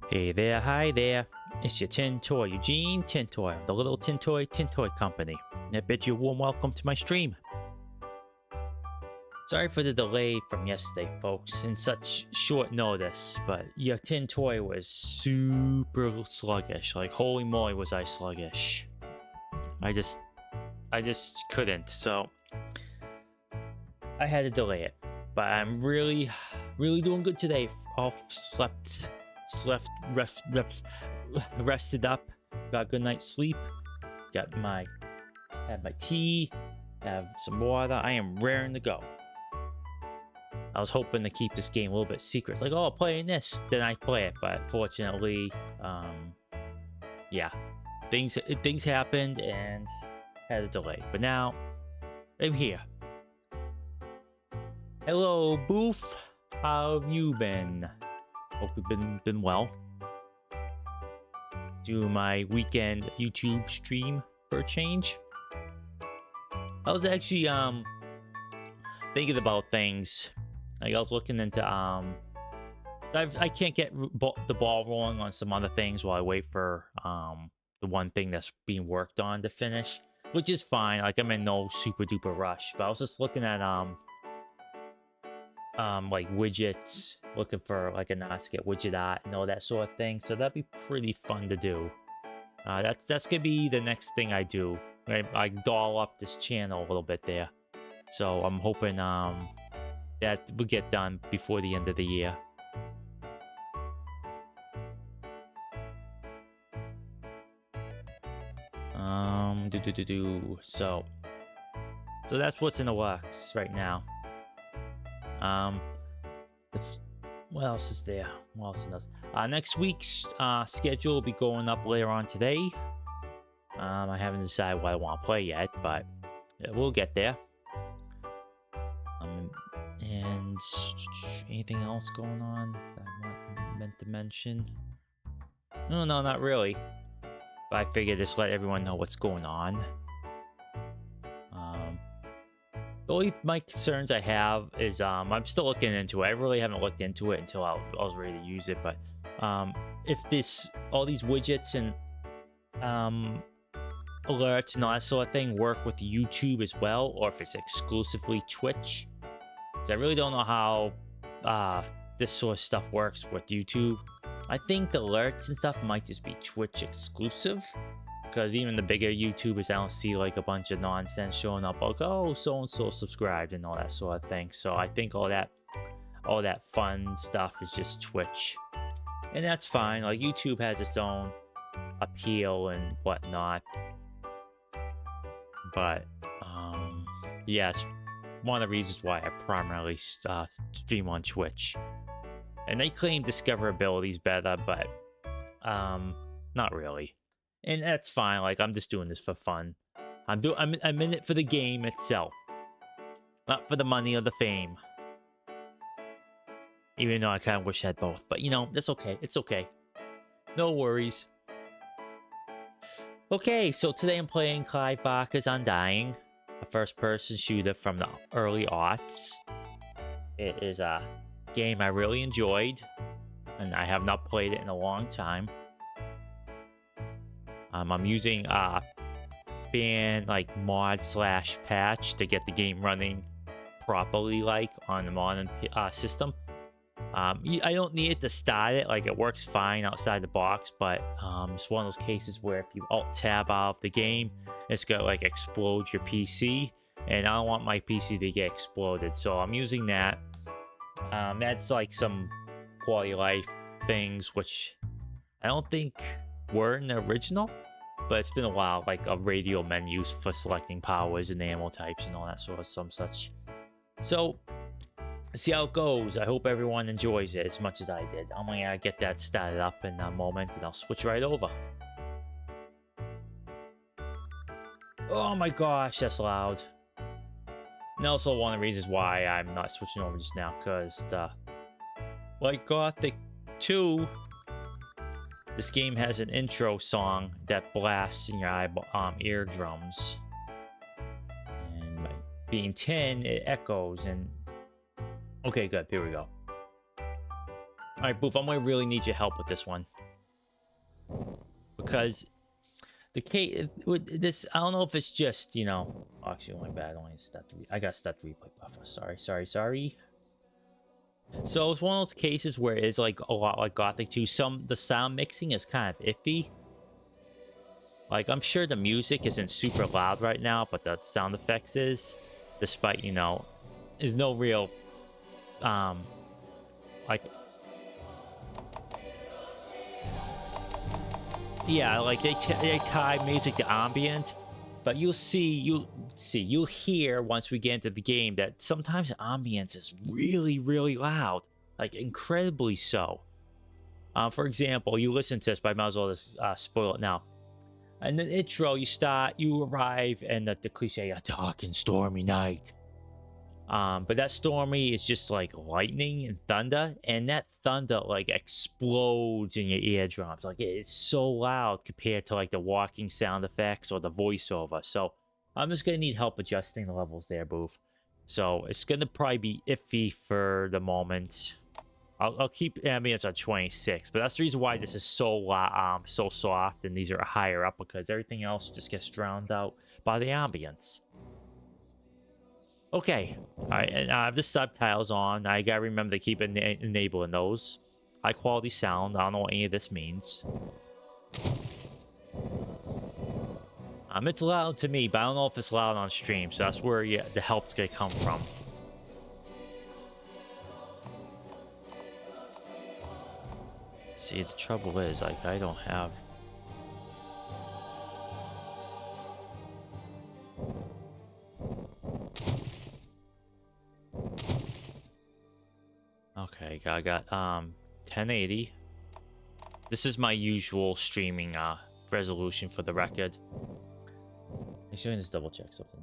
Hey there, hi there. It's your Tin Toy, Eugene Tintoy, of the Little Tintoy Company. I bid you a warm welcome to my stream. Sorry for the delay from yesterday, folks, in such short notice, but your Tin Toy was super sluggish. Like, holy moly, was I sluggish. I just couldn't, so I had to delay it. But I'm really doing good today. All rested up, got a good night's sleep, had my tea, have some water. I am raring to go. I was hoping to keep this game a little bit secret. It's like, oh, playing this, then I play it. But fortunately, yeah, things happened and had a delay. But now I'm here. Hello, Boof. How have you been? Hope you've been well. Do my weekend YouTube stream for a change. I was actually thinking about things. Like, I was looking into I can't get the ball rolling on some other things while I wait for the one thing that's being worked on to finish, which is fine. Like, I'm in no super duper rush. But I was just looking at like widgets, looking for like a Nasket widget art and all that sort of thing. So that'd be pretty fun to do. That's gonna be the next thing I do. I doll up this channel a little bit there. So I'm hoping that will get done before the end of the year. So that's what's in the works right now. What else is there? What else is next week's schedule will be going up later on today. I haven't decided what I want to play yet, but we'll get there. And anything else going on that I meant to mention? No, not really. But I figured just let everyone know what's going on. The only my concerns I have is I'm still looking into it. I really haven't looked into it until I was ready to use it. But if all these widgets and alerts and all that sort of thing work with YouTube as well, or if it's exclusively Twitch. I really don't know how this sort of stuff works with YouTube. I think the alerts and stuff might just be Twitch exclusive, because even the bigger YouTubers, I don't see like a bunch of nonsense showing up like, oh, so and so subscribed and all that sort of thing. So I think all that fun stuff is just Twitch, and that's fine. Like, YouTube has its own appeal and whatnot, but yeah, it's one of the reasons why I primarily stream on Twitch. And they claim discoverability is better, but not really. And that's fine. Like, I'm just doing this for fun. I'm in it for the game itself, not for the money or the fame. Even though I kind of wish I had both, but you know, that's okay. It's okay. No worries. Okay, so today I'm playing Clive Barker's Undying, a first-person shooter from the early aughts. It is a game I really enjoyed, and I have not played it in a long time. I'm using ban like mod / patch to get the game running properly, like on the modern system. I don't need it to start it. Like, it works fine outside the box, but it's one of those cases where if you alt tab out of the game, it's gonna like explode your PC, and I don't want my PC to get exploded, so I'm using that. That's like some quality of life things which I don't think were in the original, but it's been a while, like a radial menus for selecting powers and animal types and all that sort of some such. So see how it goes. I hope everyone enjoys it as much as I did. I'm gonna get that started up in a moment, and I'll switch right over. Oh my gosh, that's loud. And also one of the reasons why I'm not switching over just now, because like Gothic 2, this game has an intro song that blasts in your eardrums. And by being 10, it echoes, and okay, good. Here we go. Alright, Boof, I'm gonna really need your help with this one. because the case with this, I don't know if it's just, you know, actually only bad, only I got stat replay buffer. Sorry. So it's one of those cases where it's like a lot like Gothic 2. The sound mixing is kind of iffy. Like, I'm sure the music isn't super loud right now, but the sound effects is, despite, you know, there's no real like, yeah, like they tie music to ambient, but you'll hear once we get into the game that sometimes the ambience is really loud, like incredibly so. For example, you listen to this, but I might as well just spoil it now. And the intro, you arrive, and the cliche, a dark and stormy night. But that stormy is just like lightning and thunder, and that thunder like explodes in your eardrums. Like, it's so loud compared to like the walking sound effects or the voiceover. So I'm just gonna need help adjusting the levels there, Boof. So it's gonna probably be iffy for the moment. I'll keep ambience on 26, but that's the reason why this is so soft and these are higher up, because everything else just gets drowned out by the ambience. Okay, all right, and I have the subtitles on. I gotta remember to keep enabling those. High quality sound. I don't know what any of this means. It's loud to me, but I don't know if it's loud on stream, so that's where the help's gonna come from. See, the trouble is, like, I don't have... Okay, I got 1080. This is my usual streaming resolution for the record. Actually, let me just double check something.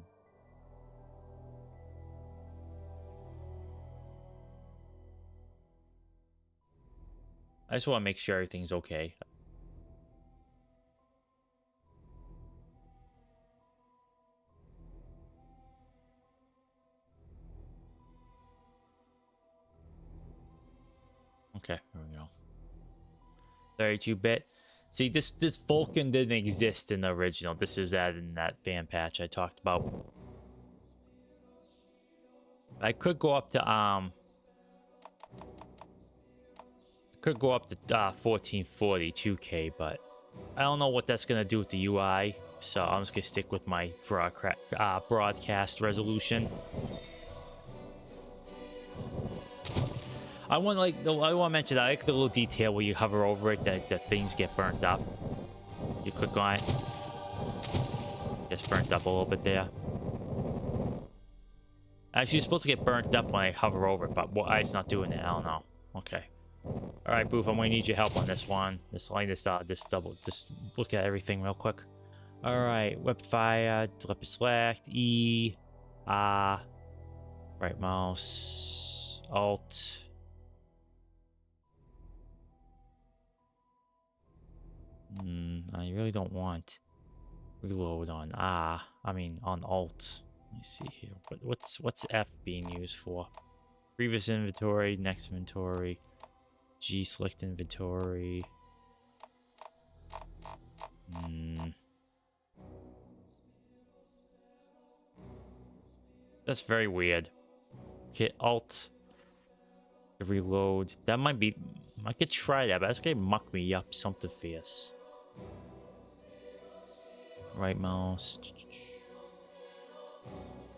I just want to make sure everything's okay. Okay, there we go. 32-bit. See, this Vulcan didn't exist in the original. This is added in that fan patch I talked about. I could go up to 1440 2K, but I don't know what that's gonna do with the UI. So I'm just gonna stick with my broadcast resolution. I want to mention that I like the little detail where you hover over it that things get burnt up. You click on it, gets burnt up a little bit there. Actually, it's supposed to get burnt up when I hover over it, but why it's not doing it, I don't know. Okay. All right, Boof, I'm gonna need your help on this one. Just look at everything real quick. All right, web fire, select E, right mouse, Alt. I really don't want reload on on Alt. Let me see here. What's F being used for? Previous inventory, next inventory, G select inventory. That's very weird. Okay, Alt to reload. That might be. I could try that, but that's gonna muck me up something fierce. Right mouse.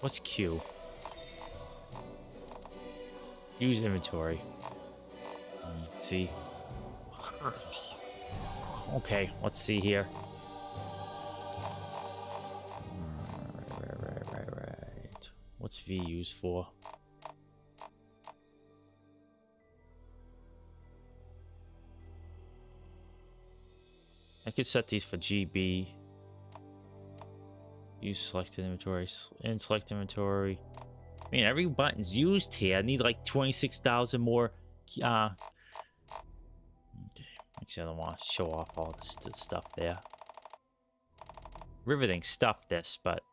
What's Q? Use inventory. See. Okay, let's see here. Right. What's V used for? I could set these for GB. Use selected inventory and select inventory. I mean, every button's used here. I need like 26,000 more. Okay. Actually, I don't want to show off all this stuff there. Riveting stuff, this, but.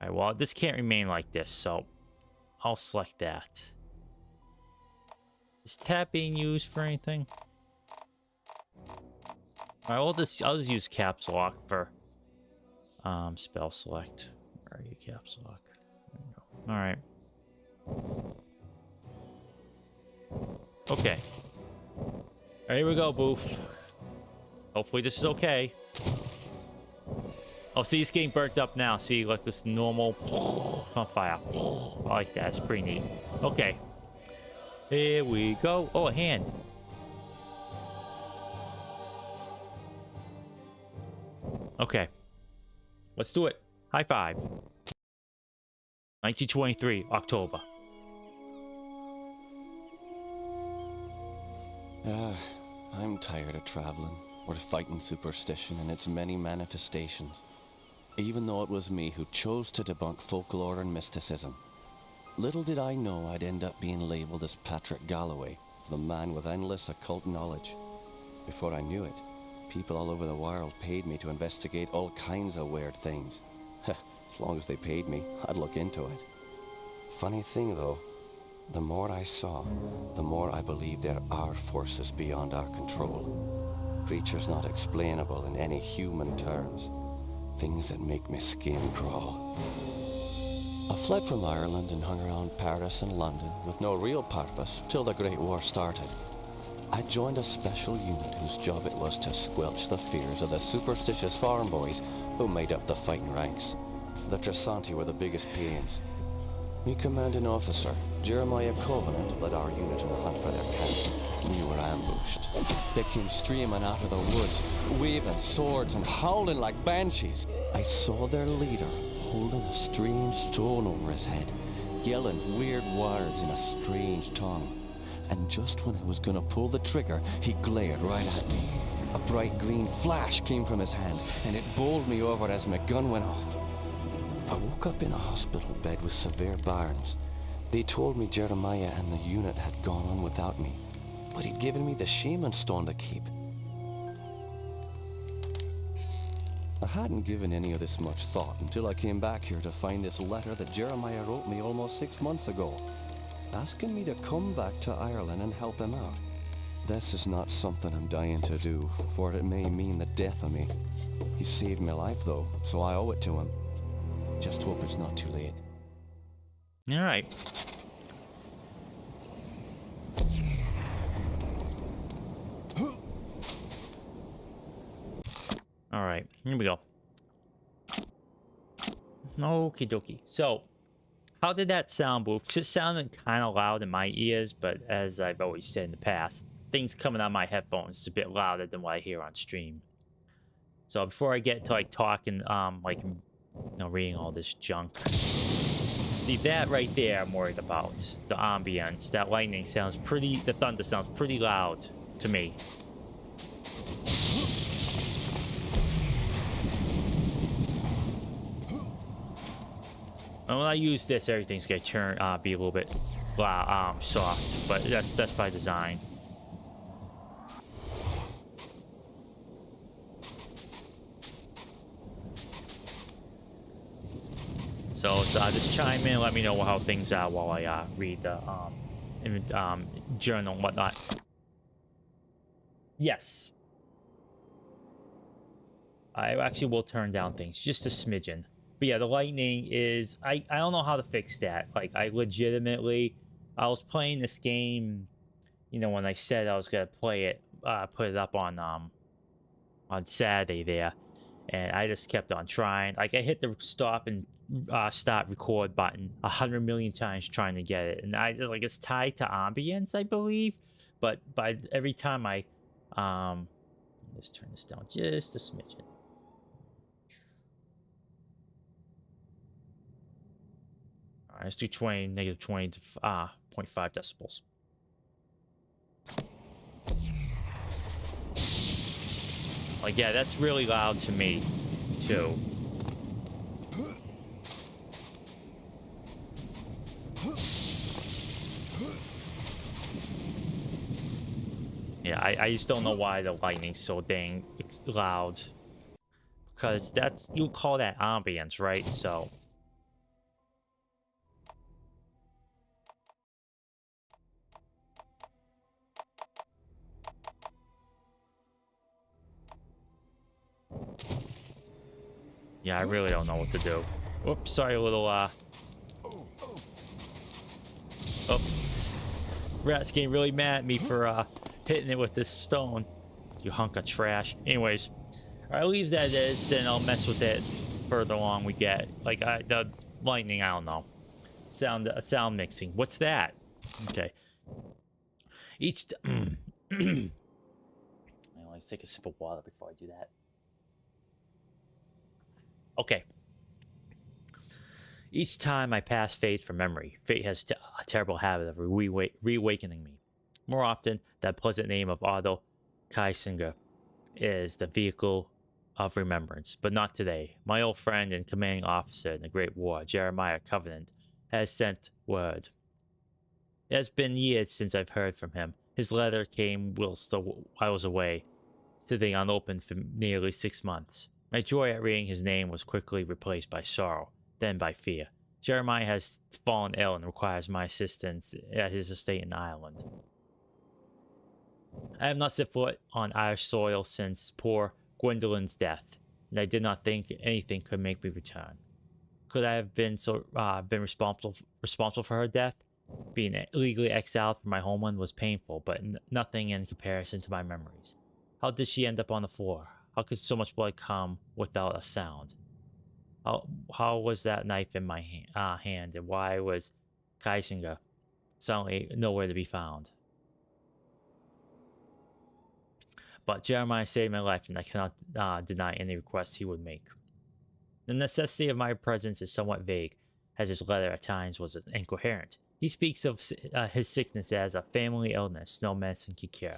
Alright, well, this can't remain like this, so I'll select that. Is tab being used for anything? Alright, I'll just use caps lock for spell select. Where are you, caps lock? There you go. Alright. Okay. Here we go, Boof. Hopefully this is okay. Oh, see, it's getting burnt up now. See, like this normal on fire. I like that. It's pretty neat. Okay. Here we go. Oh, a hand. Okay. Let's do it. High five. 1923, October. I'm tired of traveling, or fighting superstition and its many manifestations. Even though it was me who chose to debunk folklore and mysticism. Little did I know I'd end up being labeled as Patrick Galloway, the man with endless occult knowledge. Before I knew it, people all over the world paid me to investigate all kinds of weird things. As long as they paid me, I'd look into it. Funny thing though, the more I saw, the more I believed there are forces beyond our control. Creatures not explainable in any human terms. Things that make my skin crawl. I fled from Ireland and hung around Paris and London with no real purpose till the Great War started. I joined a special unit whose job it was to squelch the fears of the superstitious farm boys who made up the fighting ranks. The Tresanti were the biggest pains. Me commanding officer, Jeremiah Covenant, led our unit on a hunt for their camp. We were ambushed. They came streaming out of the woods, waving swords and howling like banshees. I saw their leader holding a strange stone over his head, yelling weird words in a strange tongue. And just when I was gonna pull the trigger, he glared right at me. A bright green flash came from his hand, and it bowled me over as my gun went off. I woke up in a hospital bed with severe burns. They told me Jeremiah and the unit had gone on without me, but he'd given me the shaman stone to keep. I hadn't given any of this much thought until I came back here to find this letter that Jeremiah wrote me almost 6 months ago, asking me to come back to Ireland and help him out. This is not something I'm dying to do, for it may mean the death of me. He saved my life though, so I owe it to him. Just hope it's not too late. All right. All right, here we go. Okie dokie. So, how did that sound, Boof? Because it sounded kind of loud in my ears, but as I've always said in the past, things coming out of my headphones is a bit louder than what I hear on stream. So before I get to like talking, like, you know, reading all this junk, see that right there I'm worried about. The ambience, that lightning sounds pretty, the thunder sounds pretty loud to me. And when I use this, everything's gonna turn, be a little bit loud, soft, but that's by design. So just chime in, let me know how things are while I read the journal and whatnot. Yes. I actually will turn down things just a smidgen. But yeah, the lightning is... I don't know how to fix that. Like, I legitimately... I was playing this game, you know, when I said I was going to play it, put it up on Saturday there. And I just kept on trying. Like, I hit the stop and start record button 100 million times trying to get it. And I like, it's tied to ambience, I believe. But by every time I... let's turn this down just a smidgen. Alright, let's do 20, negative 20 to 0.5 decibels. Like, yeah, that's really loud to me, too. Yeah, I just don't know why the lightning's so dang loud. Because that's, you call that ambience, right? So... Yeah, I really don't know what to do. Whoops, sorry, a little, Oh, rat's getting really mad at me for, hitting it with this stone. You hunk of trash. Anyways, I'll leave that as, then I'll mess with it further along we get. Like, the lightning, I don't know. Sound mixing. What's that? Okay. I'll take a sip of water before I do that. Okay. Each time I pass fate from memory, fate has a terrible habit of reawakening me. More often, that pleasant name of Otto Kaisinger is the vehicle of remembrance, but not today. My old friend and commanding officer in the Great War, Jeremiah Covenant, has sent word. It has been years since I've heard from him. His letter came whilst I was away, sitting unopened for nearly 6 months. My joy at reading his name was quickly replaced by sorrow, then by fear. Jeremiah has fallen ill and requires my assistance at his estate in Ireland. I have not set foot on Irish soil since poor Gwendolyn's death, and I did not think anything could make me return. Could I have been responsible for her death? Being legally exiled from my homeland was painful, but nothing in comparison to my memories. How did she end up on the floor? How could so much blood come without a sound? How was that knife in my hand, and why was Kaisinger suddenly nowhere to be found? But Jeremiah saved my life, and I cannot deny any request he would make. The necessity of my presence is somewhat vague, as his letter at times was incoherent. He speaks of his sickness as a family illness no medicine can cure.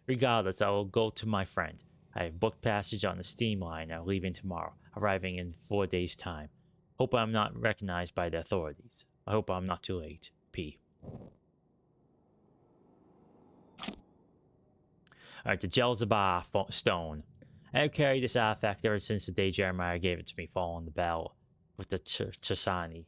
Regardless, I will go to my friend. I have booked passage on the steam line and leaving tomorrow, arriving in 4 days' time. Hope I'm not recognized by the authorities. I hope I'm not too late. P. Alright, the Jelzabah stone. I have carried this artifact ever since the day Jeremiah gave it to me following the battle with the Tersanti.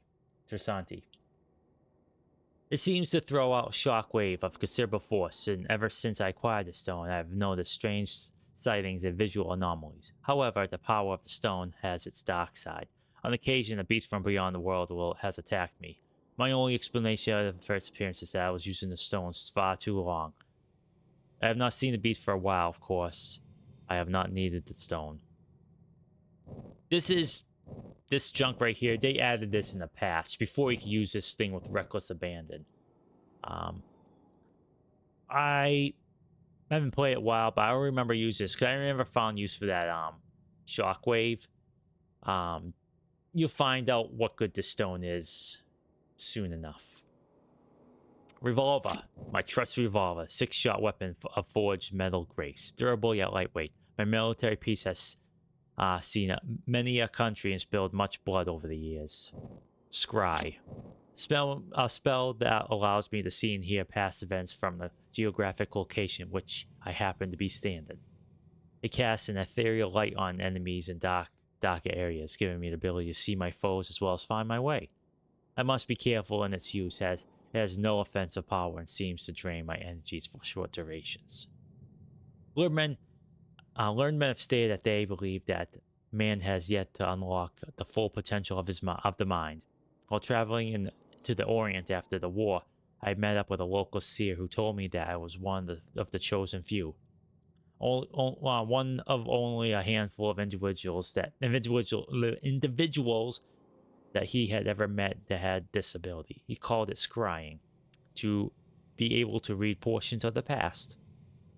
It seems to throw out a shockwave of considerable force, and ever since I acquired the stone, I have noticed strange sightings and visual anomalies. However, the power of the stone has its dark side. On occasion, a beast from beyond the world has attacked me. My only explanation of the first appearance is that I was using the stones far too long. I have not seen the beast for a while, of course. I have not needed the stone. This junk right here, they added this in the patch before you could use this thing with reckless abandon. I haven't played it a while, but I don't remember using this because I never found use for that shockwave. You'll find out what good this stone is soon enough. Revolver, my trusty revolver, 6-shot weapon of forged metal grace, durable yet lightweight. My military piece has seen many a country and spilled much blood over the years. Scry, a spell that allows me to see and hear past events from the geographic location which I happen to be standing. It casts an ethereal light on enemies in darker areas, giving me the ability to see my foes as well as find my way. I must be careful in its use, as it has no offensive power and seems to drain my energies for short durations. Learned men have stated that they believe that man has yet to unlock the full potential of the mind. While traveling to the Orient after the war, I met up with a local seer who told me that I was one of the chosen few. One of only a handful of individuals that he had ever met that had this ability. He called it scrying, to be able to read portions of the past.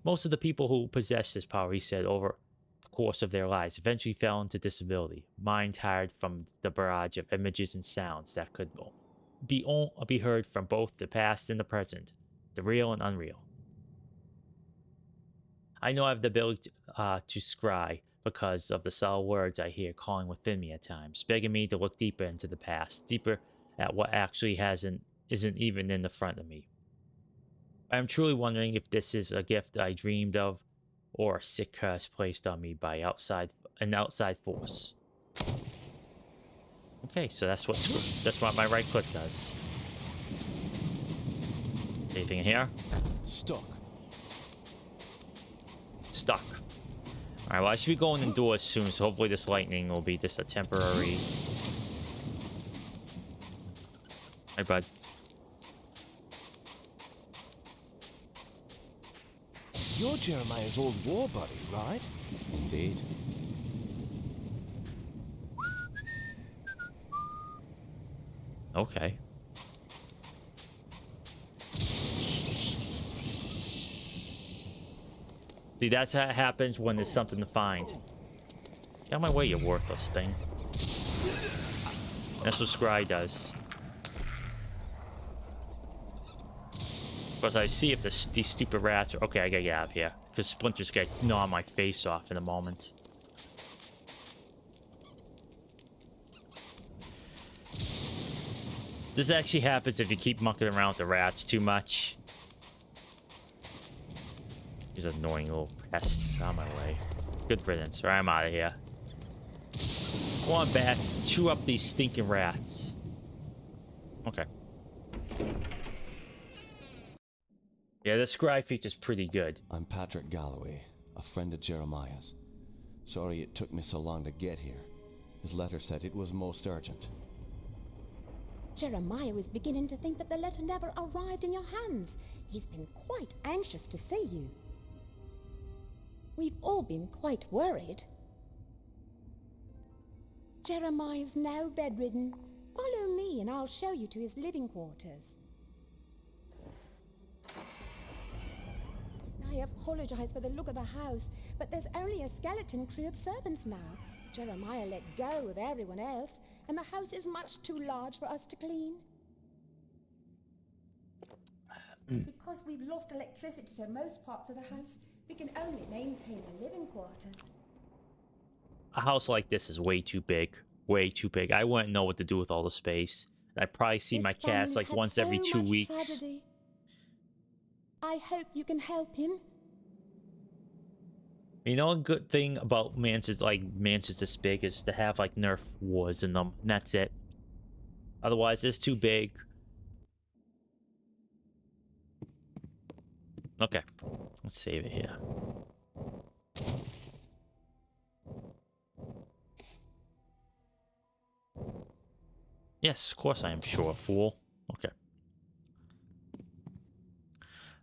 Most of the people who possessed this power, he said, over the course of their lives, eventually fell into disability, mind tired from the barrage of images and sounds that could be heard from both the past and the present, the real and unreal. I know I have the ability to scry because of the subtle words I hear calling within me at times, begging me to look deeper into the past, deeper at what actually isn't even in the front of me. I am truly wondering if this is a gift I dreamed of, or a sick curse placed on me by an outside force. Okay, so that's what my right click does. Anything in here? Stuck. Alright, well, I should be going indoors soon, so hopefully this lightning will be just a temporary... Hey, bud. You're Jeremiah's old war buddy, right? Indeed. Okay. See, that's how it happens when there's something to find. Get out of my way, you worthless thing. That's what Scry does. Because I see if these stupid rats are... Okay, I gotta get out of here. Because Splinter's gonna gnaw my face off in a moment. This actually happens if you keep mucking around with the rats too much. These annoying little pests on my way. Good riddance. Alright, I'm out of here. Come on, bats. Chew up these stinking rats. Okay. Yeah, the Scry feature's pretty good. I'm Patrick Galloway, a friend of Jeremiah's. Sorry it took me so long to get here. His letter said it was most urgent. Jeremiah was beginning to think that the letter never arrived in your hands. He's been quite anxious to see you. We've all been quite worried. Jeremiah's now bedridden. Follow me and I'll show you to his living quarters. I apologize for the look of the house, but there's only a skeleton crew of servants now. Jeremiah let go of everyone else, and the house is much too large for us to clean. Because we've lost electricity to most parts of the house, we can only maintain the living quarters. A house like this is way too big. Way too big. I wouldn't know what to do with all the space. I probably see my cats like once every 2 weeks. Tragedy. I hope you can help him. You know, a good thing about mansions this big is to have like Nerf wars in them. And that's it. Otherwise, it's too big. Okay, let's save it here. Yes, of course I am sure, fool. Okay.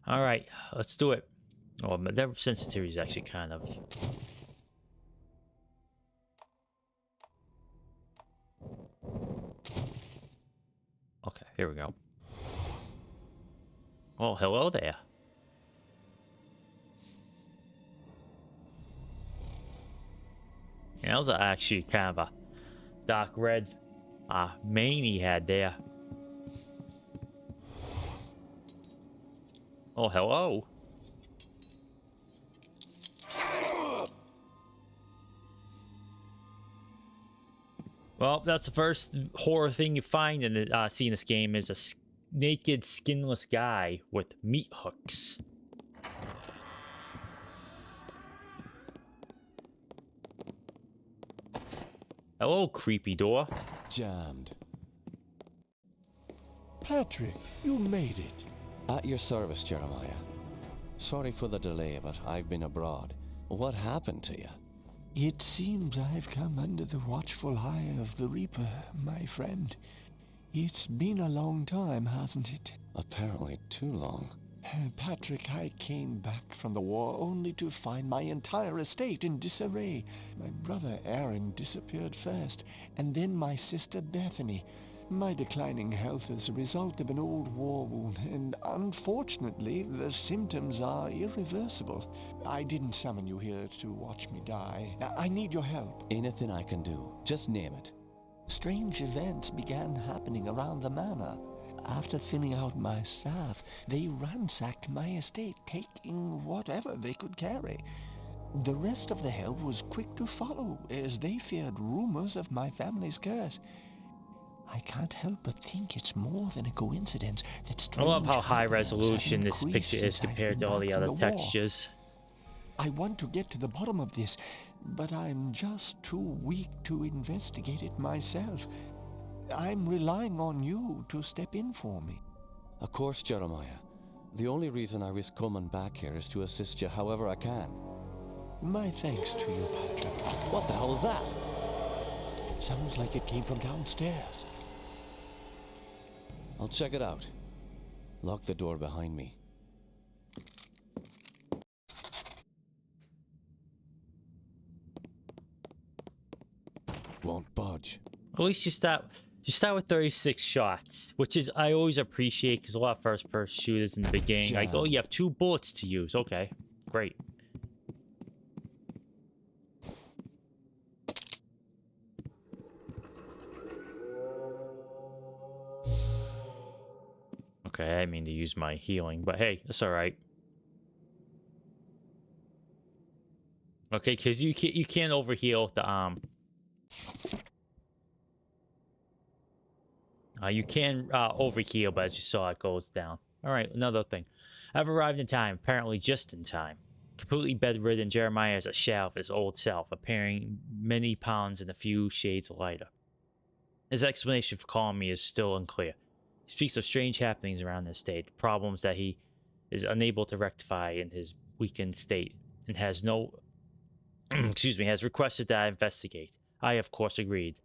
All right, let's do it. Oh, their sensitivity is actually kind of... Okay, here we go. Oh, hello there. Yeah, that was actually kind of a dark red mane he had there. Oh, hello. Well, that's the first horror thing you find in the see in this game is a naked, skinless guy with meat hooks. Hello, creepy door. Jammed. Patrick, you made it. At your service, Jeremiah. Sorry for the delay, but I've been abroad. What happened to you? It seems I've come under the watchful eye of the Reaper, my friend. It's been a long time, hasn't it? Apparently too long. Patrick, I came back from the war only to find my entire estate in disarray. My brother Aaron disappeared first, and then my sister Bethany. My declining health is a result of an old war wound, and unfortunately, the symptoms are irreversible. I didn't summon you here to watch me die. I need your help. Anything I can do. Just name it. Strange events began happening around the manor. After thinning out my staff, they ransacked my estate, taking whatever they could carry. The rest of the help was quick to follow, as they feared rumors of my family's curse. I can't help but think it's more than a coincidence that I love how high happenings have resolution this increased picture is since I've compared been to all back the from other war. textures. I want to get to the bottom of this, but I'm just too weak to investigate it myself. I'm relying on you to step in for me. Of course, Jeremiah. The only reason I risk coming back here is to assist you however I can. My thanks to you, Patrick. What the hell is that? Sounds like it came from downstairs. I'll check it out. Lock the door behind me. Won't budge. At least you start with 36 shots, which is I always appreciate because a lot of first-person shooters in the beginning, like, oh, you have 2 bullets to use. Okay, great. Okay, I didn't mean to use my healing, but hey, that's all right. Okay, because you can't overheal the you can overheal, but as you saw, it goes down. All right, another thing. I've arrived in time, apparently just in time. Completely bedridden, Jeremiah is a shell of his old self, appearing many pounds and a few shades lighter. His explanation for calling me is still unclear. He speaks of strange happenings around his state, problems that he is unable to rectify in his weakened state, and has no... has requested that I investigate. I, of course, agreed.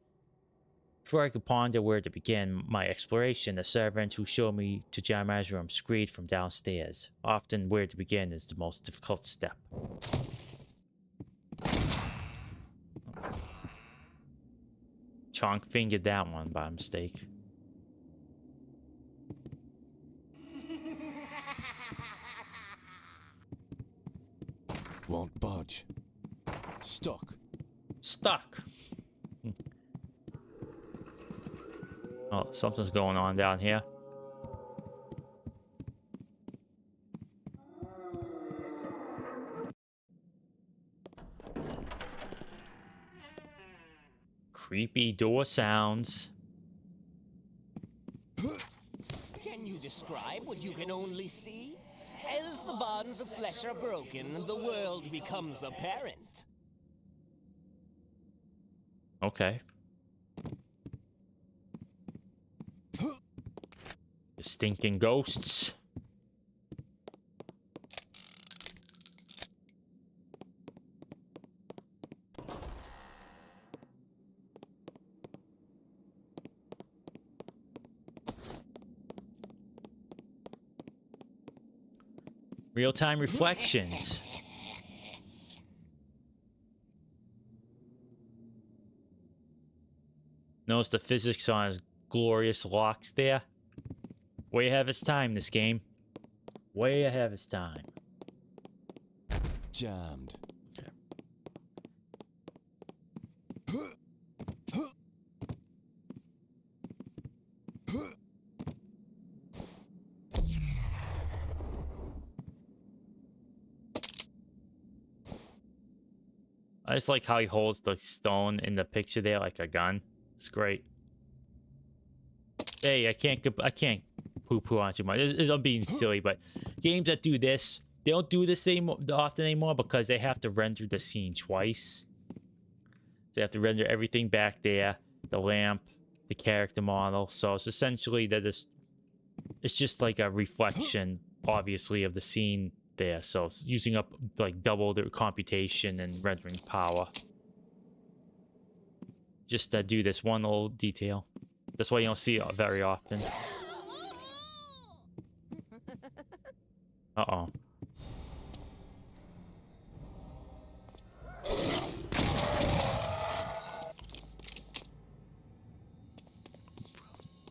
Before I could ponder where to begin my exploration, the servant who showed me to Jeremiah's room screamed from downstairs. Often, where to begin is the most difficult step. Chonk fingered that one by mistake. Won't budge. Stuck. Stuck. Oh, something's going on down here. Creepy door sounds. Can you describe what you can only see? As the bonds of flesh are broken, the world becomes apparent. Okay. The stinking ghosts. Real-time reflections. Notice the physics on his glorious locks there. Way ahead of its time, this game. Way ahead of its time. Jammed. Okay. I just like how he holds the stone in the picture there like a gun. It's great. Hey, I can't poo-poo on too much. I'm being silly, but games that do this, they don't do this often anymore because they have to render the scene twice. They have to render everything back there, the lamp, the character model. So it's essentially that it's just like a reflection, obviously, of the scene there. So it's using up like double the computation and rendering power. Just to do this one little detail. That's why you don't see it very often. Uh-oh.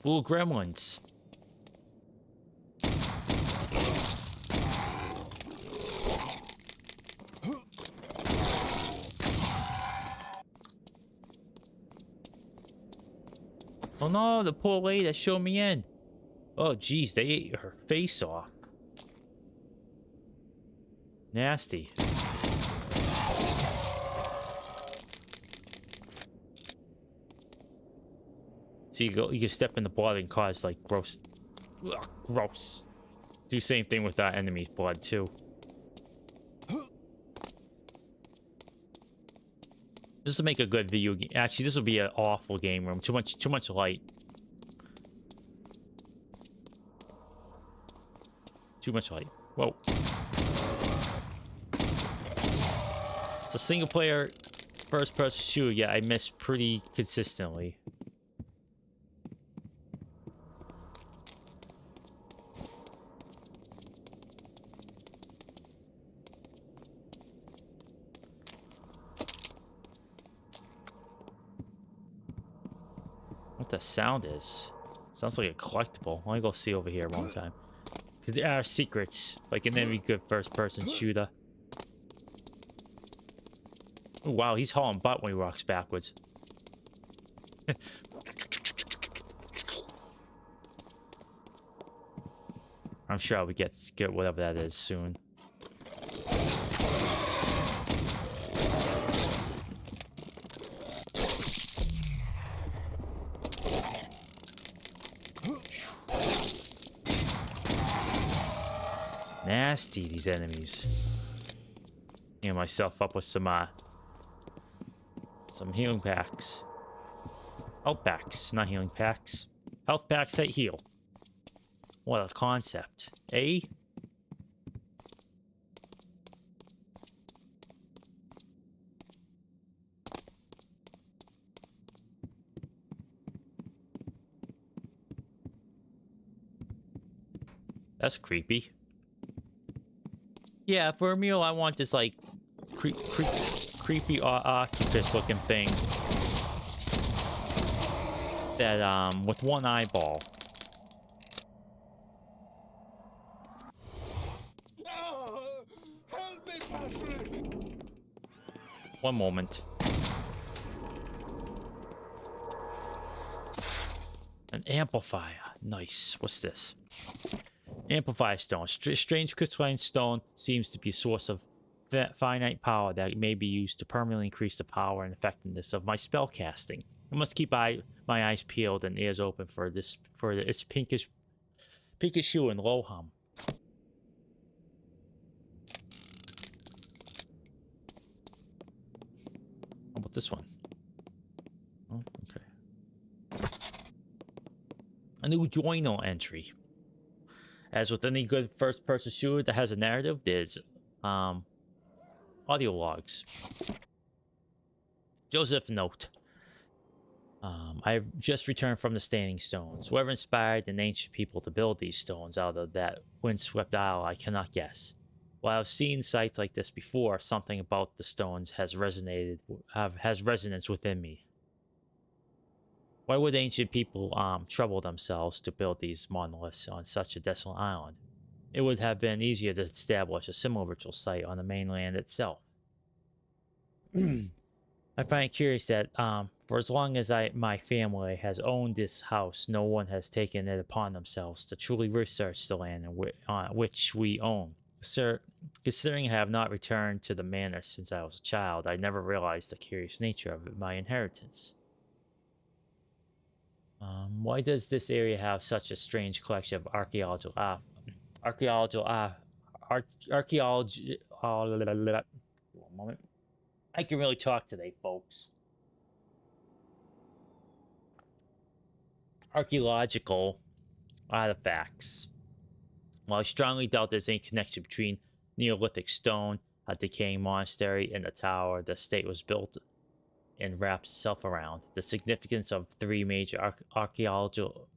Little gremlins. Oh no, the poor lady that showed me in. Oh geez, they ate her face off. Nasty. See, you can step in the blood and cause like gross. Ugh, gross. Do the same thing with that enemy's blood too. This will make a good video game. Actually, this will be an awful game room. Too much light. Too much light. Whoa. It's a single player first person shooter, yet I miss pretty consistently. What the sound is? Sounds like a collectible. Let me go see over here one time. Because there are secrets, like in every good first-person shooter. Ooh, wow, he's hauling butt when he walks backwards. I'm sure I'll get whatever that is soon. Nasty, these enemies. Heal myself up with some healing packs. Health packs, not healing packs. Health packs that heal. What a concept. Eh? That's creepy. Yeah, for a meal, I want this, like, creepy octopus-looking thing. That, with one eyeball. Help me, Patrick! One moment. An amplifier. Nice. What's this? Amplifier stone. Strange crystalline stone seems to be a source of finite power that may be used to permanently increase the power and effectiveness of my spell casting. I must keep my eyes peeled and ears open for its pinkish hue and low hum. How about this one? Oh, okay. A new journal entry. As with any good first-person shooter that has a narrative, there's audio logs. Joseph note. I've just returned from the Standing Stones. Whoever inspired the ancient people to build these stones out of that windswept isle, I cannot guess. While I've seen sights like this before, something about the stones has resonance within me. Why would ancient people trouble themselves to build these monoliths on such a desolate island? It would have been easier to establish a similar ritual site on the mainland itself. I find it curious that for as long as my family has owned this house, no one has taken it upon themselves to truly research the land which we own. Sir, considering I have not returned to the manor since I was a child, I never realized the curious nature of my inheritance. Why does this area have such a strange collection of archaeological one moment. I can really talk today, folks. Archaeological artifacts. While I strongly doubt there's any connection between Neolithic stone, a decaying monastery, and the tower the state was built and wraps itself around, the significance of three major archaeological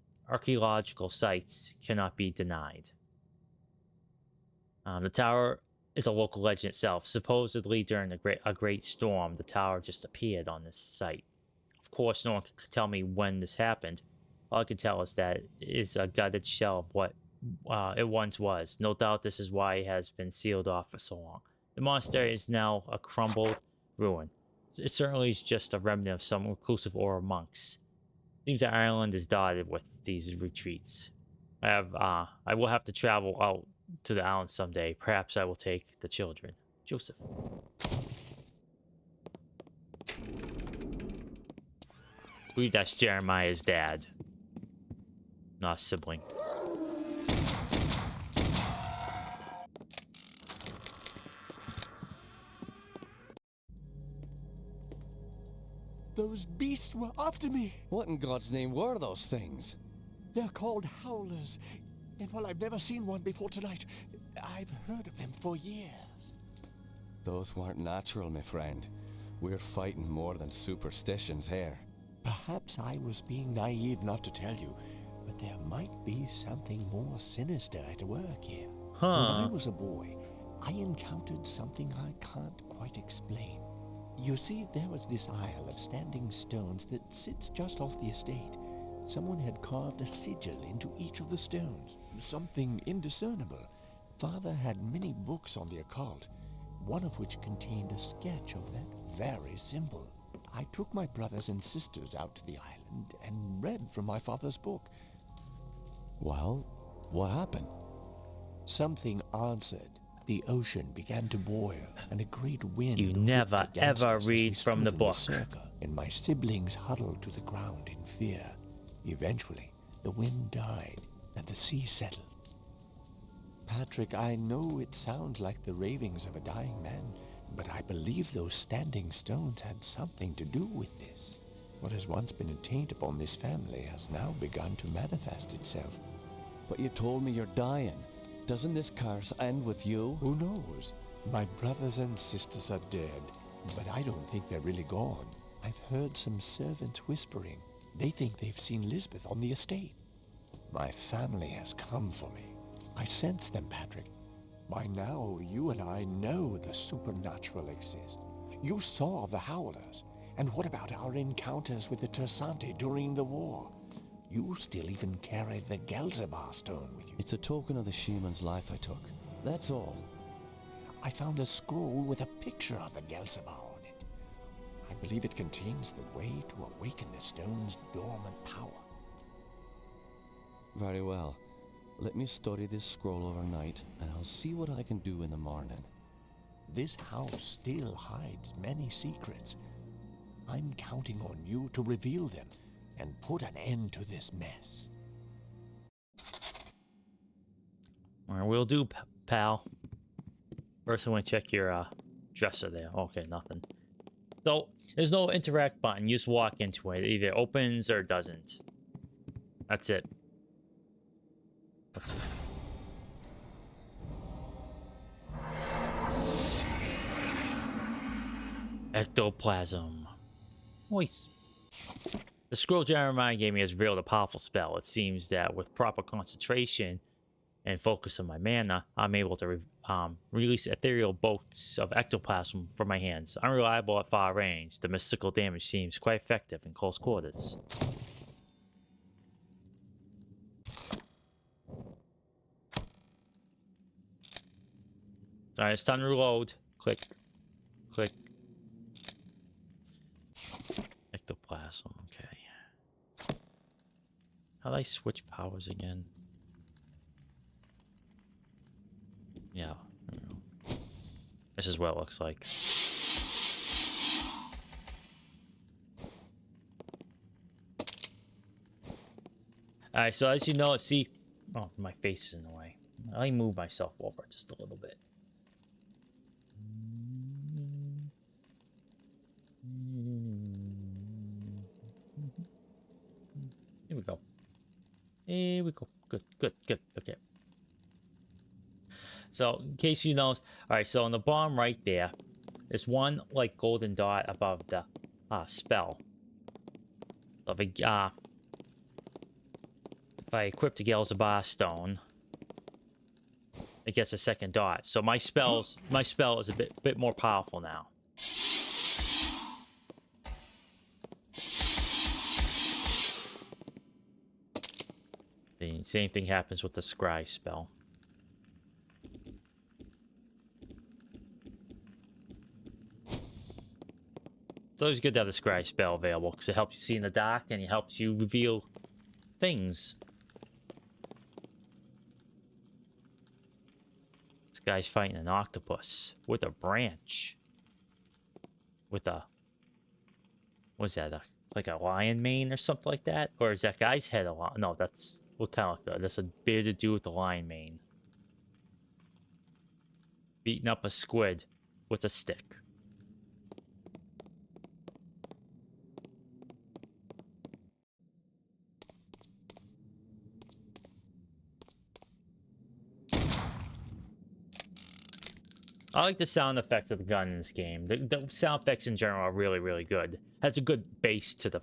sites cannot be denied. The tower is a local legend itself. Supposedly, during a great storm, the tower just appeared on this site. Of course, no one can tell me when this happened. All I can tell is that it is a gutted shell of what it once was. No doubt this is why it has been sealed off for so long. The monastery is now a crumbled ruin. It certainly is just a remnant of some reclusive order of monks. Seems the island is dotted with these retreats. I will have to travel out to the island someday. Perhaps I will take the children. Joseph. I believe that's Jeremiah's dad. Not a sibling. Those beasts were after me. What in God's name were those things? They're called howlers. And while I've never seen one before tonight, I've heard of them for years. Those weren't natural, my friend. We're fighting more than superstitions here. Perhaps I was being naive not to tell you, but there might be something more sinister at work here. When I Huh. was a boy, I encountered something I can't quite explain. You see, there was this isle of standing stones that sits just off the estate. Someone had carved a sigil into each of the stones, something indiscernible. Father had many books on the occult, one of which contained a sketch of that very symbol. I took my brothers and sisters out to the island and read from my father's book. Well, what happened? Something answered. The ocean began to boil, and a great wind You whipped never, against ever us as we read from stood the in book. circle, and my siblings huddled to the ground in fear. Eventually, the wind died, and the sea settled. Patrick, I know it sounds like the ravings of a dying man, but I believe those standing stones had something to do with this. What has once been a taint upon this family has now begun to manifest itself. But you told me you're dying. Doesn't this curse end with you? Who knows? My brothers and sisters are dead, but I don't think they're really gone. I've heard some servants whispering. They think they've seen Lisbeth on the estate. My family has come for me. I sense them, Patrick. By now, you and I know the supernatural exists. You saw the Howlers. And what about our encounters with the Tersante during the war? You still even carry the Gelzebah stone with you. It's a token of the shaman's life I took. That's all. I found a scroll with a picture of the Gelzebah on it. I believe it contains the way to awaken the stone's dormant power. Very well. Let me study this scroll overnight, and I'll see what I can do in the morning. This house still hides many secrets. I'm counting on you to reveal them and put an end to this mess. All right, will do, pal. First, I want to check your dresser there. Okay, nothing. So, there's no interact button. You just walk into it. It either opens or doesn't. That's it. Let's see. Ectoplasm. Voice. The scroll Jeremiah gave me has revealed a powerful spell. It seems that with proper concentration and focus on my mana, I'm able to release ethereal bolts of ectoplasm from my hands. Unreliable at far range, the mystical damage seems quite effective in close quarters. Alright, it's time to reload. Click. Click. Ectoplasm, okay. How do I switch powers again? Yeah, there we go. This is what it looks like. Alright, so as you know, see... Oh, my face is in the way. Let me move myself over just a little bit. Here we go. Here we go. Good, good, good. Okay. So, in case you know, alright, so on the bottom right there, there's one, like, golden dot above the spell. So if I equip the Gelzebah stone, it gets a second dot. So my spell is a bit more powerful now. The same thing happens with the scry spell. It's always good to have the scry spell available because it helps you see in the dark and it helps you reveal things. This guy's fighting an octopus with a branch. With a... What's that? Like a lion mane or something like that? Or is that guy's head a lion? No, that's... What kind of like that's a bearded dude with a lion mane. Beating up a squid with a stick. I like the sound effects of the gun in this game. The sound effects in general are really, really good. Has a good bass to the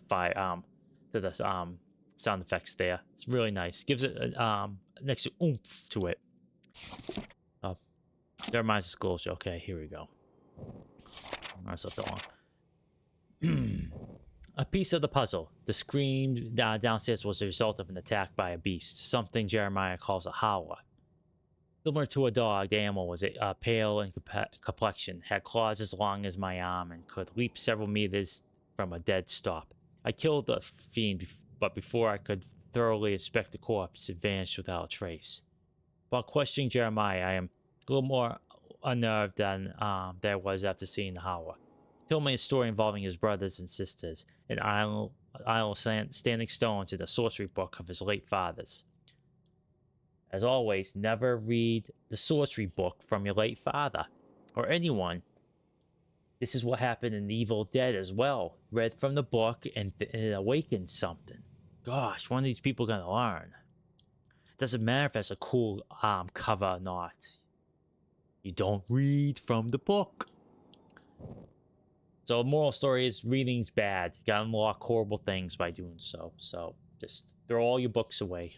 sound effects there. It's really nice. Gives it an extra oomph to it. Jeremiah's disclosure. Okay, here we go. That's not that long. A piece of the puzzle. The scream downstairs was the result of an attack by a beast, something Jeremiah calls a howler. Similar to a dog, the animal was pale in complexion, had claws as long as my arm, and could leap several meters from a dead stop. I killed the fiend, but before I could thoroughly inspect the corpse, it vanished without a trace. While questioning Jeremiah, I am a little more unnerved than there was after seeing the howler. He told me a story involving his brothers and sisters, an isle standing stones in the sorcery book of his late fathers. As always, never read the sorcery book from your late father, or anyone. This is what happened in Evil Dead as well. Read from the book and it awakens something. Gosh, one of these people gonna learn. Doesn't matter if that's a cool cover or not. You don't read from the book. So the moral story is reading's bad. You gotta unlock horrible things by doing so. So just throw all your books away.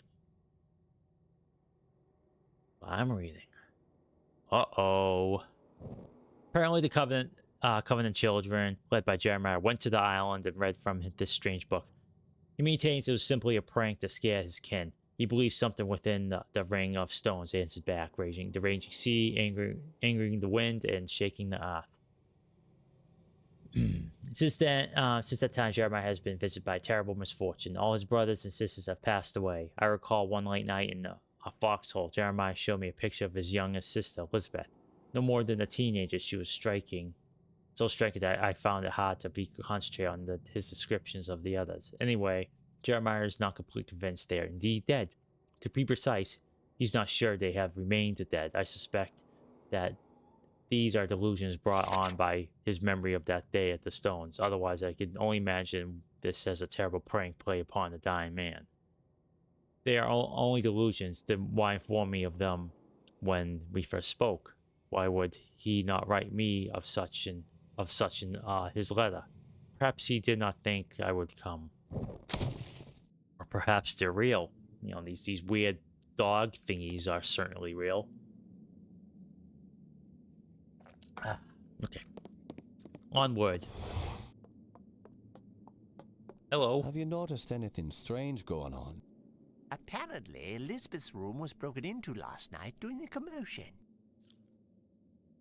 I'm reading. Uh-oh. Apparently the Covenant children, led by Jeremiah, went to the island and read from this strange book. He maintains it was simply a prank to scare his kin. He believes something within the ring of stones answers back, the raging sea, angering the wind, and shaking the earth. Since that time, Jeremiah has been visited by terrible misfortune. All his brothers and sisters have passed away. I recall one late night in a foxhole, Jeremiah showed me a picture of his youngest sister, Elizabeth. No more than a teenager, she was so striking that I found it hard to concentrate on his descriptions of the others. Anyway, Jeremiah is not completely convinced they are indeed dead. To be precise, he's not sure they have remained dead. I suspect that these are delusions brought on by his memory of that day at the stones. Otherwise, I can only imagine this as a terrible prank played upon the dying man. They are only delusions, then why inform me of them when we first spoke? Why would he not write me of such in his letter? Perhaps he did not think I would come. Or perhaps they're real. You know, these weird dog thingies are certainly real. Okay. Onward. Hello. Have you noticed anything strange going on? Apparently, Elizabeth's room was broken into last night during the commotion.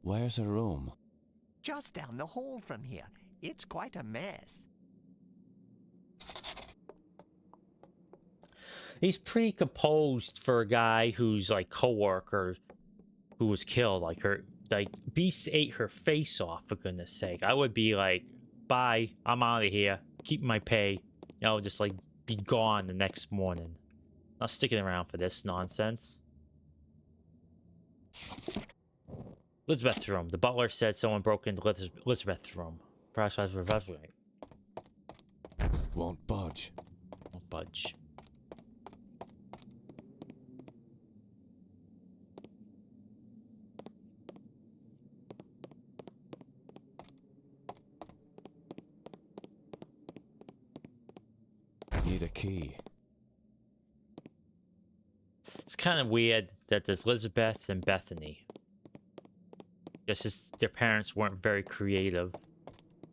Where's her room? Just down the hall from here. It's quite a mess. He's pretty composed for a guy who's like co-worker who was killed. Like Beast ate her face off, for goodness sake. I would be like, bye, I'm out of here. Keep my pay. You know, just like be gone the next morning. Not sticking around for this nonsense. Elizabeth's room. The butler said someone broke into Elizabeth's room. Perhaps I was reviving. Won't budge. Won't budge. Need a key. It's kind of weird that there's Elizabeth and Bethany. Guess their parents weren't very creative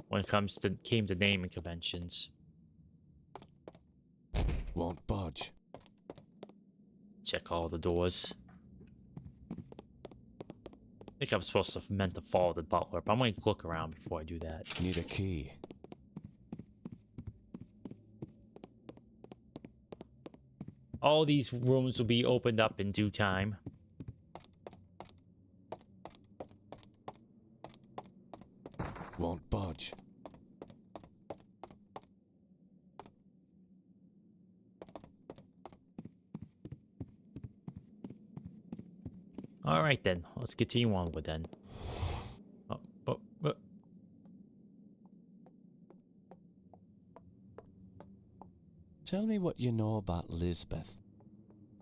when it came to naming conventions. Won't budge. Check all the doors. I think I'm supposed to meant to follow the butler, but I'm going to look around before I do that. Need a key. All these rooms will be opened up in due time. Won't budge. All right then, let's continue onward then. Tell me what you know about Lisbeth.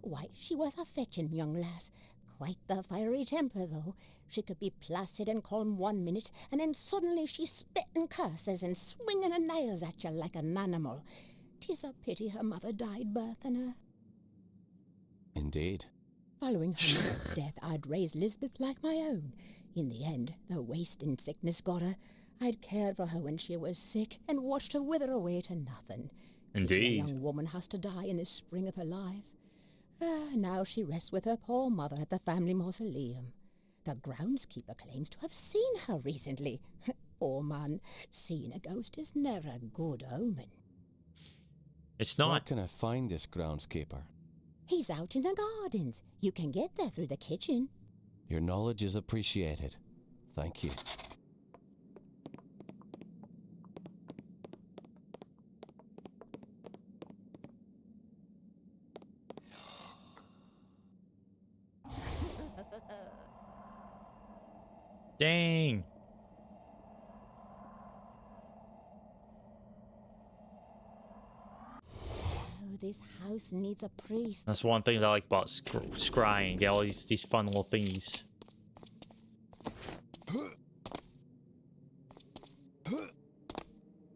Why, she was a fetching young lass, Quite the fiery temper, though. She could be placid and calm one minute, and then suddenly she's spitting curses and swinging her nails at you like an animal. 'Tis a pity her mother died birthing her. Indeed. Following her mother's death, I'd raised Lisbeth like my own. In the end, the wasting sickness got her. I'd cared for her when she was sick and watched her wither away to nothing. Pity a Indeed. young woman has to die in the spring of her life. Now she rests with her poor mother at the family mausoleum. The groundskeeper claims to have seen her recently. Poor man, seeing a ghost is never a good omen. It's Where not. can I find this groundskeeper? He's out in the gardens. You can get there through the kitchen. Your knowledge is appreciated. Thank you. Dang. Oh, this house needs a priest. That's one thing that I like about scrying. Get all these fun little thingies.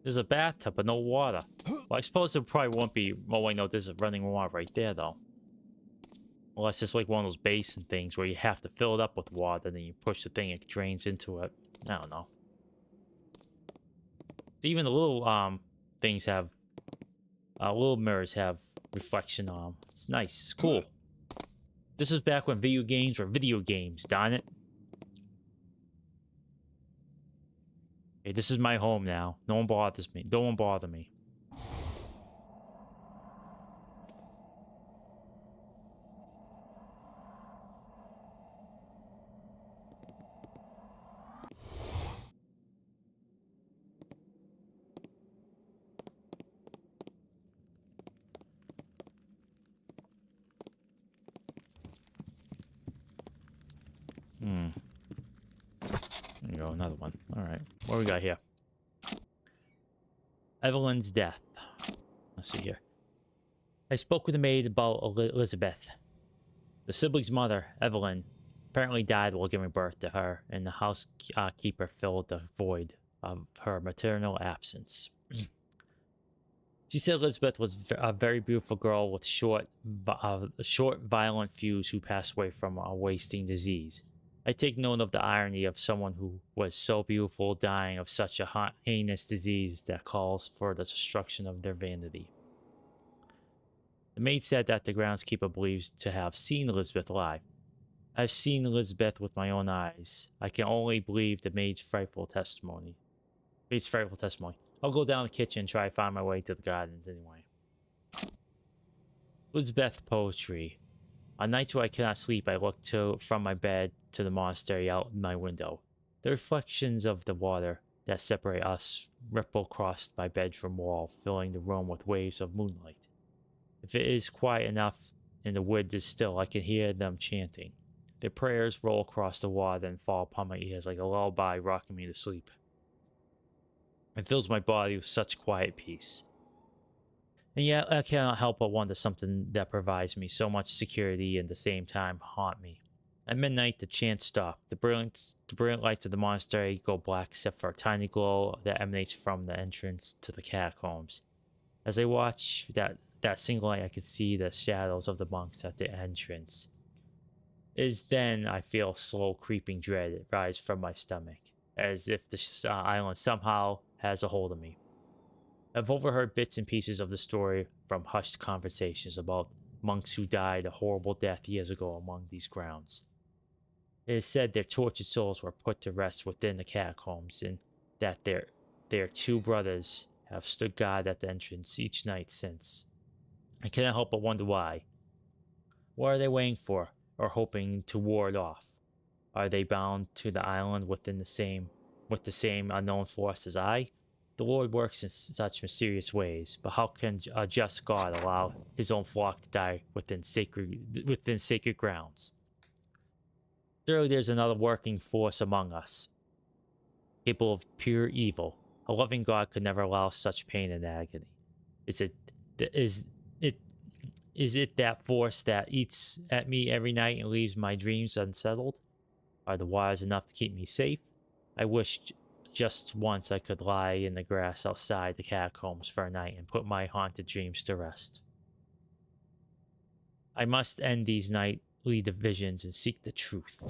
There's a bathtub, but no water. Well, I suppose there probably won't be. Oh, I know there's a running water right there, though. Unless it's like one of those basin things where you have to fill it up with water, then you push the thing, it drains into it. I don't know. Even the little things have little mirrors have reflection on them. It's nice. It's cool. This is back when video games were video games, darn it. Okay, this is my home now. No one bothers me. Don't one bother me. There you go, another one. Alright, what do we got here? Evelyn's death. Let's see here. I spoke with the maid about Elizabeth. The siblings' mother, Evelyn, apparently died while giving birth to her, and the housekeeper filled the void of her maternal absence. She said Elizabeth was a very beautiful girl with short, violent fuse who passed away from a wasting disease. I take note of the irony of someone who was so beautiful dying of such a heinous disease that calls for the destruction of their vanity. The maid said that the groundskeeper believes to have seen Elizabeth alive. I've seen Elizabeth with my own eyes. I can only believe the maid's frightful testimony. I'll go down the kitchen and try to find my way to the gardens anyway. Elizabeth poetry. On nights where I cannot sleep, I look from my bed to the monastery out my window. The reflections of the water that separate us ripple across my bedroom wall, filling the room with waves of moonlight. If it is quiet enough and the wood is still, I can hear them chanting. Their prayers roll across the water and fall upon my ears like a lullaby rocking me to sleep. It fills my body with such quiet peace. And yet, I cannot help but wonder something that provides me so much security and at the same time haunt me. At midnight, the chants stop. The brilliant lights of the monastery go black except for a tiny glow that emanates from the entrance to the catacombs. As I watch that single light, I can see the shadows of the monks at the entrance. It is then I feel slow creeping dread rise from my stomach, as if the island somehow has a hold of me. I've overheard bits and pieces of the story from hushed conversations about monks who died a horrible death years ago among these grounds. It is said their tortured souls were put to rest within the catacombs, and that their two brothers have stood guard at the entrance each night since. I cannot help but wonder why. What are they waiting for, or hoping to ward off? Are they bound to the island with the same unknown force as I? The Lord works in such mysterious ways, but how can a just God allow his own flock to die within sacred grounds? Surely there's another working force among us, capable of pure evil. A loving God could never allow such pain and agony. Is it that force that eats at me every night and leaves my dreams unsettled? Are the wires enough to keep me safe? I wished just once I could lie in the grass outside the catacombs for a night and put my haunted dreams to rest. I must end these nightly divisions and seek the truth.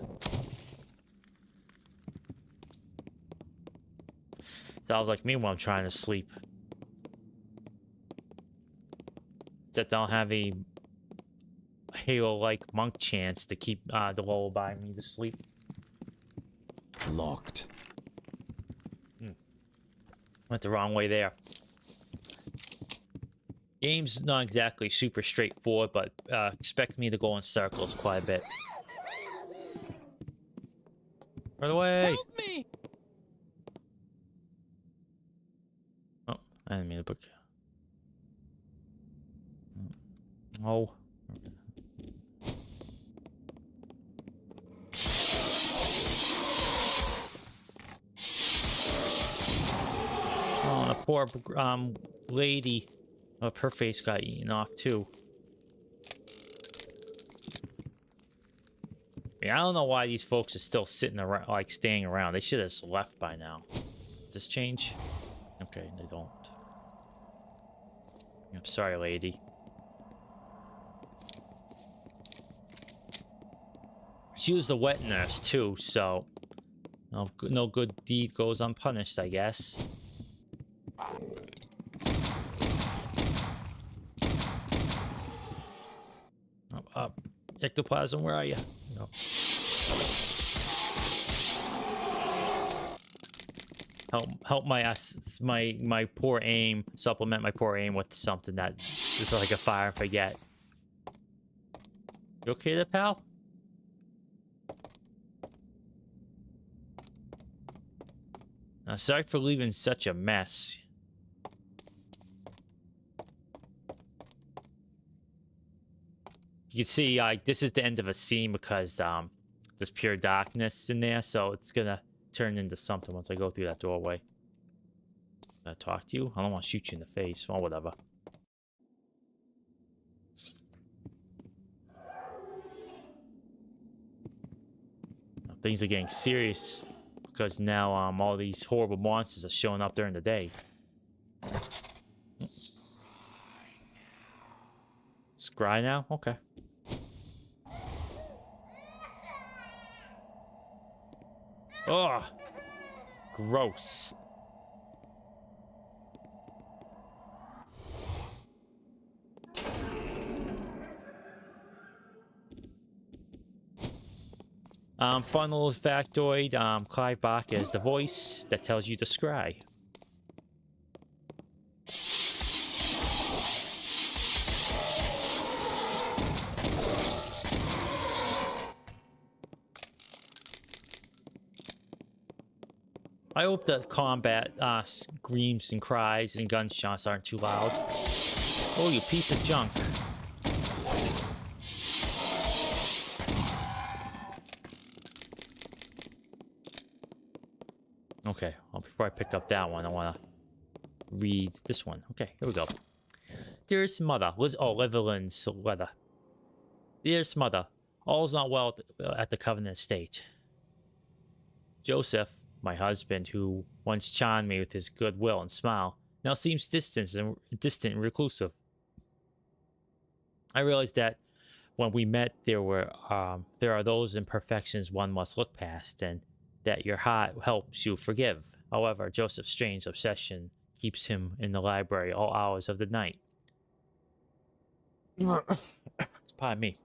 Sounds like me when I'm trying to sleep. That don't have a Halo-like monk chants to keep the lullaby me to sleep. Locked. Went the wrong way there. Game's not exactly super straightforward, but expect me to go in circles quite a bit. Run away! Help me! Oh, I didn't mean to book. Oh. Oh, the poor lady. Oh, her face got eaten off too. I don't know why these folks are still sitting around, like staying around. They should have just left by now. Does this change? Okay, they don't. I'm sorry, lady. She was the wet nurse too, so no good deed goes unpunished, I guess. Up, ectoplasm, where are you? No. Help my ass, my poor aim. Supplement my poor aim with something that is like a fire and forget. You okay there, pal? Sorry for leaving such a mess. You can see, this is the end of a scene because there's pure darkness in there, so it's gonna turn into something once I go through that doorway. Can I talk to you? I don't want to shoot you in the face. Or whatever. Now, things are getting serious because now all these horrible monsters are showing up during the day. Scry now? Okay. Ugh. Gross. Fun little factoid, Clive Barker is the voice that tells you to scry. I hope the combat screams and cries and gunshots aren't too loud. Oh, you piece of junk. Okay, well, before I pick up that one, I want to read this one. Okay, here we go. Dearest Mother, Evelyn's letter. Dearest Mother, all's not well at the Covenant Estate. Joseph, my husband, who once charmed me with his goodwill and smile, now seems distant and reclusive. I realized that when we met, there are those imperfections one must look past, and that your heart helps you forgive. However, Joseph's strange obsession keeps him in the library all hours of the night. Pardon me.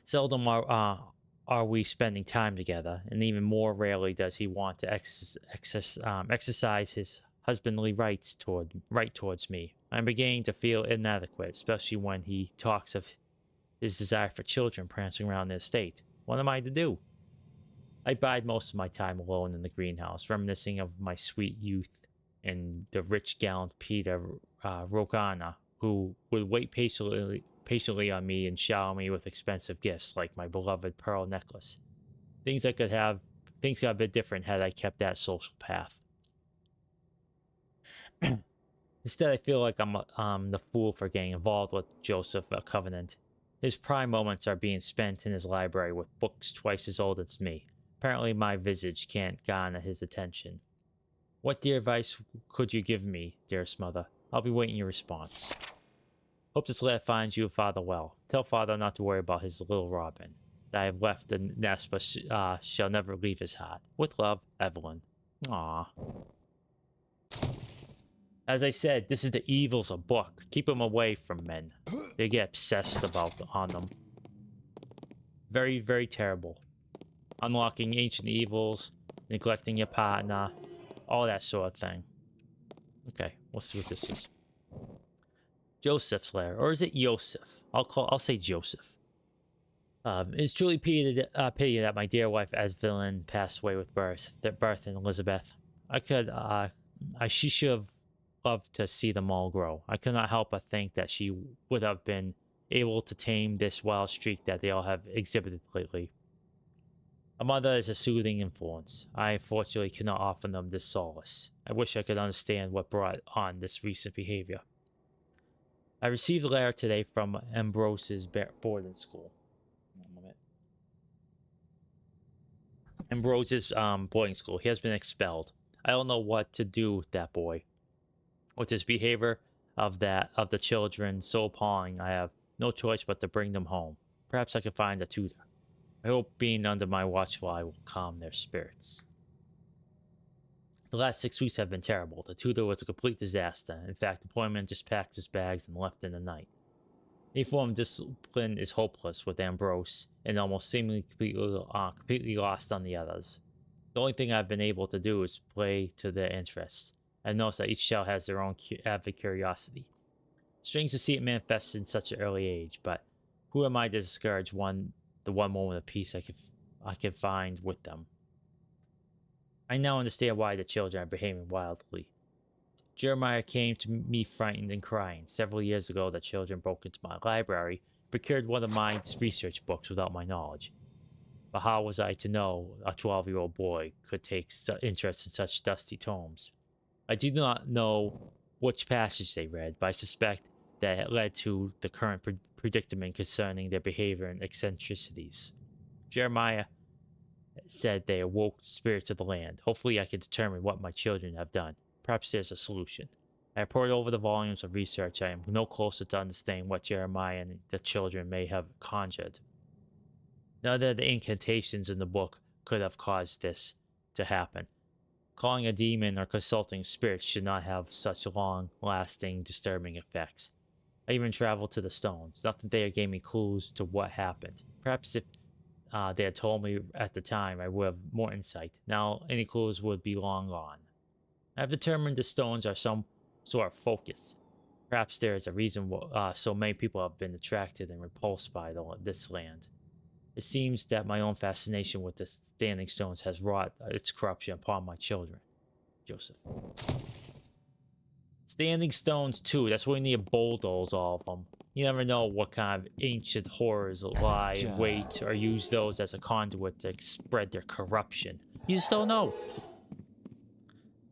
Seldom are we spending time together, and even more rarely does he want to exercise his husbandly rights towards me. I'm beginning to feel inadequate, especially when he talks of his desire for children prancing around the estate. What am I to do? I bide most of my time alone in the greenhouse, reminiscing of my sweet youth and the rich, gallant Peter Rogana, who would wait patiently on me and shower me with expensive gifts like my beloved pearl necklace. Things got a bit different had I kept that social path. Instead, I feel like I'm the fool for getting involved with Joseph Covenant. His prime moments are being spent in his library with books twice as old as me. Apparently, my visage can't garner his attention. What dear advice could you give me, dearest mother? I'll be waiting your response. Hope this letter finds you and Father well. Tell Father not to worry about his little Robin. That I have left the nest, but shall never leave his heart. With love, Evelyn. Aww. As I said, this is the evils of book. Keep them away from men. They get obsessed on them. Very, very terrible. Unlocking ancient evils, neglecting your partner, all that sort of thing. Okay, let's see what this is. Joseph's lair, or is it Yosef? I'll say Joseph. It's truly pity that my dear wife Evelyn passed away with birth and Elizabeth. She should have loved to see them all grow. I could not help but think that she would have been able to tame this wild streak that they all have exhibited lately. A mother is a soothing influence. I unfortunately cannot offer them this solace. I wish I could understand what brought on this recent behavior. I received a letter today from Ambrose's boarding school. Ambrose's boarding school. He has been expelled. I don't know what to do with that boy. With his behavior of the children so appalling, I have no choice but to bring them home. Perhaps I can find a tutor. I hope being under my watchful eye will calm their spirits. The last 6 weeks have been terrible. The tutor was a complete disaster. In fact, the poor man just packed his bags and left in the night. Any form of discipline is hopeless with Ambrose, and almost seemingly completely lost on the others. The only thing I've been able to do is play to their interests. I've noticed that each child has their own avid curiosity. Strange to see it manifest in such an early age, but who am I to discourage the one moment of peace I can find with them? I now understand why the children are behaving wildly. Jeremiah came to me frightened and crying. Several years ago, the children broke into my library, procured one of my research books without my knowledge. But how was I to know a 12-year-old boy could take interest in such dusty tomes? I do not know which passage they read, but I suspect that it led to the current predicament concerning their behavior and eccentricities. Jeremiah said they awoke the spirits of the land. Hopefully I can determine what my children have done. Perhaps there's a solution. I pored over the volumes of research. I am no closer to understanding what Jeremiah and the children may have conjured. None of the incantations in the book could have caused this to happen. Calling a demon or consulting spirits should not have such long-lasting, disturbing effects. I even traveled to the stones. Nothing there gave me clues to what happened. Perhaps if they had told me at the time, I would have more insight. Now, any clues would be long gone. I have determined the stones are some sort of focus. Perhaps there is a reason so many people have been attracted and repulsed by this land. It seems that my own fascination with the standing stones has wrought its corruption upon my children. Joseph. Standing stones, too. That's why we need to bulldoze all of them. You never know what kind of ancient horrors lie, wait, or use those as a conduit to spread their corruption. You just don't know.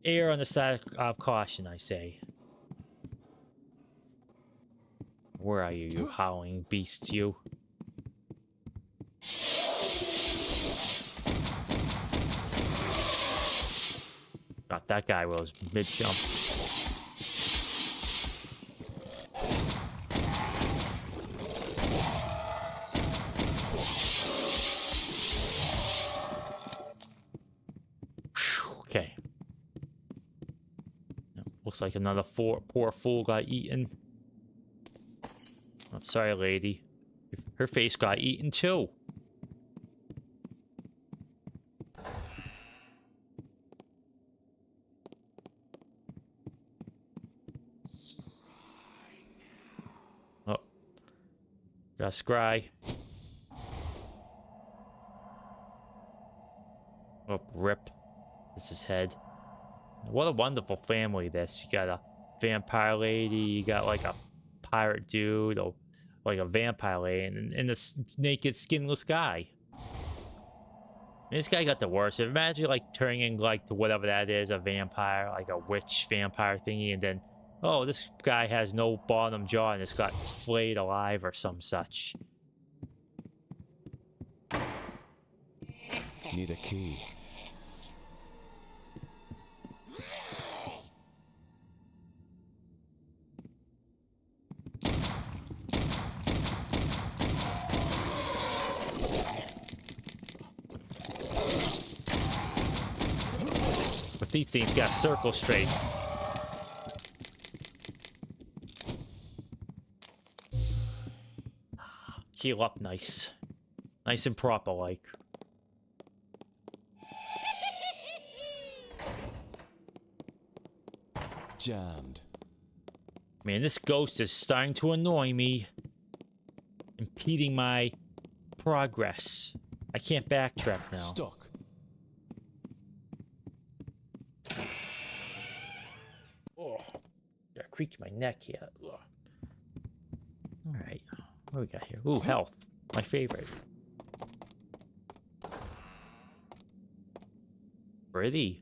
Err on the side of caution, I say. Where are you, you howling beast, you? God, that guy was mid-jump. Okay. Looks like another poor fool got eaten. I'm sorry, lady. Her face got eaten too. Oh. Got scry. Oh, rip. This is his head. What a wonderful family this. You got a vampire lady, you got like a pirate dude, or like a vampire lady, and this naked, skinless guy. This guy got the worst. Imagine like turning like to whatever that is, a vampire, like a witch vampire thingy, and then Oh, this guy has no bottom jaw and it's got flayed alive or some such. Need a key. But these things got circle straight. Heal up nice. Nice and proper like. Jammed. Man, this ghost is starting to annoy me. Impeding my progress. I can't backtrack now. Stuck. Oh, I creaked my neck here. Ugh. All right, what do we got here? Ooh, health, my favorite. Pretty.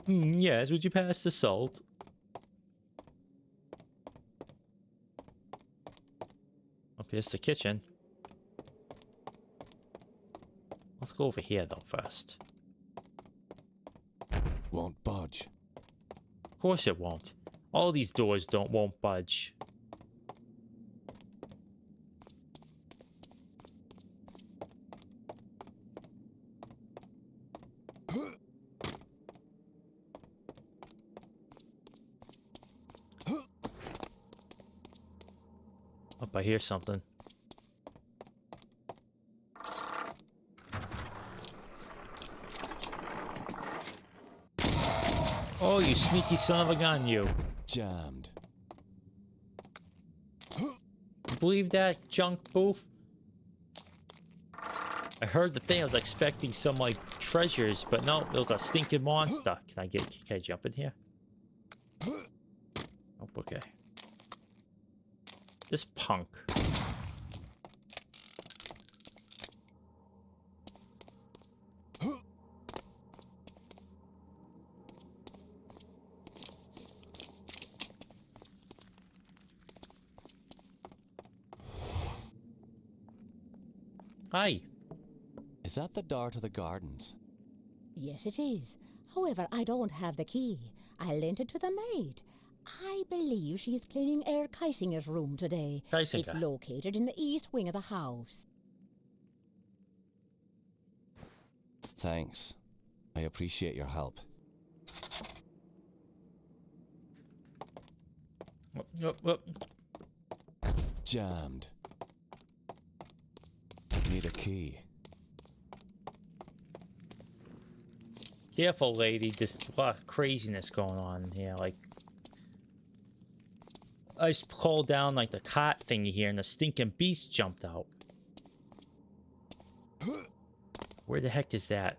Yes, would you pass the salt? Up here's the kitchen. Let's go over here though first. Won't budge. Of course it won't. All these doors won't budge. Oh, I hear something. Oh, you sneaky son of a gun, you. Jammed. You believe that, junk booth? I heard the thing. I was expecting some, like, treasures, but no, it was a stinking monster. Can I jump in here? Oh, okay. This punk. Hi. Is that the door to the gardens? Yes, it is. However, I don't have the key. I lent it to the maid. I believe she's cleaning Herr Keisinger's room today. Keisinger. It's located in the east wing of the house. Thanks. I appreciate your help. Whoop. Jammed. Need a key. Careful, lady. There's a lot of craziness going on in here. Like, I just called down, like, the cot thingy here, and the stinking beast jumped out. Where the heck is that?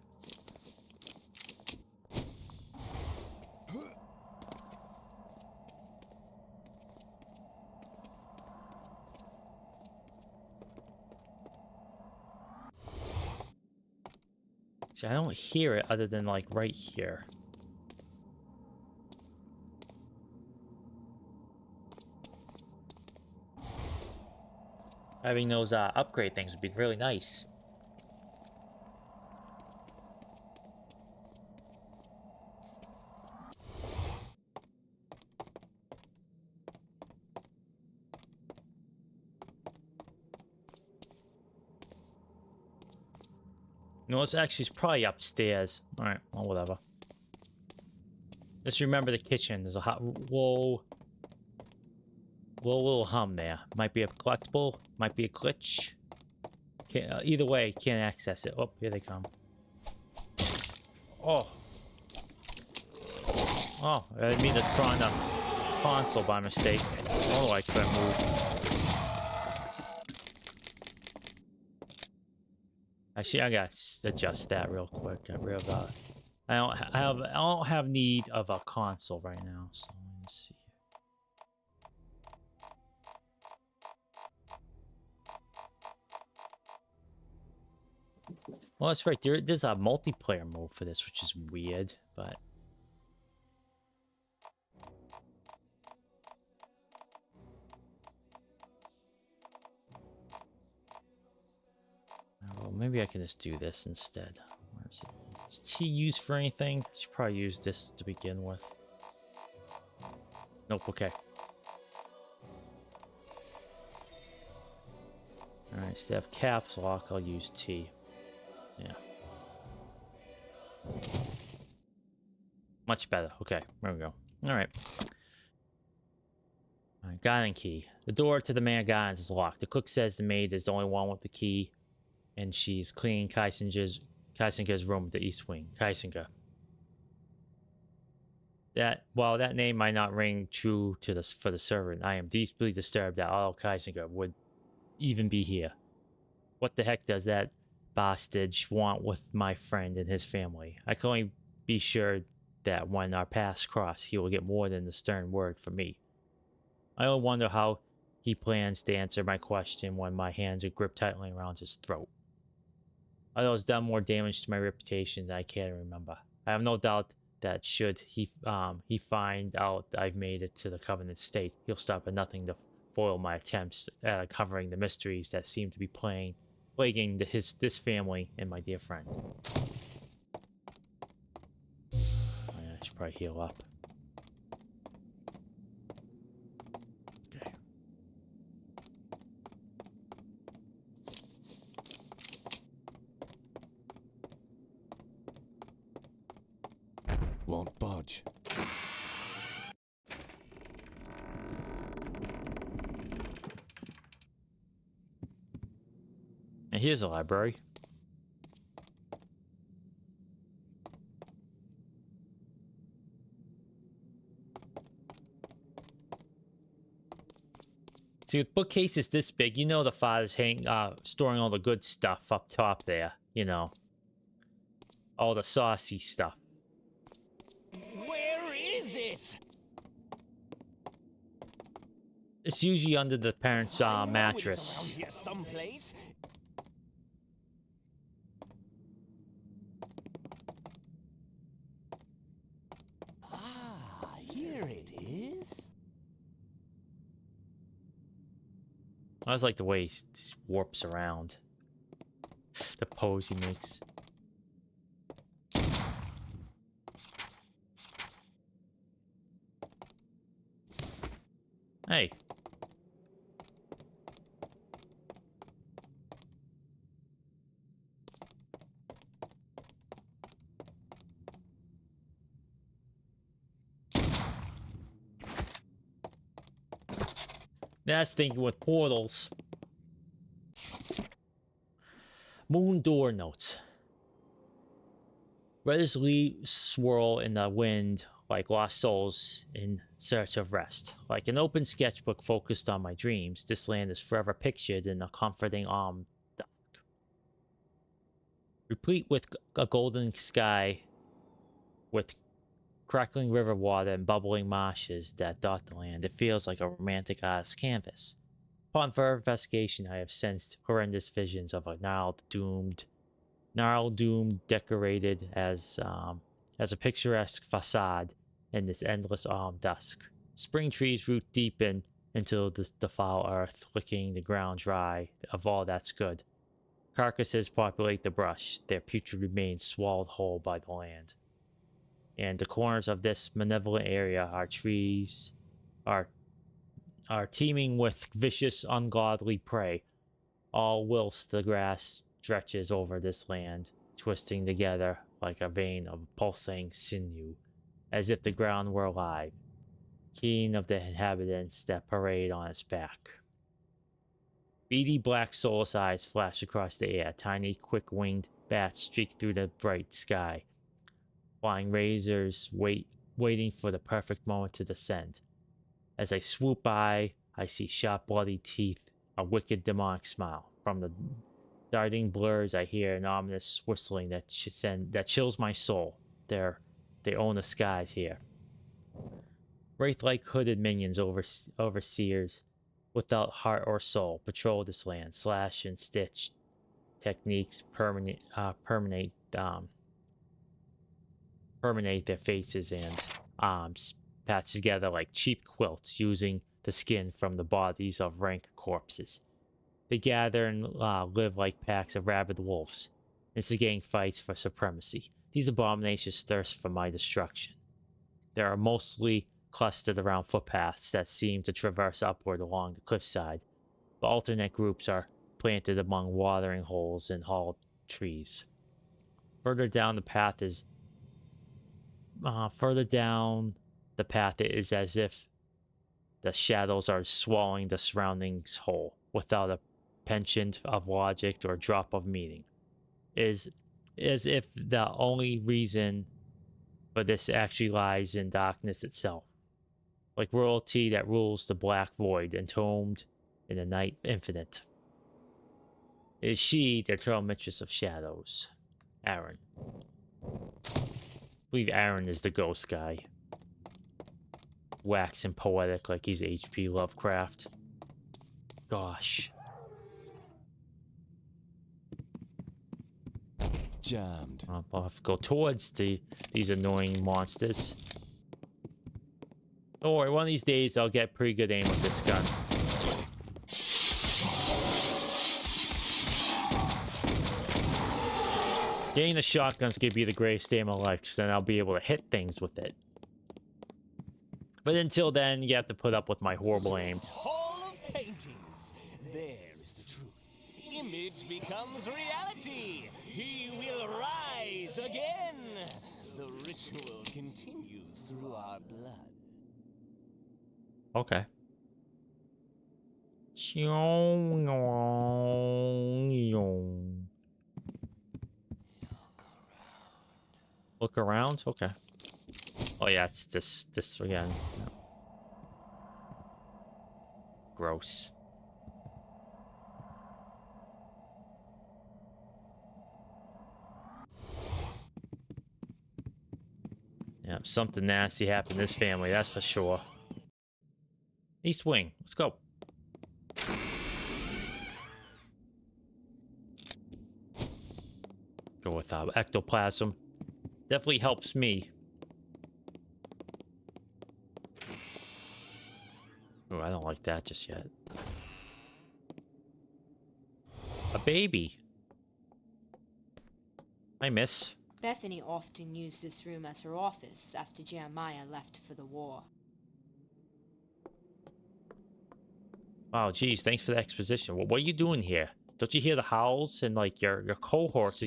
See, I don't hear it other than, like, right here. Having those upgrade things would be really nice. No, it's actually probably upstairs. Alright, well, whatever. Just remember the kitchen. There's a hot, low little hum there. Might be a collectible, might be a glitch. Either way, can't access it. Oh, here they come. Oh. Oh, I didn't mean to try on the console by mistake. Oh, I couldn't move. Actually, I gotta adjust that real quick. I don't have need of a console right now. So let me see. Well, that's right. There's a multiplayer mode for this, which is weird, but... Well, maybe I can just do this instead. Where is it? Is T used for anything? Should probably use this to begin with. Nope, okay. Alright, instead of caps lock, I'll use T. Yeah. Much better. Okay, there we go. Alright. Alright, garden key. The door to the man gardens is locked. The cook says the maid is the only one with the key, and she's cleaning Kaisinger's room at the east wing. Kaisinger. While that name might not ring true to for the servant, I am deeply disturbed that Otto Kaisinger would even be here. What the heck does that bastard want with my friend and his family? I can only be sure that when our paths cross, he will get more than the stern word from me. I only wonder how he plans to answer my question when my hands are gripped tightly around his throat. Otto has done more damage to my reputation than I care to remember. I have no doubt that should he find out I've made it to the Covenant State, he'll stop at nothing to foil my attempts at uncovering the mysteries that seem to be plaguing this family and my dear friend. I should probably heal up. Okay. Won't budge. And here's a library. See, with bookcases this big, you know the father's storing all the good stuff up top there. You know, all the saucy stuff. Where is it? It's usually under the parents' I know mattress. it's around here someplace. Ah, here it is. I always like the way he just warps around. The pose he makes. Hey. That's thinking with portals. Moon door notes. Reddish leaves swirl in the wind like lost souls in search of rest. Like an open sketchbook focused on my dreams, this land is forever pictured in a comforting dusk. Replete with a golden sky, with crackling river water and bubbling marshes that dot the land, it feels like a romantic artist's canvas. Upon further investigation, I have sensed horrendous visions of a gnarled doomed decorated as a picturesque facade in this endless autumn dusk. Spring trees root deep into the foul earth, licking the ground dry of all that's good. Carcasses populate the brush, their putrid remains swallowed whole by the land. And the corners of this malevolent area are teeming with vicious, ungodly prey, all whilst the grass stretches over this land, twisting together like a vein of pulsating sinew, as if the ground were alive, keen of the inhabitants that parade on its back. Beady black soulless eyes flash across the air, tiny, quick-winged bats streak through the bright sky, flying razors waiting for the perfect moment to descend. As I swoop by, I see sharp, bloody teeth, a wicked, demonic smile. From the darting blurs, I hear an ominous whistling that chills my soul. They own the skies here. Wraith-like hooded minions, overseers, without heart or soul, patrol this land, slash and stitch techniques permanate their faces and arms, patched together like cheap quilts using the skin from the bodies of rank corpses. They gather and live like packs of rabid wolves, instigating fights for supremacy. These abominations thirst for my destruction. They are mostly clustered around footpaths that seem to traverse upward along the cliffside, but alternate groups are planted among watering holes and hauled trees. Further down the path is as if the shadows are swallowing the surroundings whole, without a penchant of logic or drop of meaning. It is as if the only reason for this actually lies in darkness itself, like royalty that rules the black void, entombed in the night infinite. It is she, the eternal mistress of shadows. Aaron. I believe Aaron is the ghost guy. Waxing poetic like he's H.P. Lovecraft. Gosh. Jammed. I'll have to go towards these annoying monsters. Don't worry, one of these days I'll get pretty good aim with this gun. Getting the shotgun's gonna be the greatest day of my life, because then I'll be able to hit things with it. But until then, you have to put up with my horrible aim. Hall of Paintings. There is the truth. Image becomes reality. He will rise again. The ritual continues through our blood. Okay. Look around? Okay. Oh yeah, it's this again. Gross. Yeah, something nasty happened in this family, that's for sure. East Wing, let's go. Go with ectoplasm. Definitely helps me. Oh, I don't like that just yet. A baby. Hi, miss. Bethany often used this room as her office after Jeremiah left for the war. Oh, geez, thanks for the exposition. What are you doing here? Don't you hear the howls and like your cohorts?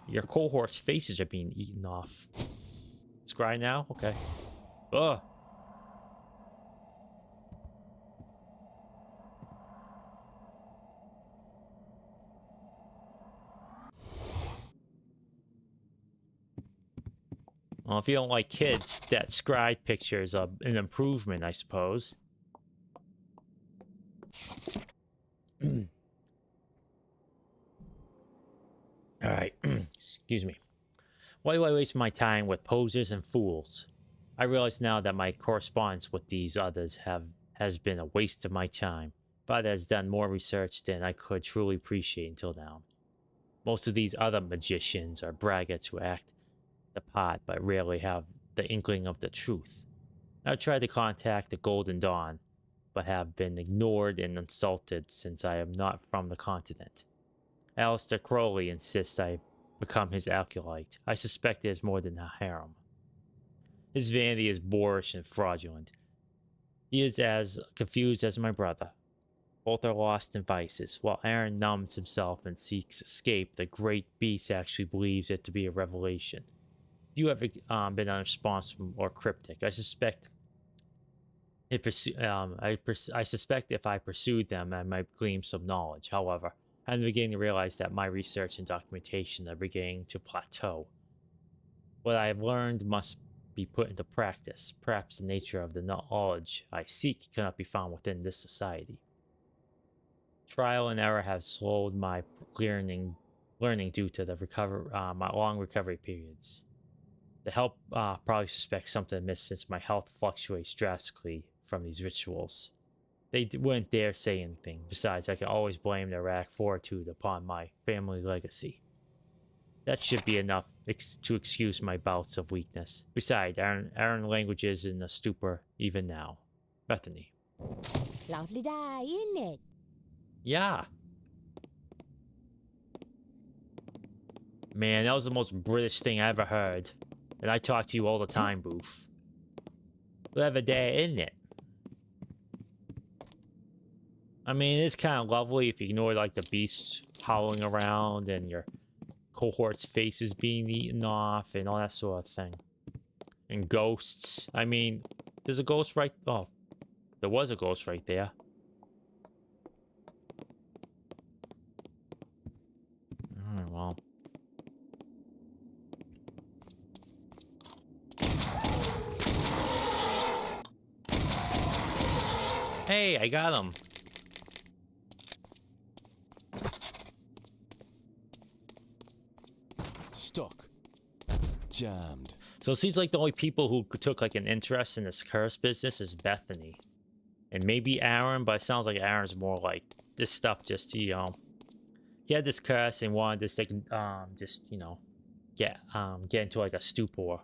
Your cohorts' faces are being eaten off. Scry now? Okay. Ugh. Well, if you don't like kids, that scry picture is an improvement, I suppose. Alright, excuse me. Why do I waste my time with posers and fools? I realize now that my correspondence with these others has been a waste of my time, but has done more research than I could truly appreciate until now. Most of these other magicians are braggarts who act the part, but rarely have the inkling of the truth. I've tried to contact the Golden Dawn, but have been ignored and insulted since I am not from the continent. Alistair Crowley insists I become his acolyte. I suspect it is more than a harem. His vanity is boorish and fraudulent. He is as confused as my brother. Both are lost in vices. While Aaron numbs himself and seeks escape, the great beast actually believes it to be a revelation. You have been unresponsive or cryptic. I suspect if I pursued them, I might glean some knowledge. However, I'm beginning to realize that my research and documentation are beginning to plateau. What I have learned must be put into practice. Perhaps the nature of the knowledge I seek cannot be found within this society. Trial and error have slowed my learning due to the my long recovery periods. The help probably suspects something amiss since my health fluctuates drastically from these rituals. wouldn't dare say anything. Besides, I can always blame their lack of fortitude upon my family legacy. That should be enough to excuse my bouts of weakness. Besides, Aaron languages in a stupor even now. Bethany. Lovely day, isn't it? Yeah. Man, that was the most British thing I ever heard. And I talk to you all the time, Boof. Clever day, isn't it? I mean, it's kind of lovely if you ignore, like, the beasts howling around and your cohort's faces being eaten off and all that sort of thing. And ghosts. I mean, there's a ghost right... Oh, there was a ghost right there. Alright, well... Hey, I got him. Stuck. Jammed. So it seems like the only people who took like an interest in this curse business is Bethany. And maybe Aaron, but it sounds like Aaron's more like this stuff just, you know, he had this curse and wanted this like just, you know, get into like a stupor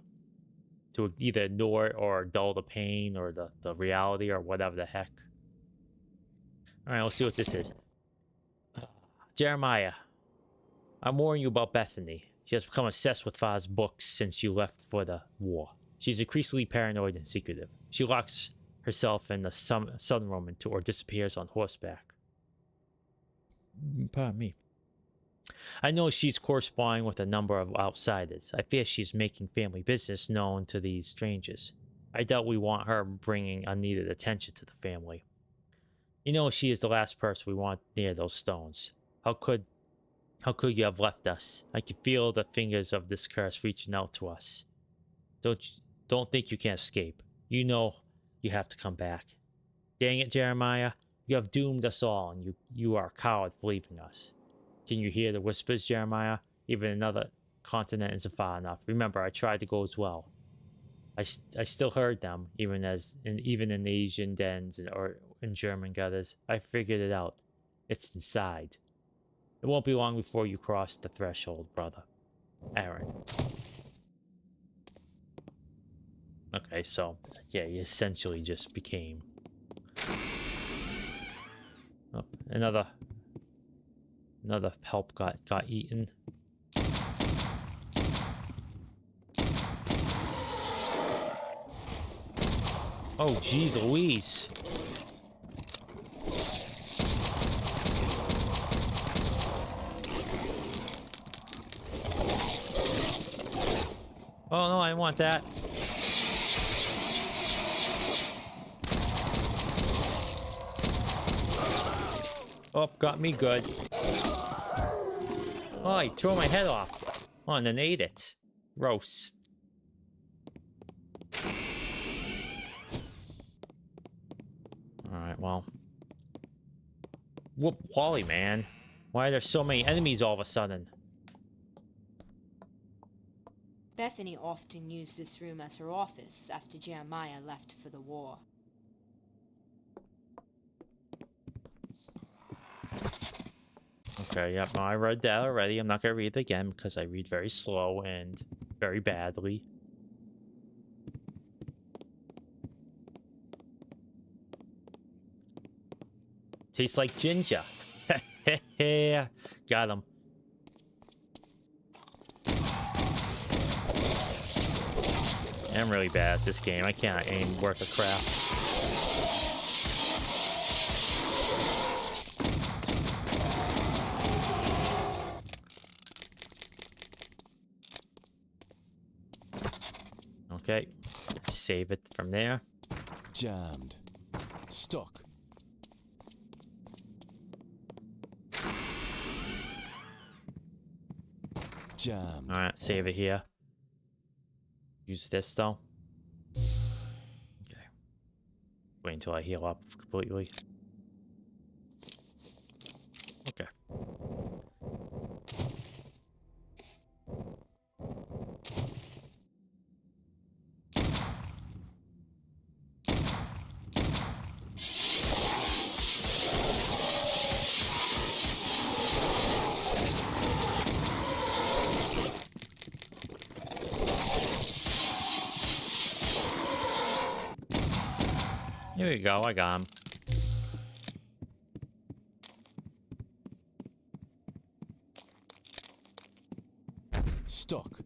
to either ignore it or dull the pain or the reality or whatever the heck. All right, let's see what this is. Jeremiah, I'm warning you about Bethany. She has become obsessed with Father's books since you left for the war. She's increasingly paranoid and secretive. She locks herself in the southern room or disappears on horseback. Pardon me. I know she's corresponding with a number of outsiders. I fear she's making family business known to these strangers. I doubt we want her bringing unneeded attention to the family. You know she is the last person we want near those stones. How could you have left us? I can feel the fingers of this curse reaching out to us. Don't think you can escape. You know you have to come back. Dang it, Jeremiah. You have doomed us all, and you are a coward for leaving us. Can you hear the whispers, Jeremiah? Even another continent isn't far enough. Remember, I tried to go as well. I still heard them, even in Asian dens or in German gutters. I figured it out. It's inside. It won't be long before you cross the threshold, brother. Aaron. Okay, so yeah, he essentially just became. Oh, another help got eaten. Oh, geez Louise. Oh no, I didn't want that. Oh, got me good. Oh, he tore my head off. Oh, and then ate it. Gross. Alright, well. Whoop Wally, man. Why are there so many enemies all of a sudden? Bethany often used this room as her office after Jeremiah left for the war. Okay, yep, no, I read that already. I'm not gonna read it again because I read very slow and very badly. Tastes like ginger. Got him. I'm really bad at this game. I can't aim worth a crap. Okay, save it from there. Jammed. Stuck. Jammed. Alright, save it here. Use this though. Okay. Wait until I heal up completely. Okay. Here we go, I got him. Stuck.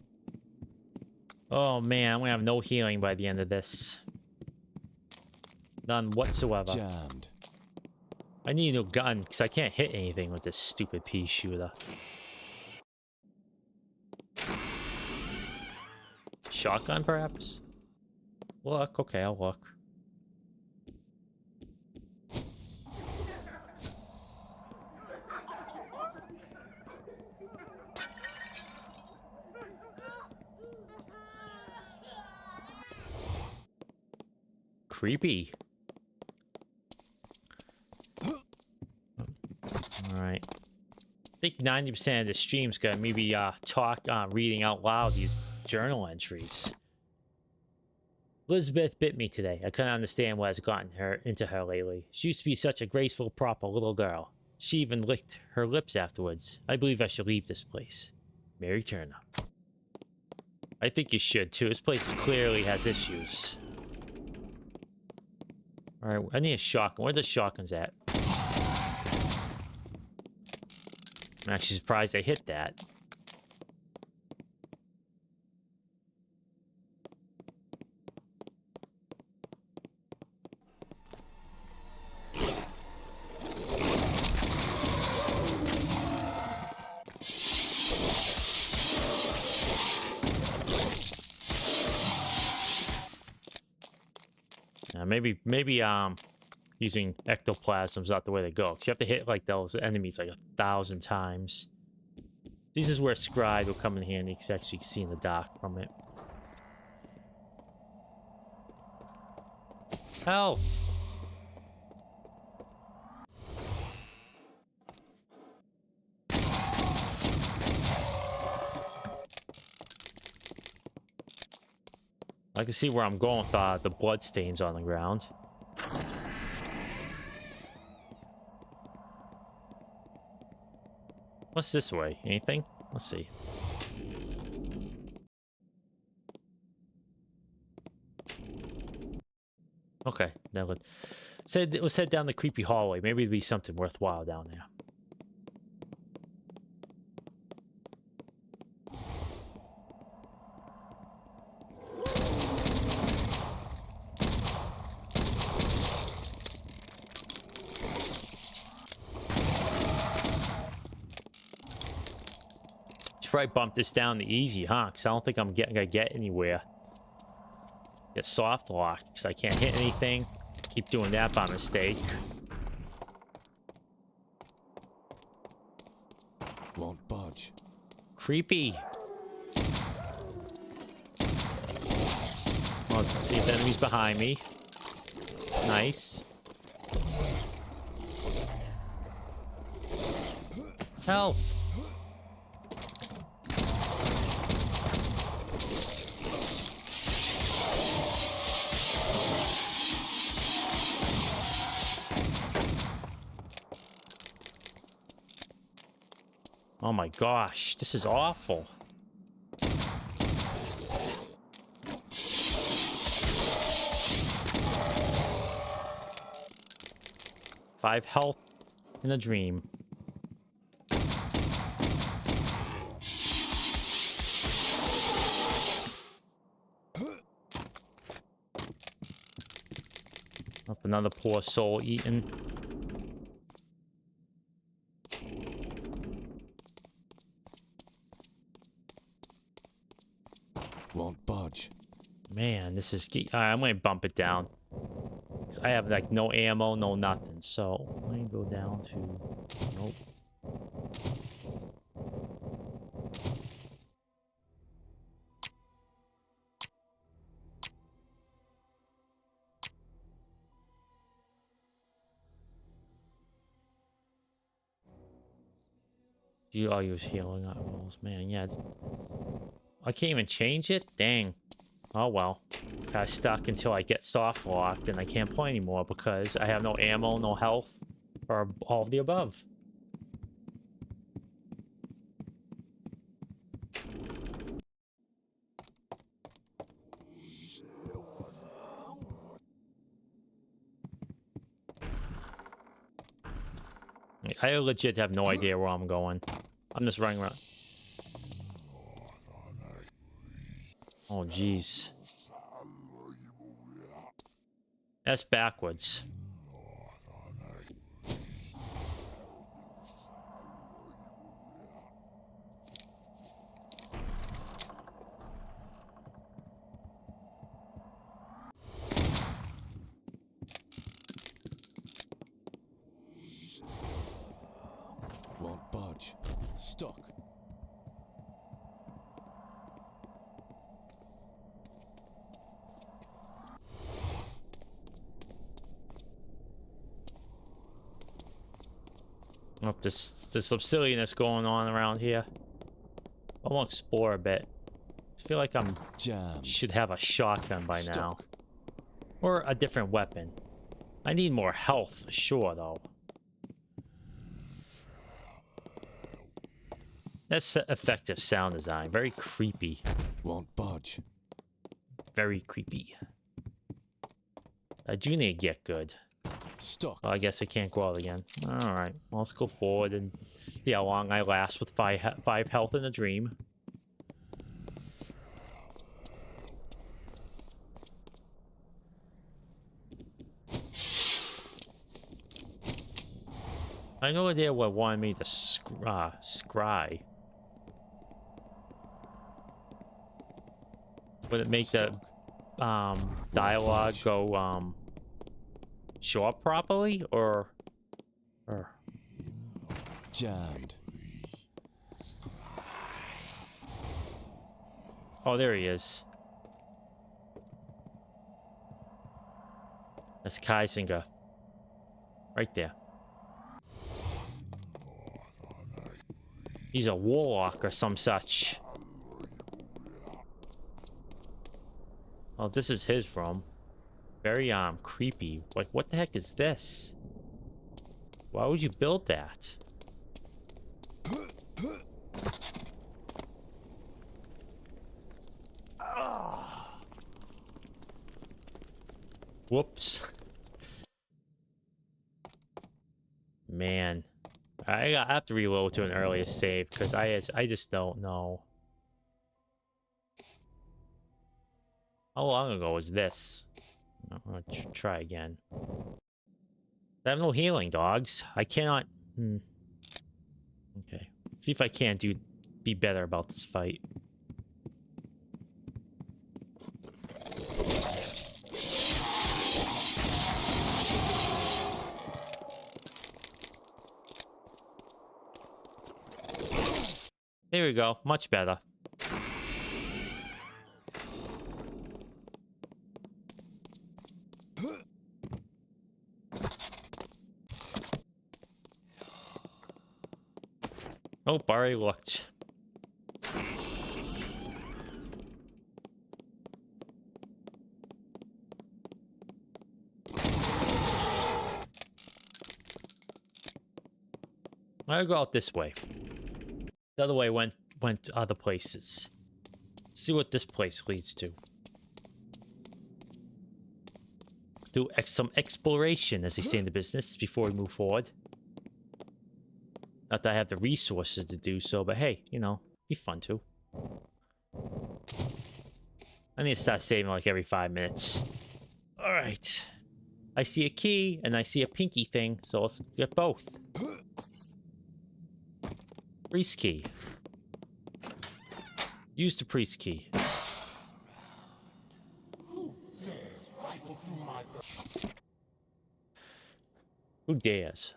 Oh man, I'm gonna have no healing by the end of this. None whatsoever. Jammed. I need a new gun, because I can't hit anything with this stupid pea shooter. Shotgun, perhaps? Look, okay, I'll look. Creepy. Alright. I think 90% of the stream's gonna maybe reading out loud these journal entries. Elizabeth bit me today. I couldn't understand what has gotten her into her lately. She used to be such a graceful, proper little girl. She even licked her lips afterwards. I believe I should leave this place. Mary Turner. I think you should too. This place clearly has issues. Alright, I need a shotgun. Where are the shotguns at? I'm actually surprised I hit that. Maybe using ectoplasm's not the way to go. 'Cause you have to hit like those enemies like 1,000 times. This is where Scribe will come in handy because you actually see in the dark from it. Help! I can see where I'm going with the blood stains on the ground. What's this way? Anything? Let's see. Okay, now let's head down the creepy hallway. Maybe there'll be something worthwhile down there. Should probably bump this down to easy, huh? Because I don't think I'm gonna get anywhere. Get soft locked because I can't hit anything. Keep doing that by mistake. Won't budge. Creepy. Oh, see his enemies behind me. Nice. Help. Oh my gosh, this is awful. Five health in a dream. Up another poor soul eaten. Won't budge. Man, this is... I'm gonna bump it down. 'Cause I have like no ammo, no nothing. So let me go down to... Nope. I'll use healing rolls. Man, yeah. I can't even change it? Dang. Oh well. Got stuck until I get soft locked and I can't play anymore because I have no ammo, no health, or all of the above. Like, I legit have no idea where I'm going. I'm just running around. Oh, jeez. That's backwards. Won't budge. Stuck. Oh, there's some silliness going on around here. I want to explore a bit. I feel like I'm should have a shotgun by now. Or a different weapon. I need more health for sure, though. That's effective sound design. Very creepy. Won't budge. Very creepy. I do need to get good. Stuck. Well, I guess I can't go out again. Alright, well, let's go forward and see how long I last with five health in a dream. I have no idea what wanted me to scry. Would it make the dialogue go show up properly or jammed? Oh, there he is. That's Kaisinger. Right there. He's a warlock or some such. Oh, this is his room. Very creepy. Like, what the heck is this? Why would you build that? Whoops. Man. I have to reload to an earlier save because I just don't know. How long ago was this? I'm gonna try again. I have no healing, dogs. I cannot. Okay. See if I can't be better about this fight. There we go. Much better. Oh, already looked. I'll go out this way. The other way went to other places. See what this place leads to. Do some exploration, as they say in the business, before we move forward. Not that I have the resources to do so, but hey, you know, be fun too. I need to start saving like every 5 minutes. Alright. I see a key, and I see a pinky thing, so let's get both. Priest key. Use the priest key. Who dares?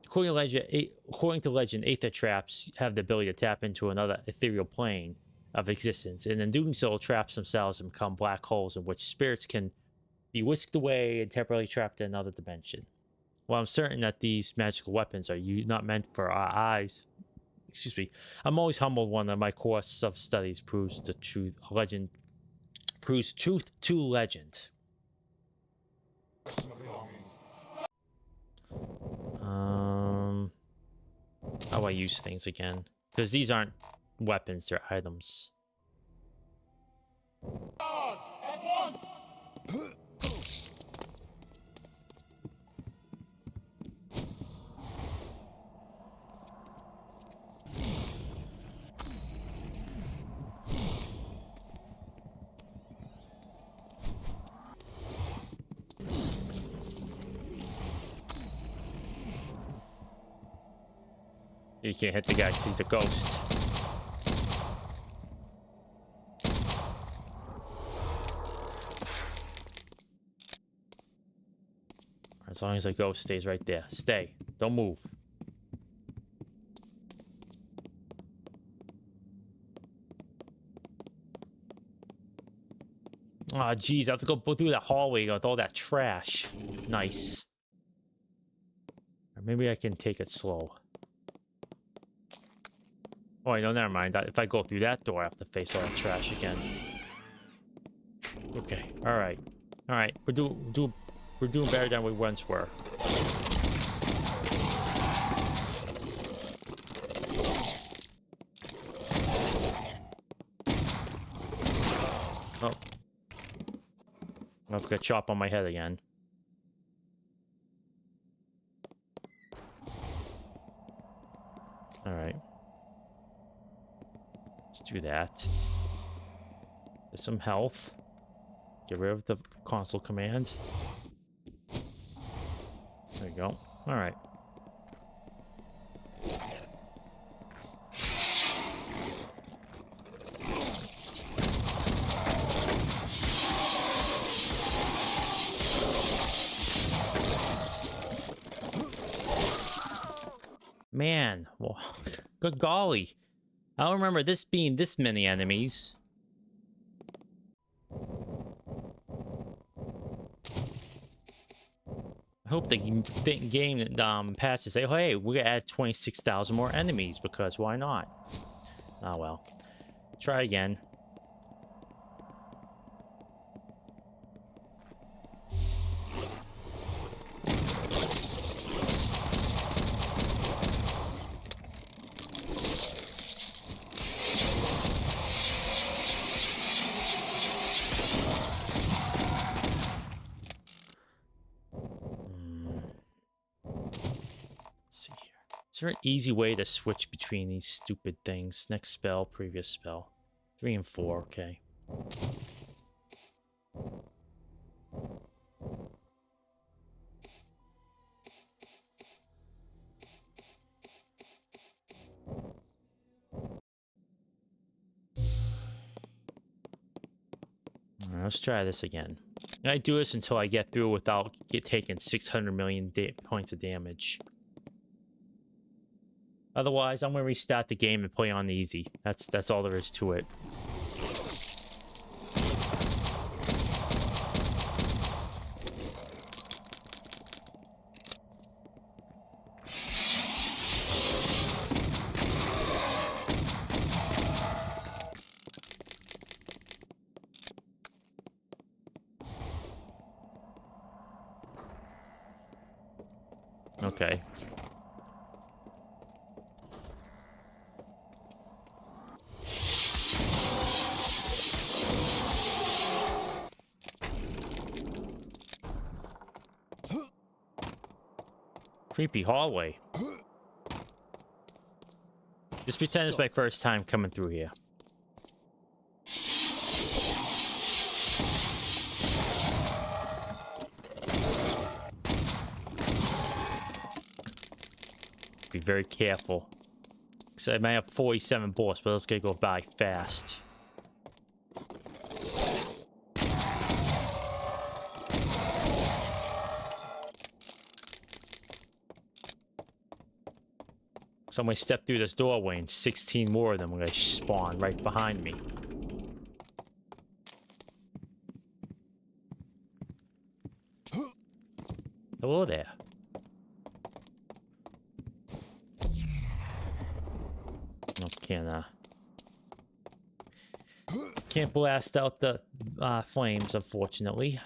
According to legend, aether traps have the ability to tap into another ethereal plane of existence, and in doing so, traps themselves and become black holes in which spirits can be whisked away and temporarily trapped in another dimension. While I'm certain that these magical weapons are not meant for our eyes, excuse me, I'm always humbled when my course of studies proves truth to legend. How do I use things again? Because these aren't weapons, they're items. You can't hit the guy because he's a ghost. As long as the ghost stays right there. Stay. Don't move. Oh, geez. I have to go through that hallway with all that trash. Nice. Or maybe I can take it slow. Oh, wait, no, never mind. If I go through that door, I have to face all that trash again. Okay. All right. All right. We're doing better than we once were. Oh. I've got chop on my head again. All right. Let's do that. Get some health. Get rid of the console command. There you go. All right. Man, well, good golly. I don't remember this being this many enemies. I hope the game patches say, oh, hey, we're gonna add 26,000 more enemies, because why not? Oh well. Try again. Is there an easy way to switch between these stupid things? Next spell, previous spell. 3 and 4, okay. Alright, let's try this again. I do this until I get through without taking 600 million points of damage. Otherwise, I'm gonna restart the game and play on easy. That's all there is to it. Okay. Creepy hallway. Just pretend it's my first time coming through here. Be very careful. Because I might have 47 bullets, but it's gonna go by fast. So I'm gonna step through this doorway and 16 more of them are gonna spawn right behind me. Hello there. Can't blast out the flames, unfortunately.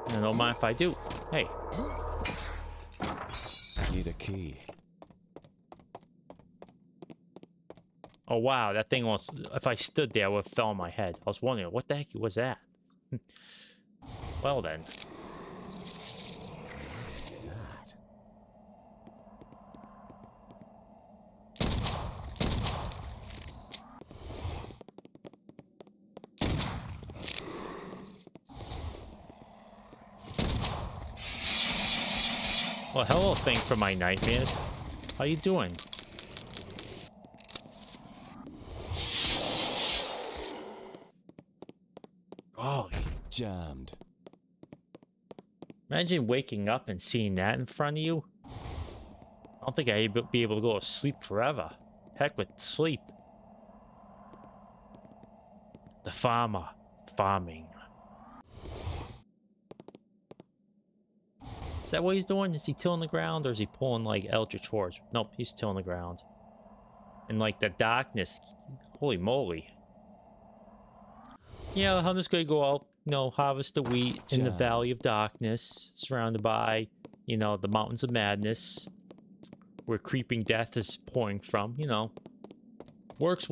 I don't mind if I do. Hey. Need a key. Oh wow, that thing was. If I stood there, I would have fell on my head. I was wondering, what the heck was that? Well then. Well, hello, thanks for my nightmares. How you doing? Oh, Jammed. imagine waking up and seeing that in front of you. I don't think I'd be able to go to sleep forever. Heck with sleep. The farmer. Farming. Is that what he's doing? Is he tilling the ground or is he pulling like eldritch hordes? Nope, he's tilling the ground. And like the darkness. Holy moly. Yeah, I'm just gonna go out, you know, harvest the wheat in the Valley of Darkness, surrounded by, you know, the Mountains of Madness, where creeping death is pouring from, you know. Work.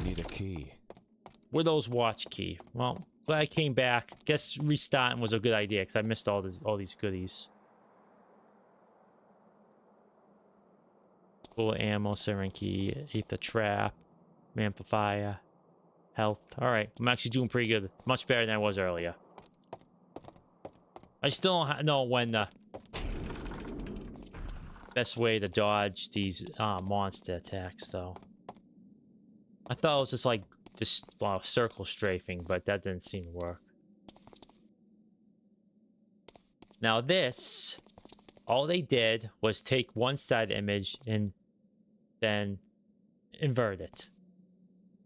Need a key. Widow's Watch key. Well, glad I came back. Guess restarting was a good idea, because I missed all these goodies. Full ammo, siren key, ether trap, amplifier, health. Alright, I'm actually doing pretty good. Much better than I was earlier. I still don't know when the best way to dodge these monster attacks, though. I thought it was just like circle strafing, but that didn't seem to work. Now this, all they did was take one side image and then invert it.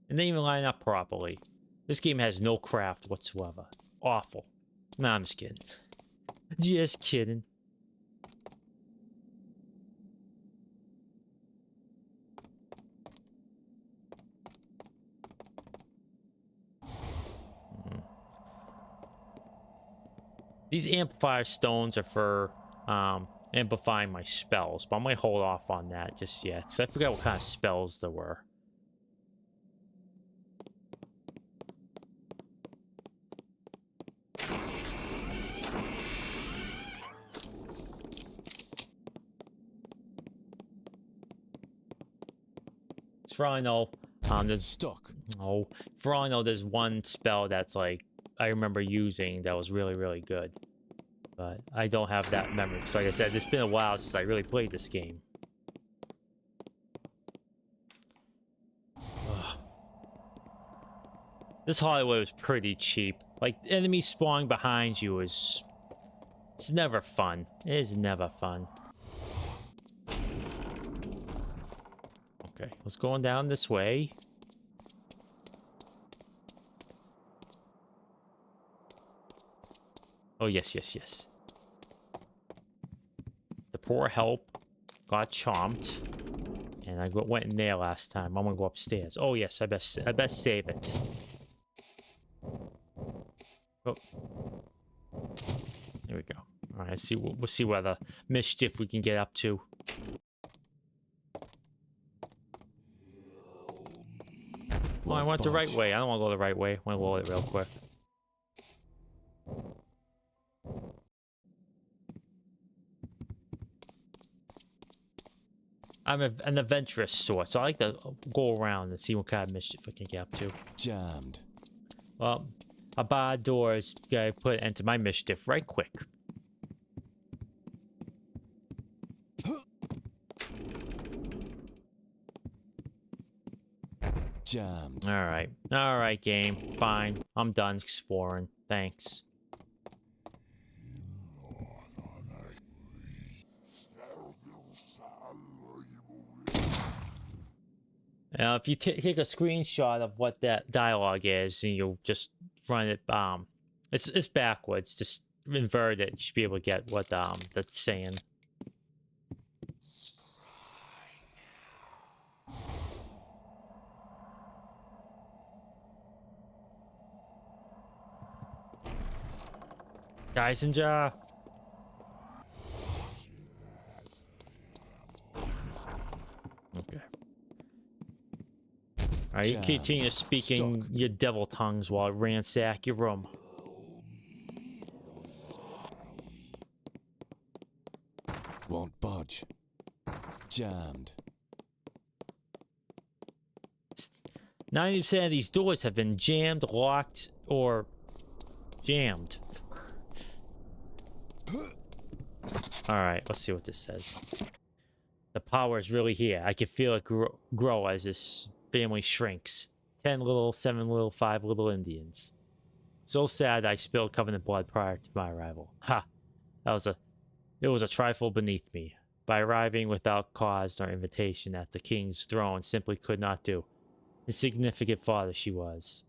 And they even line up properly. This game has no craft whatsoever. Awful. Nah, I'm just kidding. Just kidding. These amplifier stones are for amplifying my spells, but I might hold off on that just yet, because I forgot what kind of spells there were. For all I know, there's Stuck. oh, for all I know, there's one spell that's like I remember using that was really, really good. But I don't have that memory. Because like I said, it's been a while since I really played this game. Ugh. This Hollywood was pretty cheap. Like, enemies spawning behind you is... It's never fun. It is never fun. Okay, let's go down this way. Oh, yes. The poor help got chomped. And I went in there last time. I'm gonna go upstairs. Oh, yes, I best save it. Oh. There we go. Alright, we'll see what the mischief we can get up to. Well, I went the right way. I don't want to go the right way. I want to load it real quick. I'm an adventurous sort, so I like to go around and see what kind of mischief I can get up to. Jammed. Well, a barred door is gonna put an end to my mischief right quick. Jammed. Alright, game. Fine. I'm done exploring. Thanks. Now, if you take a screenshot of what that dialogue is, and you'll just run it, it's backwards. Just invert it. You should be able to get what that's saying. Geisenjar. Okay. Alright, you continue speaking your devil tongues while I ransack your room. Won't budge. Jammed. 90% of these doors have been jammed, locked, or jammed. Alright, let's see what this says. The power is really here. I can feel it grow as this family shrinks. 10 little, 7 little, 5 little Indians. So sad I spilled Covenant blood prior to my arrival. Ha! It was a trifle beneath me. By arriving without cause nor invitation at the king's throne simply could not do. Insignificant father she was.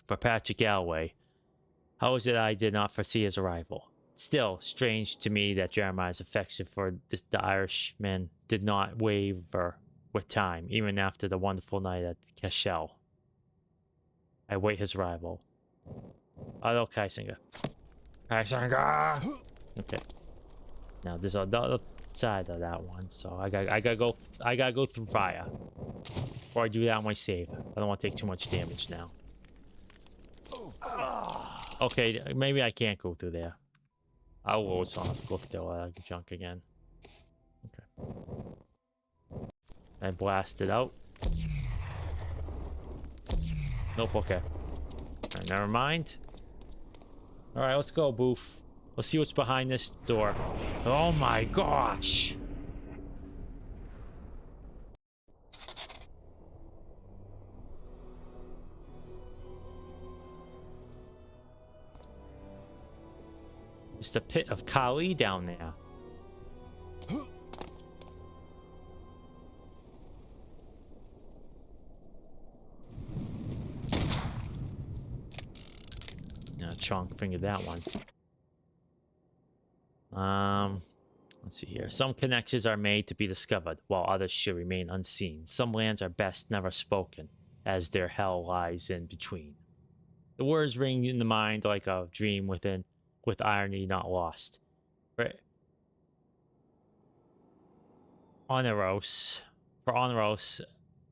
For Patrick Galloway, how is it I did not foresee his arrival? Still, strange to me that Jeremiah's affection for the Irishman did not waver with time, even after the wonderful night at Cashel. I await his arrival. Hello, Kaisinger. Kaisinger! Okay. Now there's another side of that one, so I gotta go through fire. Before I do that on my save. I don't want to take too much damage now. Okay, maybe I can't go through there. I'll load some off. Look at the junk again. Okay. I blast it out. Nope, okay. Alright, never mind. Alright, let's go, Boof. Let's see what's behind this door. Oh my gosh! It's the pit of Kali down there. Yeah, Chonk fingered that one. Let's see here. Some connections are made to be discovered, while others should remain unseen. Some lands are best never spoken, as their hell lies in between. The words ring in the mind like a dream within, with irony not lost. For Oneros,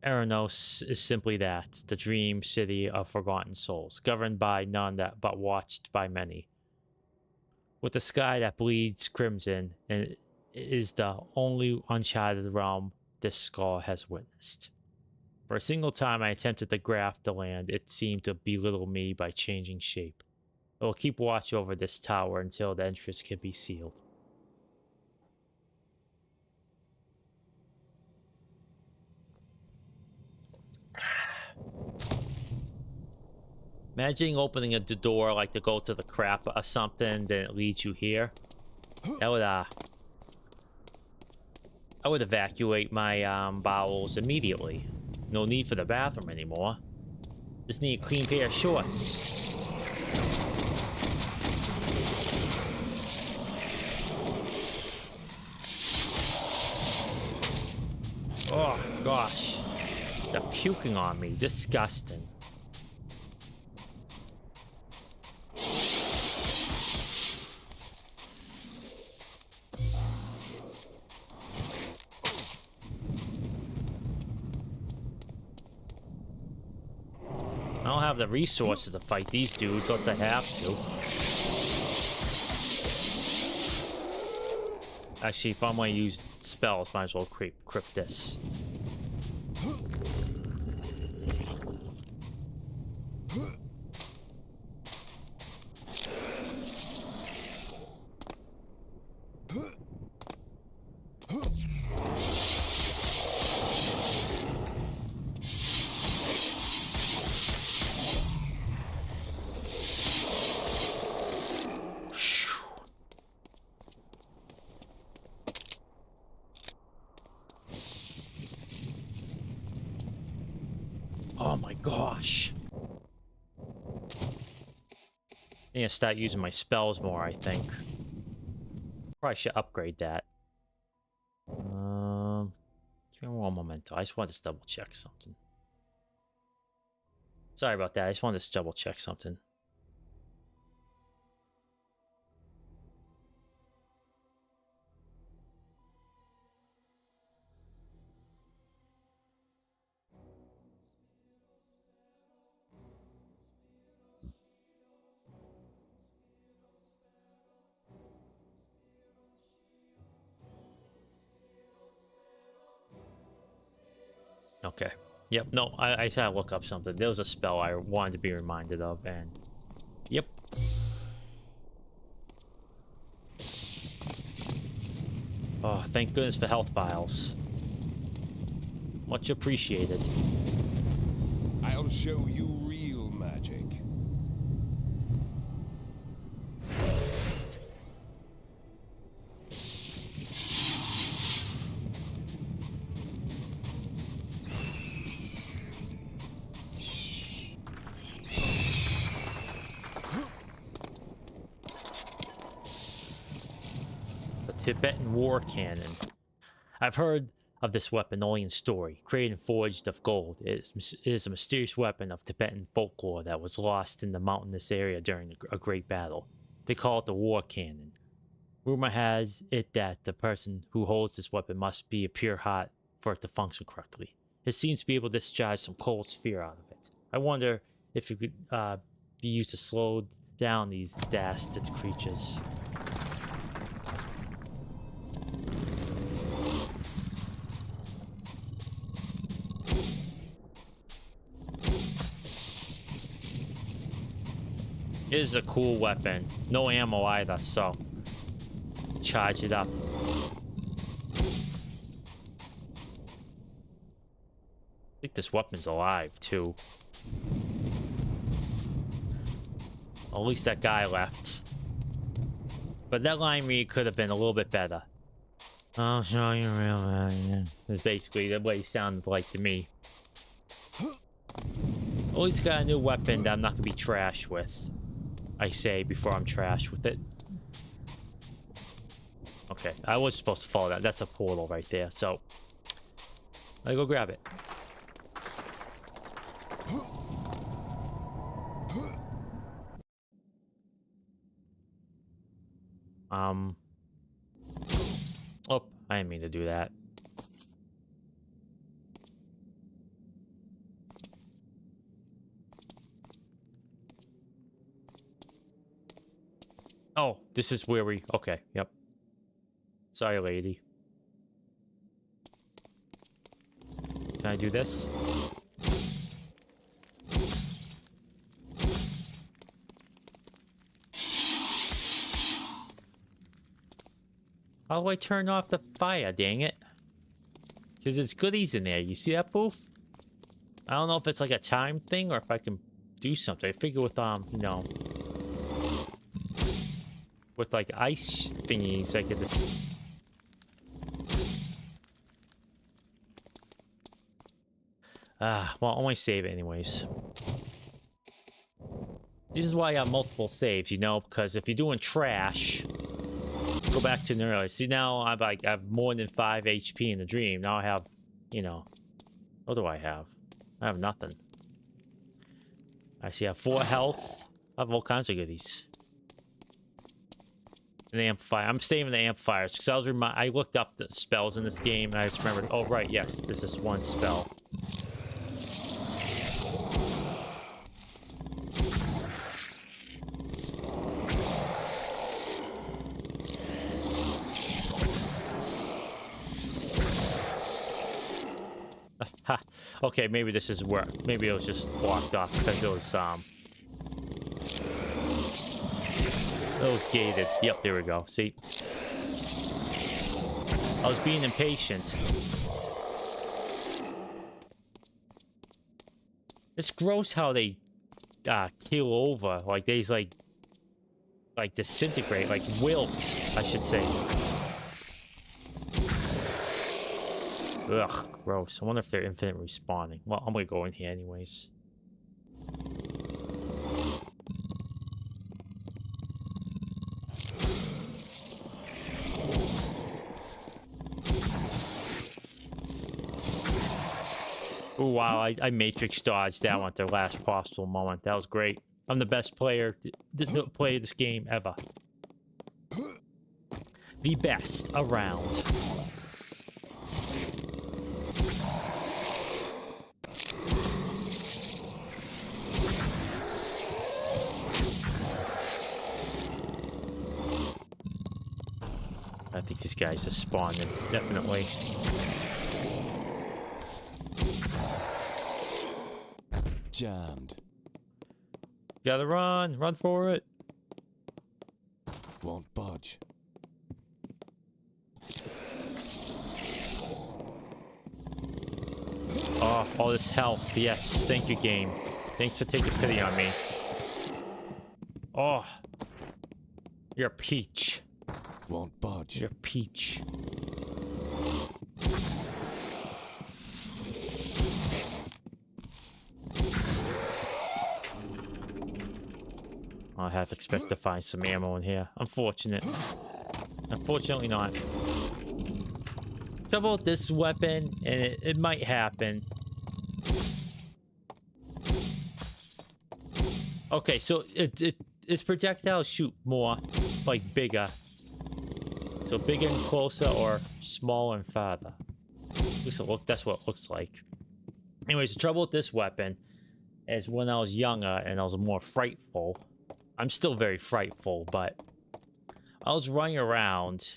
Eranos is simply that, the dream city of forgotten souls, governed by none that but watched by many. With the sky that bleeds crimson, and it is the only uncharted realm this skull has witnessed. For a single time I attempted to graft the land, it seemed to belittle me by changing shape. I will keep watch over this tower until the entrance can be sealed. Imagine opening a door like to go to the crap or something, then it leads you here. That would I would evacuate my bowels immediately. No need for the bathroom anymore. Just need a clean pair of shorts. Oh gosh. They're puking on me. Disgusting. I don't have the resources to fight these dudes unless I have to. Actually, if I'm going to use spells, might as well crypt this. Oh my gosh. I need to start using my spells more, I think. Probably should upgrade that. Give me one momento. I just wanted to double check something. Sorry about that. I just wanted to double check something. Okay. Yep, no, I had to look up something. There was a spell I wanted to be reminded of, and... Yep. Oh, thank goodness for health vials. Much appreciated. I'll show you real magic. The Tibetan war cannon. I've heard of this weapon only in story. Created and forged of gold, it is a mysterious weapon of Tibetan folklore that was lost in the mountainous area during a great battle. They call it the war cannon. Rumor has it that the person who holds this weapon must be a pure heart for it to function correctly. It seems to be able to discharge some cold sphere out of it. I wonder if it could be used to slow down these dastard creatures. It is a cool weapon. No ammo either, so charge it up. I think this weapon's alive too. At least that guy left. But that line read could have been a little bit better. I'll show you real man. It's basically the way he sounded like to me. At least got a new weapon that I'm not gonna be trash with. I say before I'm trash with it. Okay, I was supposed to follow that. That's a portal right there, so I go grab it. Oh, I didn't mean to do that. Oh, this is where we... Okay, yep. Sorry, lady. Can I do this? How do I turn off the fire, dang it? Because it's goodies in there. You see that booth? I don't know if it's like a time thing or if I can do something. I figure with, you know... with like ice thingies, I could just... well, I only save it anyways. This is why I have multiple saves, you know, because if you're doing trash, go back to an earlier. See, now I have more than 5 HP in the dream. Now I have, you know, what do I have? I have nothing. I see I have 4 health. I have all kinds of goodies. And the amplifier. I'm saving the amplifiers because I looked up the spells in this game and I just remembered. Oh right, yes, this is one spell. Okay, maybe this is where. Maybe it was just blocked off because it was gated. Yep, there we go. See? I was being impatient. It's gross how they keel over. Like they like disintegrate, like wilt, I should say. Ugh, gross. I wonder if they're infinite respawning. Well, I'm gonna go in here anyways. Oh wow, I matrix dodged that one at the last possible moment. That was great. I'm the best player to play this game ever. The best around. I think this guy's just spawning, definitely. Jammed. Gotta run. Run for it. Won't budge. Oh, all this health. Yes, thank you, game. Thanks for taking pity on me. Oh, you're a peach. Won't budge. You're a peach. I half expect to find some ammo in here. Unfortunate. Unfortunately not. Trouble with this weapon, and it might happen. Okay, so its projectiles shoot more, like bigger. So bigger and closer, or smaller and farther. At least that's what it looks like. Anyways, the trouble with this weapon is when I was younger and I was more frightful. I'm still very frightful, but I was running around,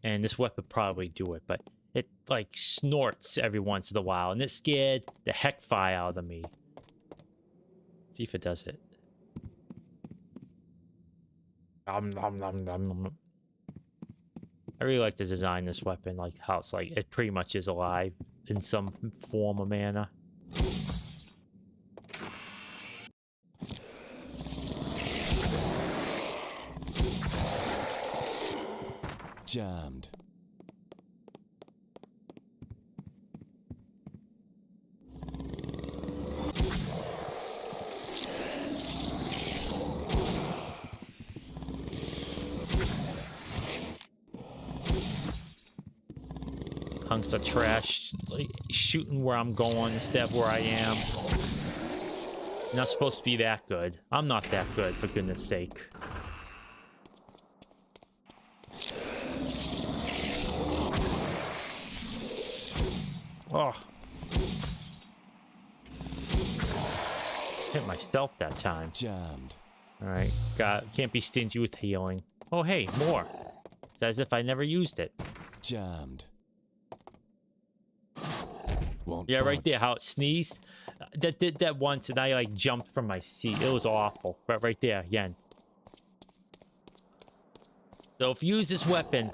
and this weapon probably do it, but it like snorts every once in a while, and it scared the heck fire out of me. See if it does it. I really like to design this weapon, like how it's like it pretty much is alive in some form or manner. Jammed. Hunks of trash, like, shooting where I'm going instead of where I am. Not supposed to be that good. I'm not that good, for goodness sake. Oh. Hit myself that time. Jammed. Alright, can't be stingy with healing. Oh hey, more. It's as if I never used it. Jammed. Won't Yeah, right budge. there, how it sneezed. That did that once, and I like jumped from my seat. It was awful. Right there, again. So if you use this weapon,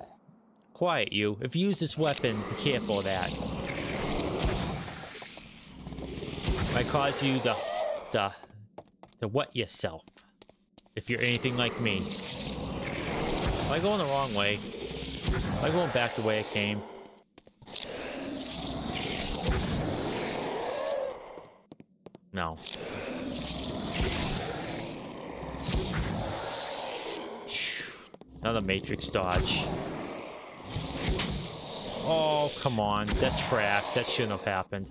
quiet you. If you use this weapon, be careful of that. Might cause you to wet yourself. If you're anything like me. Am I going the wrong way? Am I going back the way I came? No. Another Matrix dodge. Oh, come on. That's trash. That shouldn't have happened.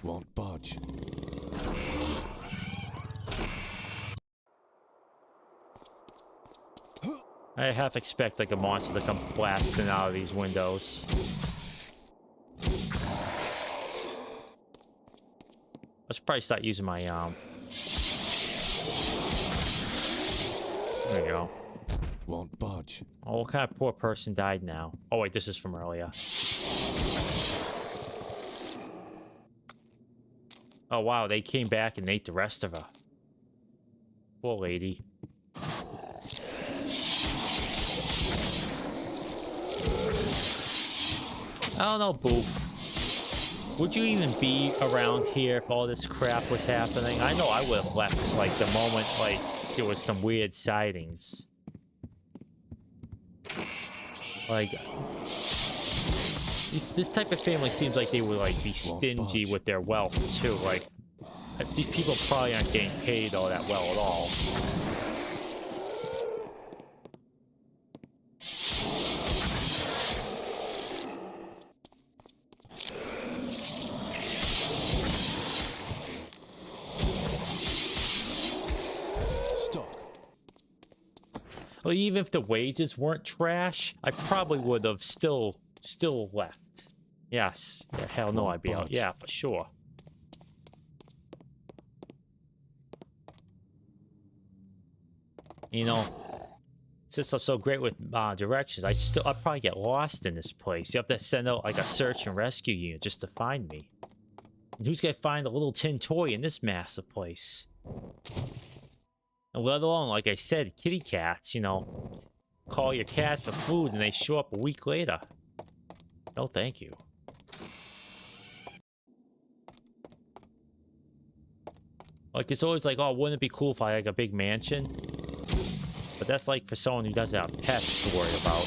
Won't budge. I half expect like a monster to come blasting out of these windows. I should probably start using my there we go. Won't budge. Oh, what kind of poor person died now? Oh wait, this is from earlier. Oh wow, they came back and ate the rest of her. Poor lady. I don't know, Boof. Would you even be around here if all this crap was happening? I know I would have left, like, the moment, like, there was some weird sightings. Like, this type of family seems like they would, like, be stingy with their wealth, too. Like, these people probably aren't getting paid all that well at all. Well, even if the wages weren't trash, I probably would have still left. Yes. Yeah, hell no, I'd be out. Yeah, for sure. You know, Since I'm so great with directions, I'll probably get lost in this place. You have to send out like a search and rescue unit just to find me. And who's gonna find a little tin toy in this massive place? And let alone, like I said, kitty cats, you know. Call your cat for food and they show up a week later. No, thank you. Like, it's always like, oh, wouldn't it be cool if I had like a big mansion? But that's like for someone who doesn't have pets to worry about.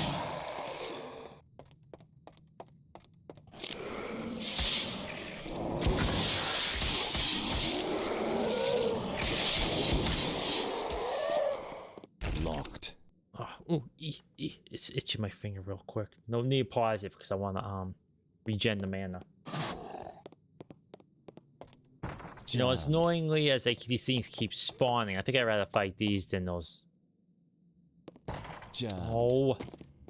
Locked. Oh, ooh, it's itching my finger real quick. No need to pause it because I want to regen the mana. You know, as annoyingly as these things keep spawning, I think I'd rather fight these than those. Oh,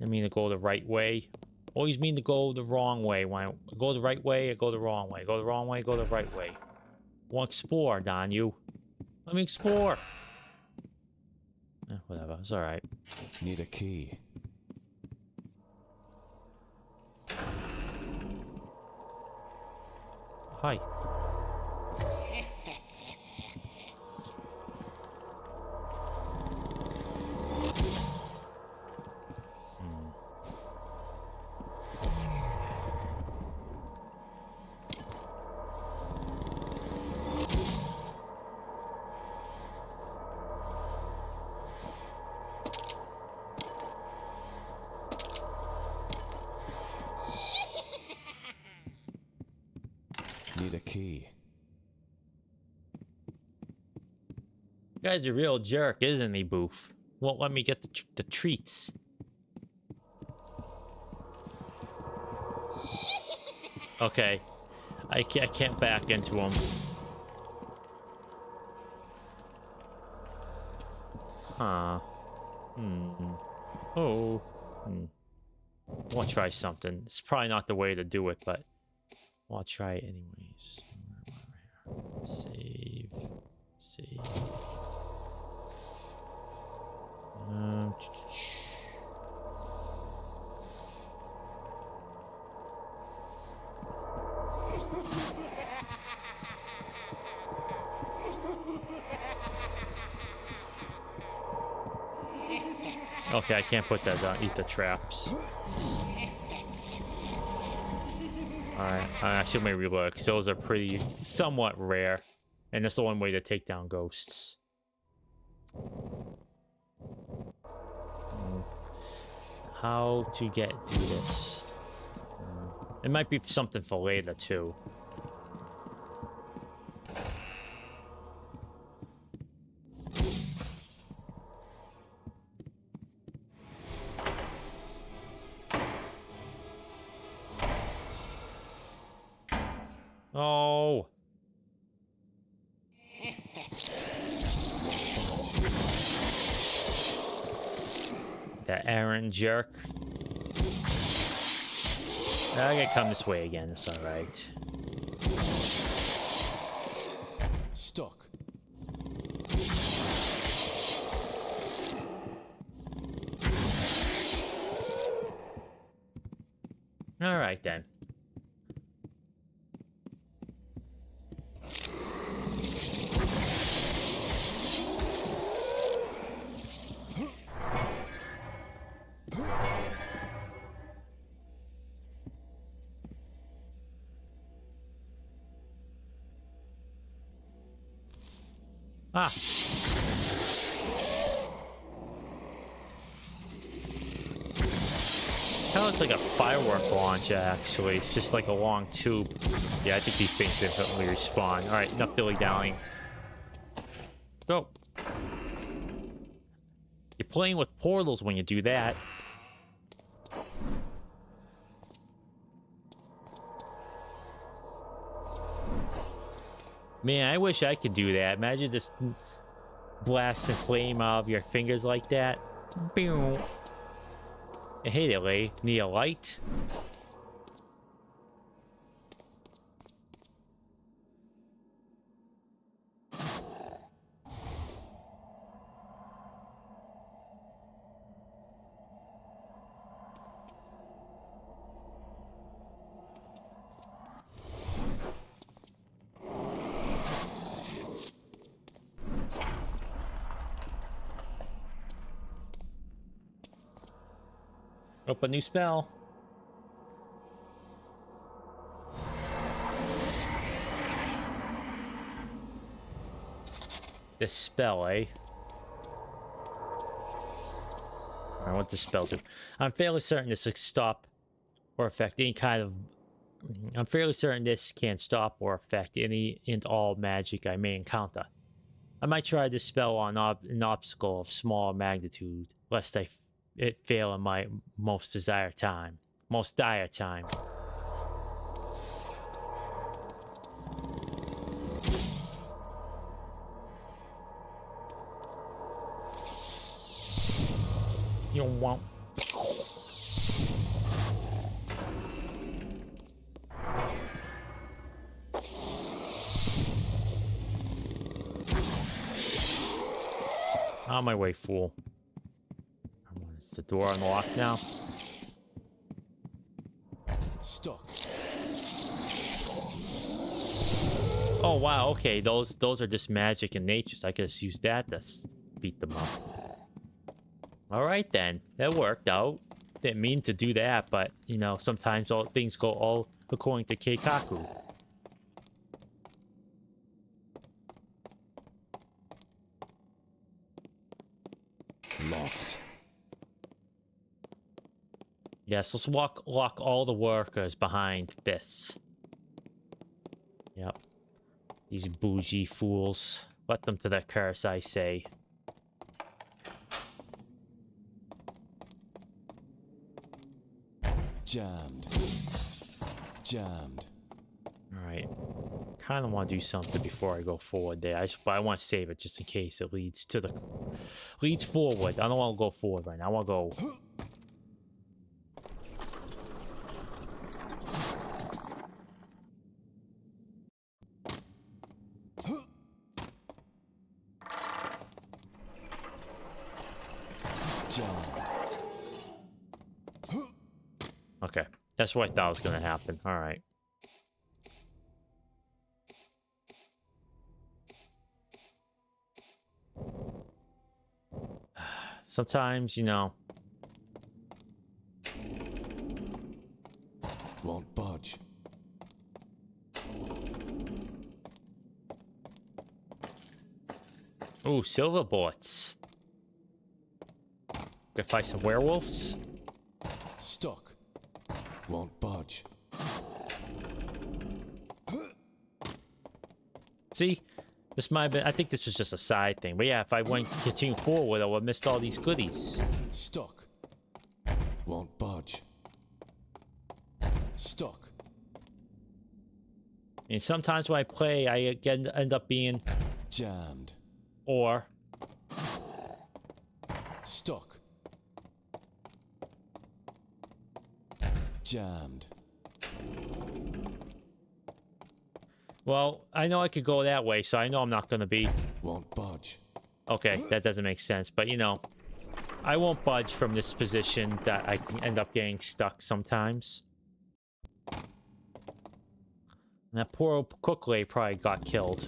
I mean to go the right way. Always mean to go the wrong way. When I go the right way, I go the wrong way. Go the wrong way, go the right way. Want to explore, Don, you. Let me explore. Whatever, it's alright. Need a key. Hi. Need a key. Guy's a real jerk, isn't he, Boof? Won't let me get the treats. Okay. I can't back into him. Huh. Oh. I'll try something. It's probably not the way to do it, but I'll try it anyways. Save. Save. Okay, I can't put that down. Eat the traps. Alright, I actually may reload because those are pretty somewhat rare. And that's the one way to take down ghosts. How to get through this? It might be something for later too. Oh. That Aaron jerk. I gotta come this way again, it's alright. Stuck. Alright then. Ah. That looks like a firework launcher, actually. It's just like a long tube. Yeah, I think these things definitely respawn. Alright, enough dilly-dallying. Go. You're playing with portals when you do that. Man, I wish I could do that. Imagine just blasting flame out of your fingers like that. Boom. Hey there, Lay. Need a light? Up a new spell. This spell, eh? Alright, what does spell do? I'm fairly certain this will stop or affect any kind of... I'm fairly certain this can stop or affect any and all magic I may encounter. I might try this spell on an obstacle of small magnitude, lest it fail in my most dire time. You won't. On my way, fool. Is the door unlocked now? Stuck. Oh wow, okay, those are just magic in nature, so I could just use that to beat them up. Alright then, that worked out. Didn't mean to do that, but, you know, sometimes all things go all according to Keikaku. Locked. Yes, let's lock all the workers behind this. Yep. These bougie fools. Let them to their curse, I say. Jammed. Jammed. Alright. Kind of want to do something before I go forward there. But I want to save it just in case it leads to the... Leads forward. I don't want to go forward right now. I want to go... Okay. That's what I thought was going to happen. Alright. Sometimes, you know... Won't budge. Ooh, silver bullets. Gonna fight some werewolves? Stuck. Won't budge. See? This might have been... I think this was just a side thing. But yeah, if I went continue forward, I would have missed all these goodies. Stuck. Won't budge. Stuck. And sometimes when I play, I again end up being... Jammed. Or... Stuck. Jammed. Well, I know I could go that way, so I know I'm not going to be... Won't budge. Okay, that doesn't make sense, but you know... I won't budge from this position that I can end up getting stuck sometimes. And that poor old Cookley probably got killed.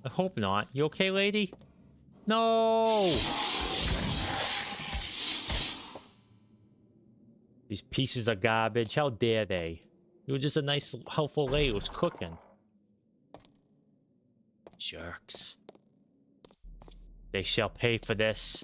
I hope not. You okay, lady? No! These pieces of garbage, how dare they? You were just a nice, helpful lady who was cooking. Jerks. They shall pay for this.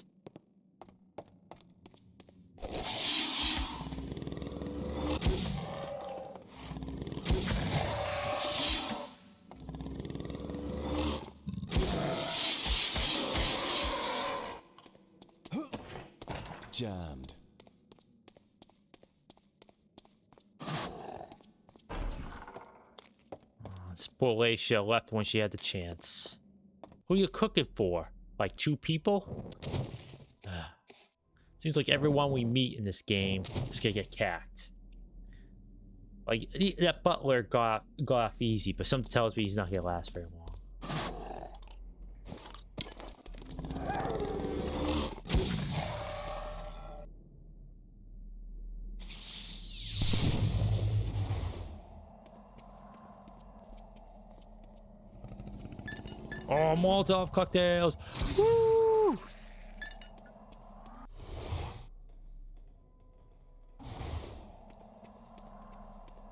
Jammed. This poor lady should have left when she had the chance. Who are you cooking for? Like 2 people? Seems like everyone we meet in this game is gonna get cacked. Like, that butler got off easy, but something tells me he's not gonna last very long. Oh, Molotov cocktails! Woo!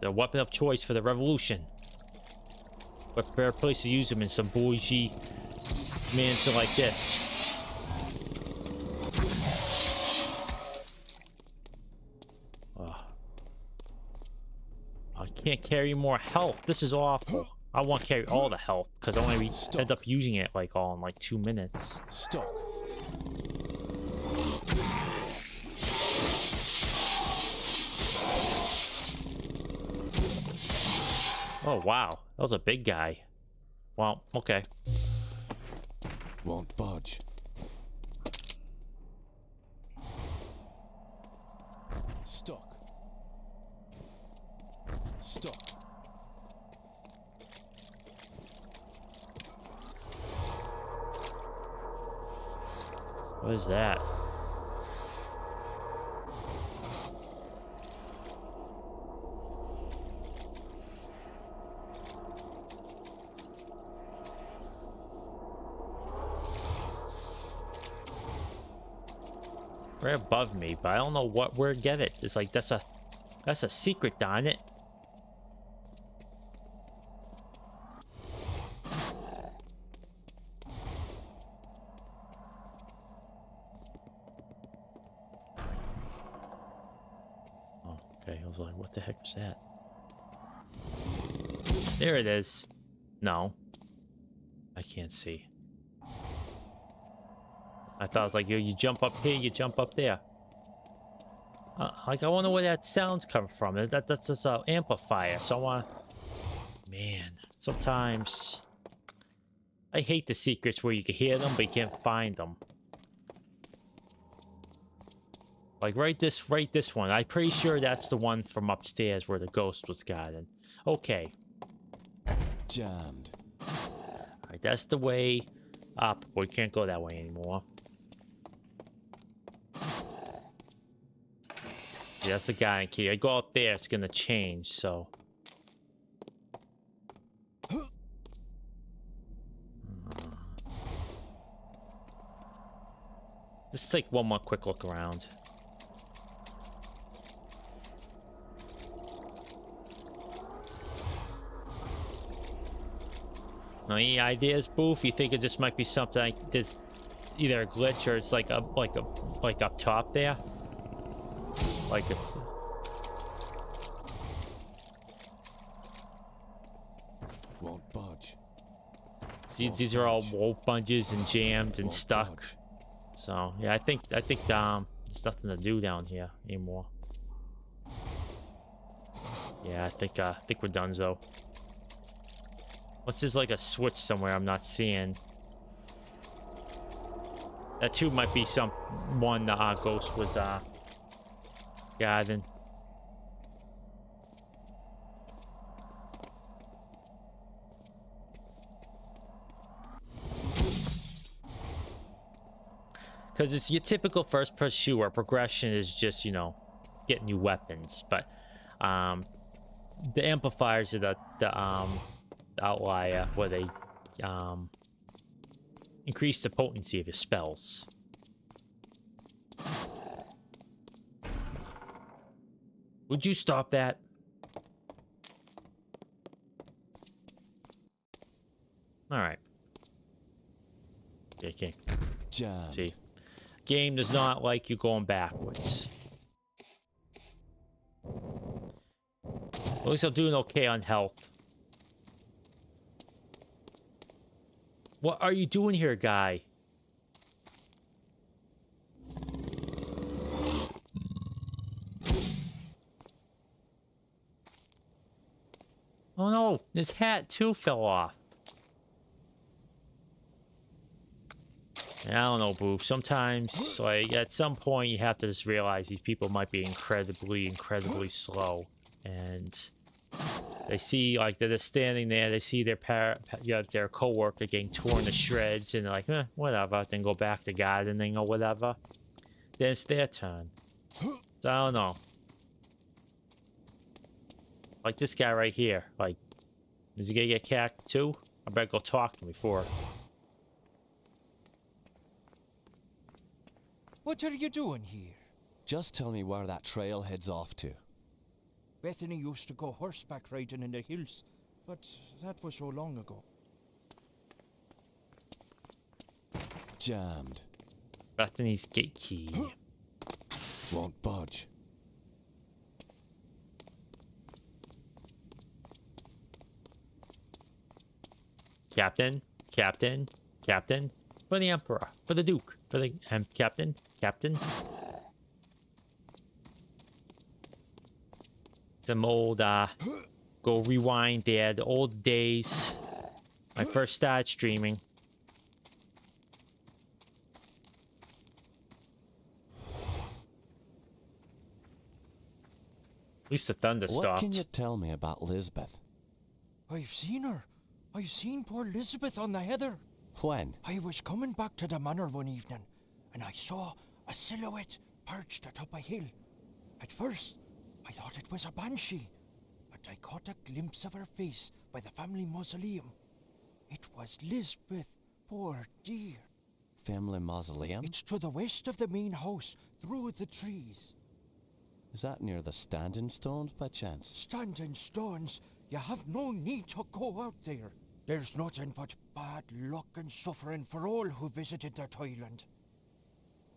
The weapon of choice for the revolution. What better place to use them in some bougie mansion like this? Oh. I can't carry more health. This is awful. I want to carry all the health because I want to end up using it like all in like 2 minutes. Stop. Oh wow, that was a big guy. Well, okay. Won't budge. Stuck. Stuck. What is that? Right above me, but I don't know where to get it. It's like that's a secret, darn it. Oh, okay. I was like, what the heck was that? There it is. No. I can't see. I thought it was like, you jump up here, you jump up there. Like, I wonder where that sound's come from. That's just an amplifier, so I want... Man, sometimes... I hate the secrets where you can hear them, but you can't find them. Like, right this one. I'm pretty sure that's the one from upstairs where the ghost was guarded. Okay. Jammed. Alright, that's the way up. We can't go that way anymore. Yeah, that's the guy in key. I go out there, it's gonna change, so. Just take one more quick look around. Now, any ideas, Boof? You think it just might be something like this, either a glitch or it's like up top there? Like it's... Won't budge. See, these are all wall bunges and jammed and stuck. So yeah, I think there's nothing to do down here anymore. Yeah, I think we're done, though. Unless there's like a switch somewhere I'm not seeing. That too might be some one the ghost was guarding. Because it's your typical first-person shooter. Progression is just, you know, getting new weapons. But the amplifiers are the outlier where they increase the potency of your spells. Would you stop that? All right. Okay. Jammed. See. Game does not like you going backwards. At least I'm doing okay on health. What are you doing here, guy? Oh no, his hat too fell off. I don't know, Boof. Sometimes, like, at some point, you have to just realize these people might be incredibly slow. And they see, like, they're just standing there, they see their their co-worker getting torn to shreds, and they're like, whatever, then go back to gardening or whatever. Then it's their turn. So, I don't know. Like this guy right here, like, is he gonna get cacked too? I better go talk to him before What are you doing here? Just tell me where that trail heads off to. Bethany used to go horseback riding in the hills, but that was so long ago. Jammed. Bethany's gate key. Won't budge. Captain, Captain, Captain. For the Emperor. For the Duke. For the Captain, Captain. Some old, go rewind there. The old days. My first started streaming. At least the thunder What stopped. can you tell me about Lisbeth? I've seen her. I've seen poor Elizabeth on the heather. When? I was coming back to the manor one evening, and I saw a silhouette perched atop a hill. At first, I thought it was a banshee, but I caught a glimpse of her face by the family mausoleum. It was Lisbeth, poor dear. Family mausoleum? It's to the west of the main house, through the trees. Is that near the standing stones by chance? Standing stones? You have no need to go out there. There's nothing but bad luck and suffering for all who visited that island.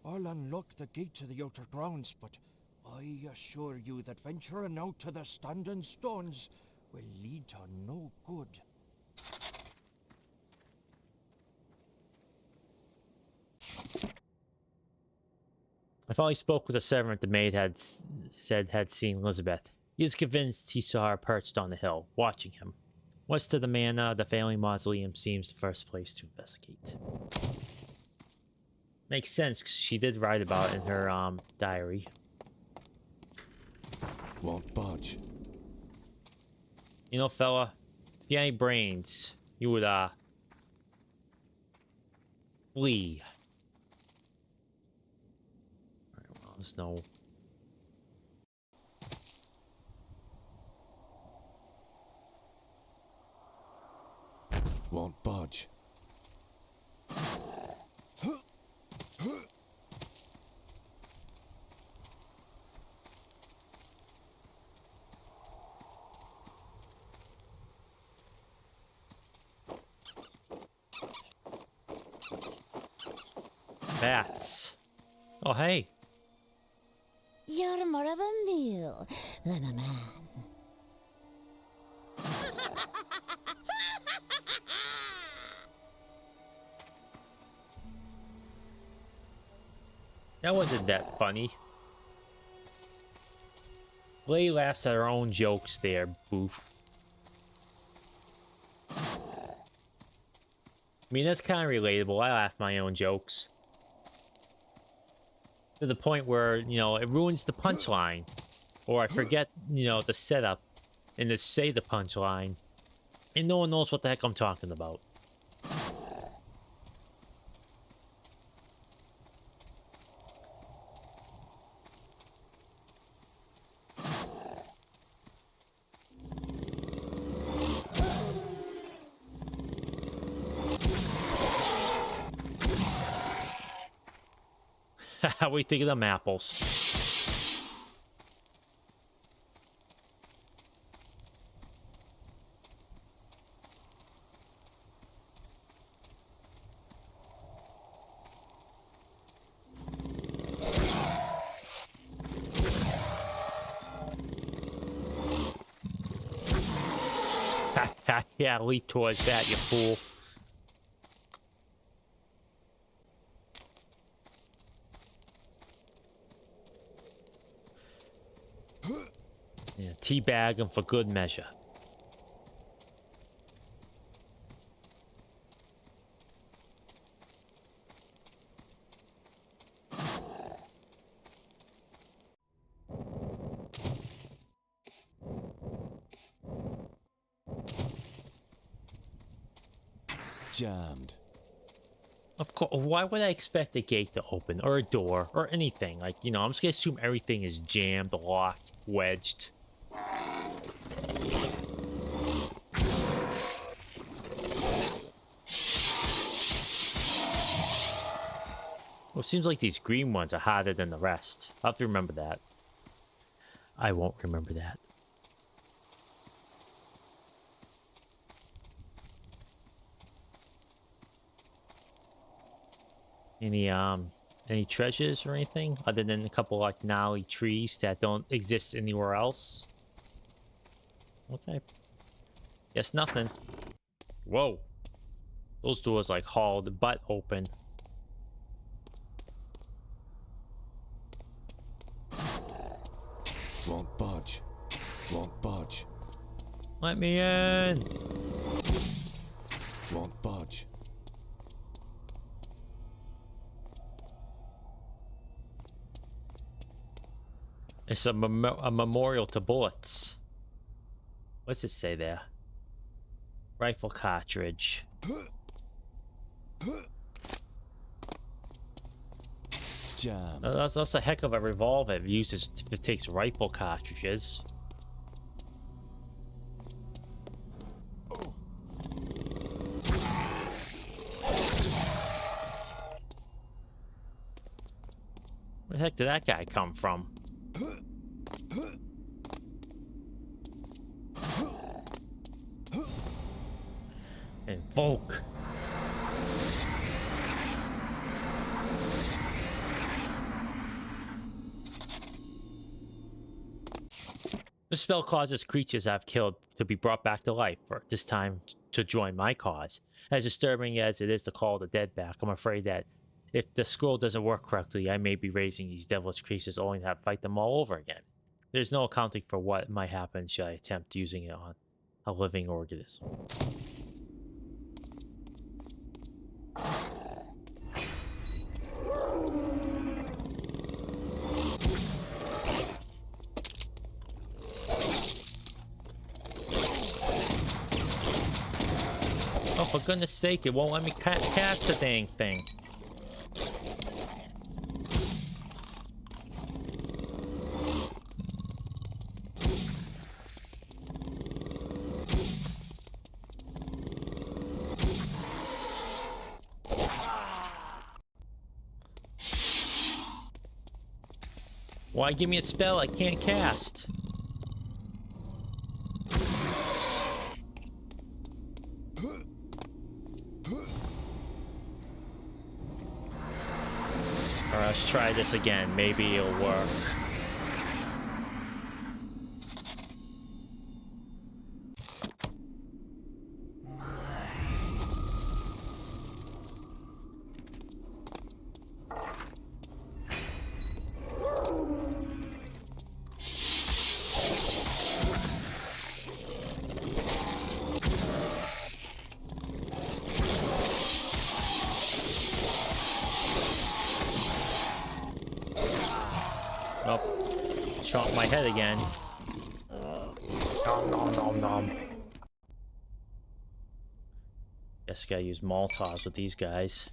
I'll unlock the gate to the outer grounds, but I assure you that venturing out to the standing stones will lead to no good. I finally spoke with a servant the maid said had seen Elizabeth. He was convinced he saw her perched on the hill, watching him. West of the manor, the family mausoleum seems the first place to investigate. Makes sense, 'cause she did write about it in her diary. Won't budge. You know, fella, if you had any brains, you would flee. Alright, well, there's no. Won't budge. Bats. Oh, hey. You're more of a mule than a man. That wasn't that funny. Lay laughs at her own jokes there, boof. I mean, that's kind of relatable. I laugh at my own jokes. To the point where, you know, it ruins the punchline. Or I forget, you know, the setup and to say the punchline. And no one knows what the heck I'm talking about. How we think of them apples? Yeah, leap towards that, you fool. Yeah, teabag him for good measure. Jammed. Of course, why would I expect a gate to open, or a door, or anything? Like, you know, I'm just gonna assume everything is jammed, locked, wedged. Well, it seems like these green ones are harder than the rest. I'll have to remember that. I won't remember that. Any treasures or anything other than a couple like gnarly trees that don't exist anywhere else? Okay. Guess nothing. Whoa. Those doors like hauled the butt open. Won't budge. Won't budge. Let me in. Won't budge. It's a memorial to bullets. What's it say there? Rifle cartridge. Jammed. That's a heck of a revolver if it takes rifle cartridges. Where the heck did that guy come from? Invoke. This spell causes creatures I've killed to be brought back to life, or this time to join my cause. As disturbing as it is to call the dead back, I'm afraid that if the scroll doesn't work correctly, I may be raising these devilish creatures only to have to fight them all over again. There's no accounting for what might happen should I attempt using it on a living organism. Oh, for goodness sake, it won't let me cast the dang thing. Why give me a spell I can't cast? Alright, let's try this again. Maybe it'll work. Chomp my head again. Nom nom nom nom. Guess I gotta use Molotovs with these guys.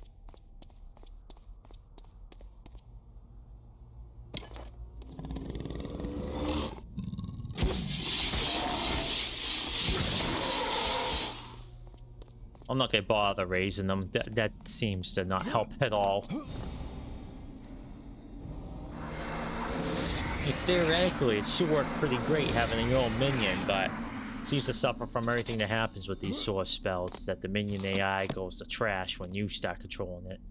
I'm not gonna bother raising them. That seems to not help at all. Theoretically, it should work pretty great having your own minion, but it seems to suffer from everything that happens with these source spells, is that the minion AI goes to trash when you start controlling it.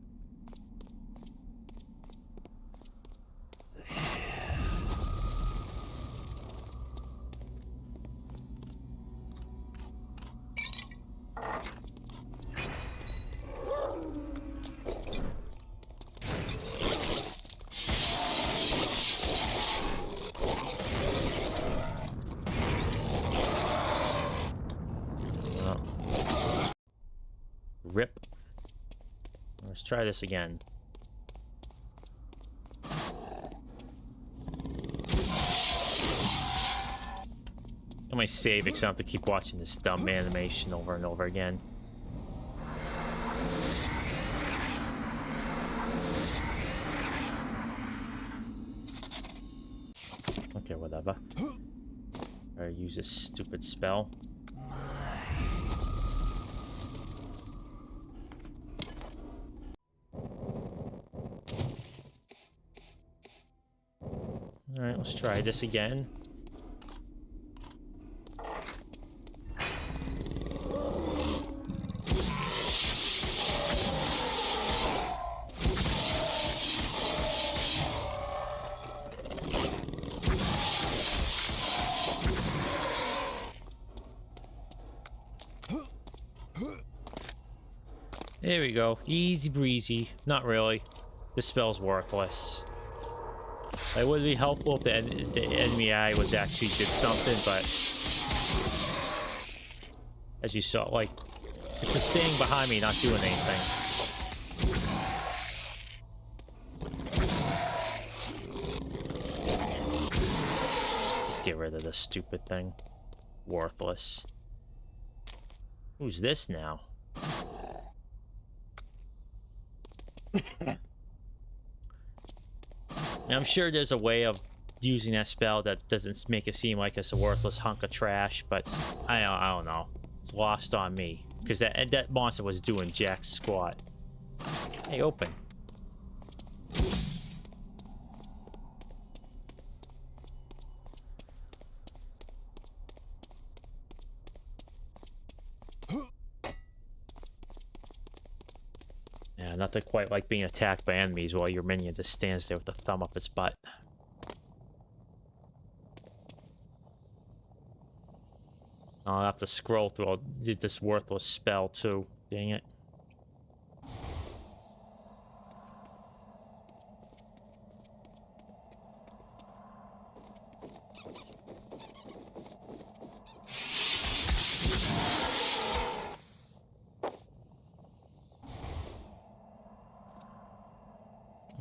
Rip. Let's try this again. I might save it because I don't have to keep watching this dumb animation over and over again. Okay, whatever. Or use this stupid spell. Let's try this again. There we go. Easy breezy. Not really. This spell's worthless. It would be helpful if the enemy eye was actually did something, but as you saw, like, it's just staying behind me, not doing anything. Just get rid of this stupid thing. Worthless. Who's this now? Now, I'm sure there's a way of using that spell that doesn't make it seem like it's a worthless hunk of trash, but I don't know. It's lost on me because that monster was doing jack squat. Hey, open. Yeah, nothing quite like being attacked by enemies while your minion just stands there with a thumb up its butt. I'll have to scroll through all this worthless spell too. Dang it.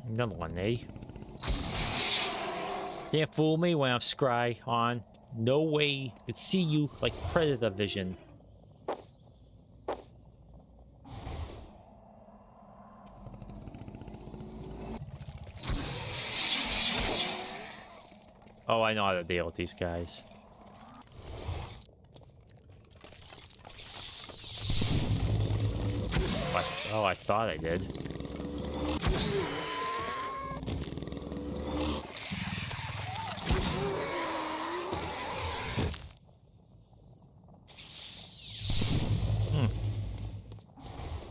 Another one, eh? Can't fool me when I have scry on. No way could see you like predator vision. Oh, I know how to deal with these guys. Oh, I thought I did.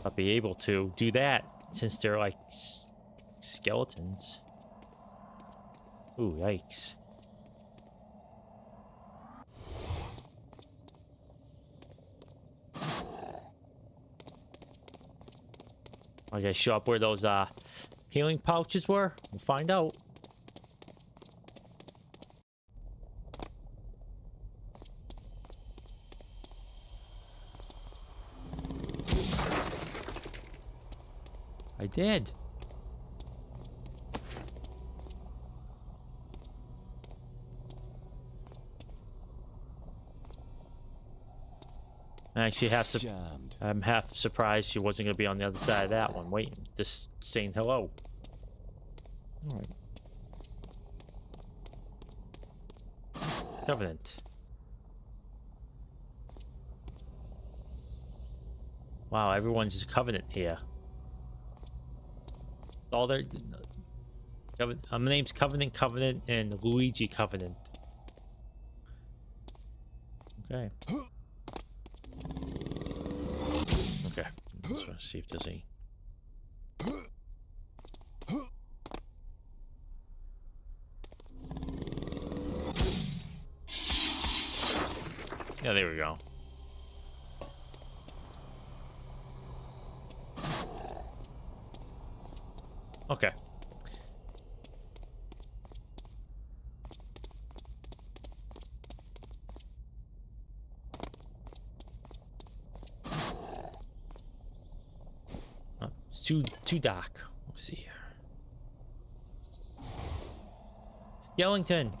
I'll be able to do that since they're like skeletons. Ooh, yikes. Okay, show up where those healing pouches were. We'll find out. I did. I actually I'm half surprised she wasn't going to be on the other side of that one. Wait, just saying hello. All right. Covenant. Wow, everyone's a covenant here. All their my name's Covenant, and Luigi Covenant. Okay. Okay. Just want to see if there's any. Yeah, there we go. Okay. Oh, it's too dark. Let's see here. Skellington.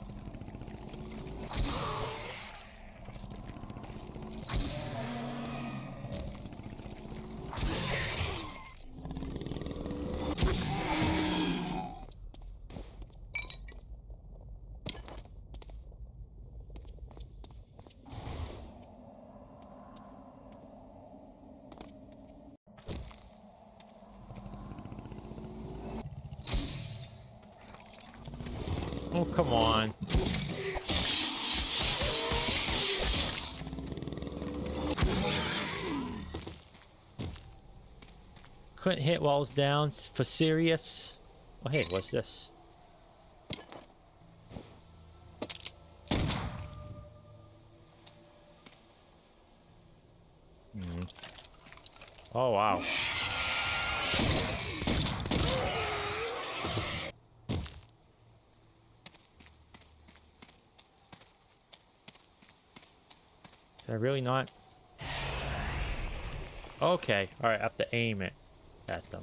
Oh, come on. Couldn't hit while I was down for serious. Oh, hey, what's this? Oh, wow. Did I really not? Okay, alright, I have to aim it at them.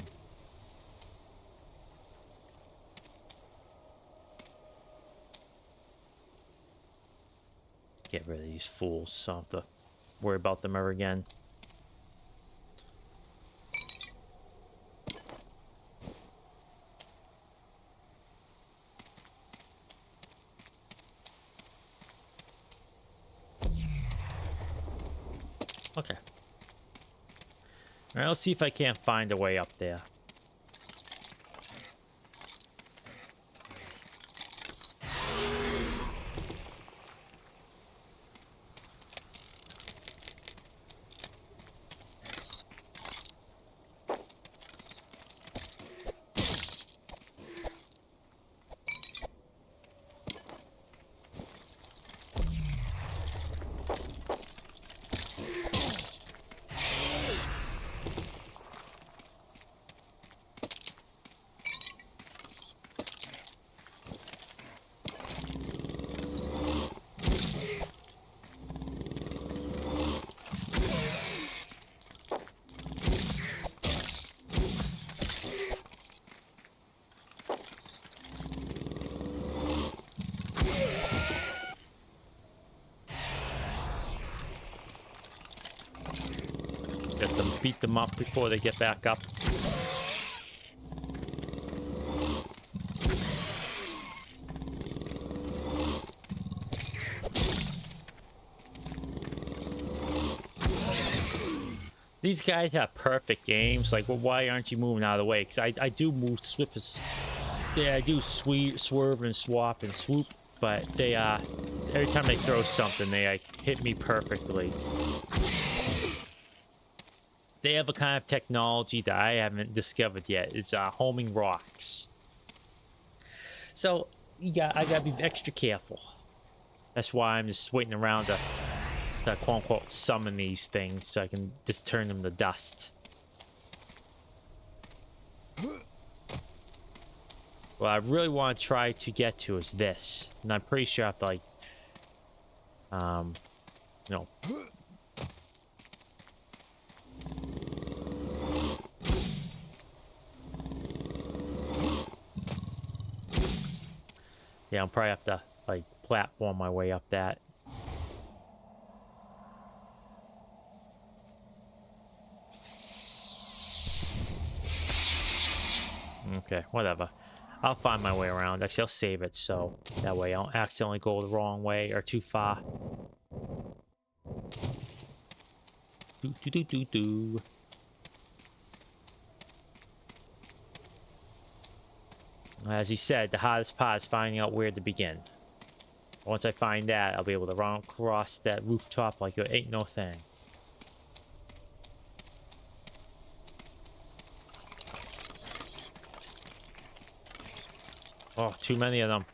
Get rid of these fools, so I don't have to worry about them ever again. Okay. Alright, let's see if I can't find a way up there. Get them, beat them up before they get back up. These guys have perfect aims. Like, well, why aren't you moving out of the way? Because I do move yeah, I do swerve and swap and swoop, but they every time they throw something, they like hit me perfectly. They have a kind of technology that I haven't discovered yet. It's homing rocks. So I gotta be extra careful. That's why I'm just waiting around to quote unquote summon these things so I can just turn them to dust. What I really want to try to get to is this, and I'm pretty sure I have to like, no. Yeah, I'll probably have to, like, platform my way up that. Okay, whatever. I'll find my way around. Actually, I'll save it so that way I don't accidentally go the wrong way or too far. Do. As he said, the hardest part is finding out where to begin. Once I find that, I'll be able to run across that rooftop like it ain't no thing. Oh, too many of them.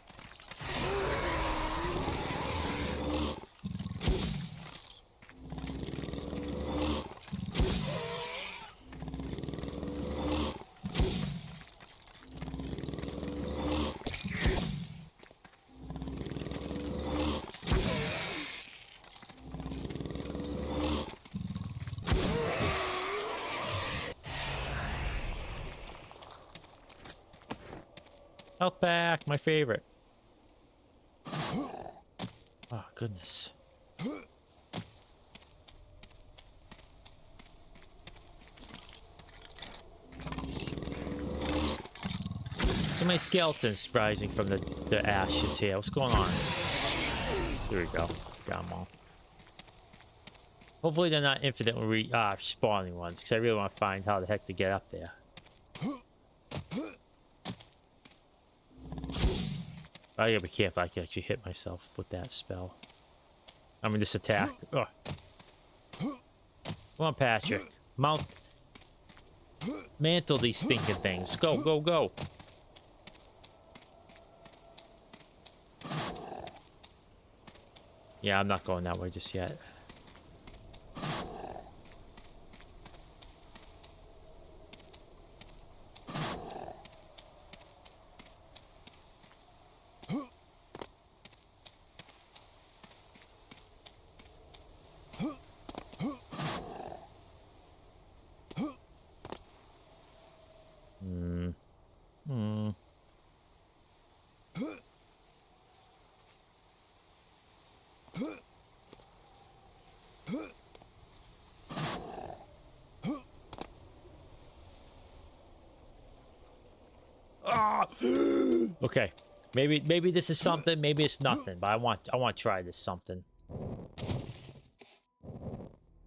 Health back, my favorite. Oh, goodness. So many skeletons rising from the ashes here. What's going on? Here we go. Got them all. Hopefully they're not infinitely spawning ones, because I really want to find how the heck to get up there. I gotta be careful. I can actually hit myself with that spell. I mean, this attack. Ugh. Come on, Patrick. Mantle these stinking things. Go, go, go. Yeah, I'm not going that way just yet. Okay, maybe this is something, maybe it's nothing, but I want to try this something.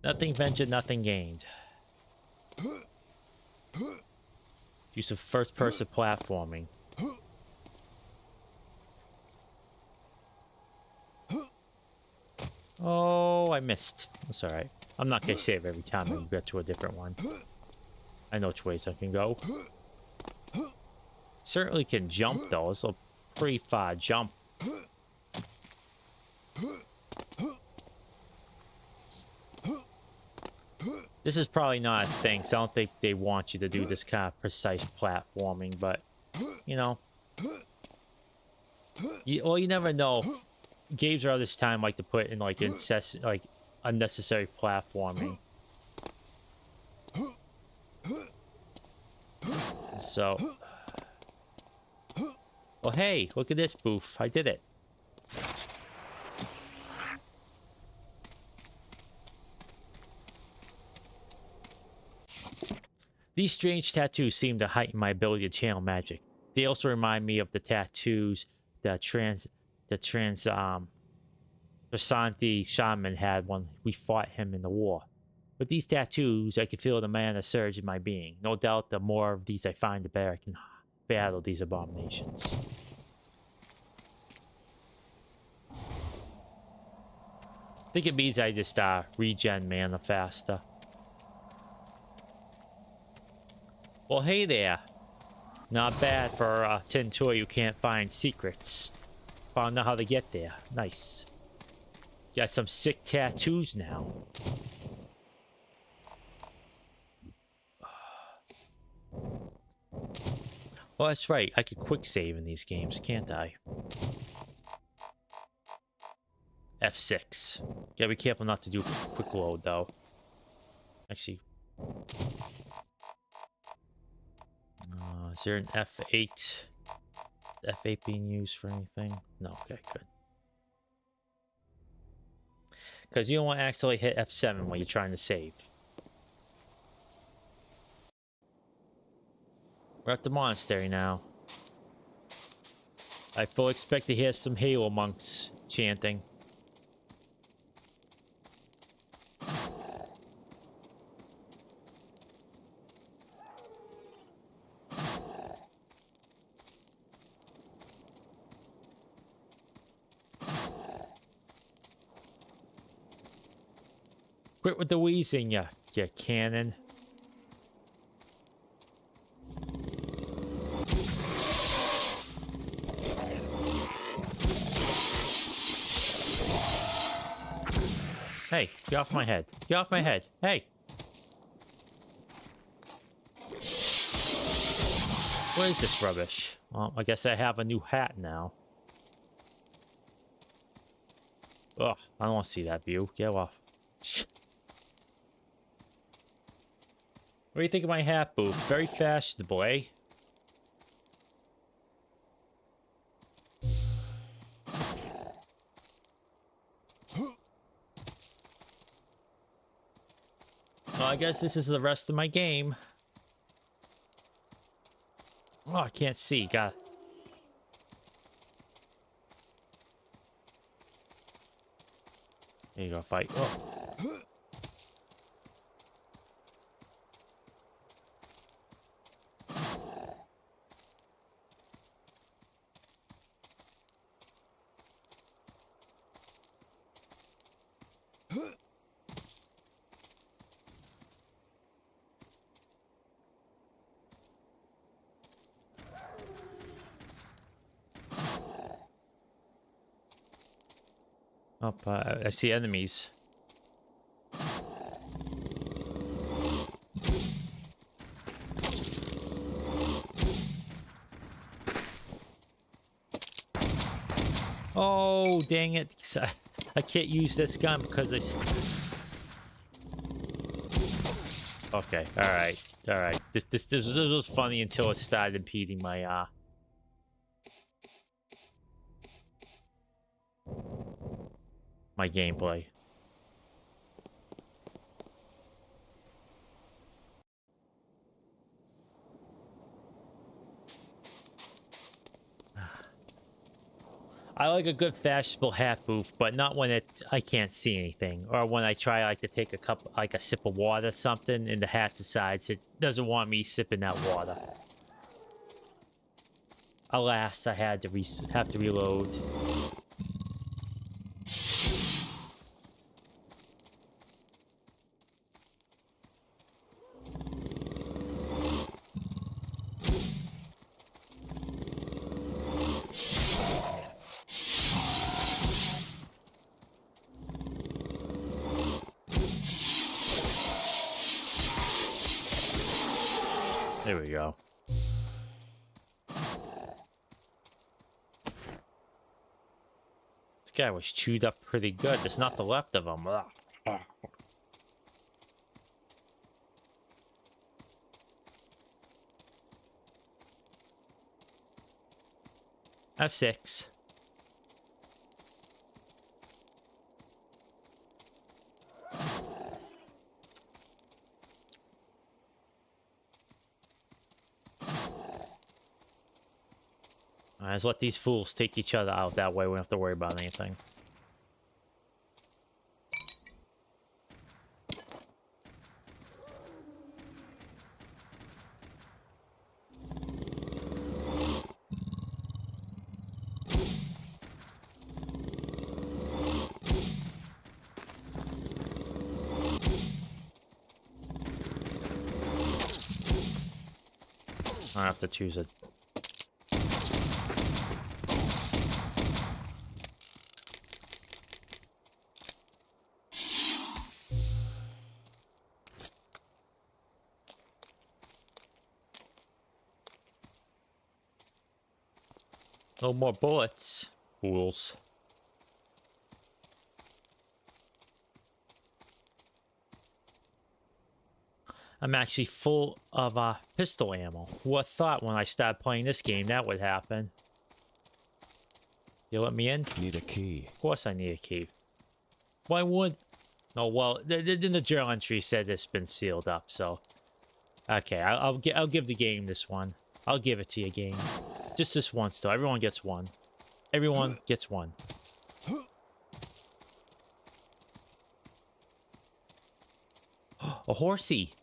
Nothing ventured, nothing gained. Use of first-person platforming. Oh, I missed. That's all right. I'm not gonna save every time I get to a different one. I know which ways I can go. Certainly can jump though. It's a pretty far jump. This is probably not a thing, so I don't think they want you to do this kind of precise platforming, but you know. Well, you never know. Games around this time like to put in like unnecessary platforming. So, well, hey, look at this boof! I did it. These strange tattoos seem to heighten my ability to channel magic. They also remind me of the tattoos that Prasanthi shaman had when we fought him in the war. With these tattoos, I can feel the mana surge in my being. No doubt the more of these I find, the better I can battle these abominations. I think it means I just regen mana faster. Well, hey there. Not bad for a tin toy who can't find secrets. Found out how to get there. Nice. Got some sick tattoos now. Well, that's right. I could quick save in these games, can't I? F6. Gotta be careful not to do quick load, though. Actually. Is there an F8? Is F8 being used for anything? No, okay, good. Because you don't want to actually hit F7 when you're trying to save. We're at the monastery now. I fully expect to hear some Halo monks chanting. Quit with the wheezing, you cannon. Hey, get off my head. Get off my head. Hey. What is this rubbish? Well, I guess I have a new hat now. Ugh, I don't want to see that view. Get off. What do you think of my hat, Booth? Very fashionable, eh? Well, I guess this is the rest of my game. Oh, I can't see. There you go, fight. Oh. Oh, I see enemies. Oh, dang it. I can't use this gun because Okay, alright. Alright. This was funny until it started impeding my my gameplay. I like a good fashionable hat booth, but not when I can't see anything, or when I try like to take a sip of water or something, and the hat decides it doesn't want me sipping that water. Alas, I had to have to reload. There we go. This guy was chewed up pretty good. There's not the left of him. Ugh. F6. Let's let these fools take each other out that way. We don't have to worry about anything. I have to choose it. No more bullets, fools. I'm actually full of pistol ammo. What thought when I started playing this game that would happen? You let me in? Need a key. Of course I need a key. Why would... Oh, well, the journal entry said it's been sealed up, so... Okay, I'll give the game this one. I'll give it to you, game. Just this once, though. Everyone gets one. Everyone gets one. A horsey.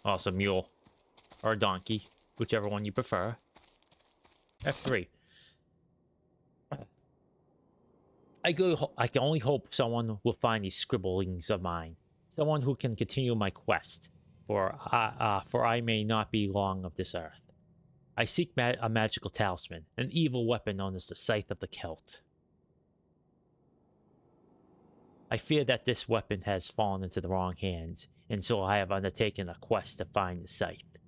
Oh, it's a mule. Or a donkey. Whichever one you prefer. F3. I can only hope someone will find these scribblings of mine. Someone who can continue my quest. For I may not be long of this earth. I seek a magical talisman. An evil weapon known as the Scythe of the Celt. I fear that this weapon has fallen into the wrong hands, and so I have undertaken a quest to find the scythe,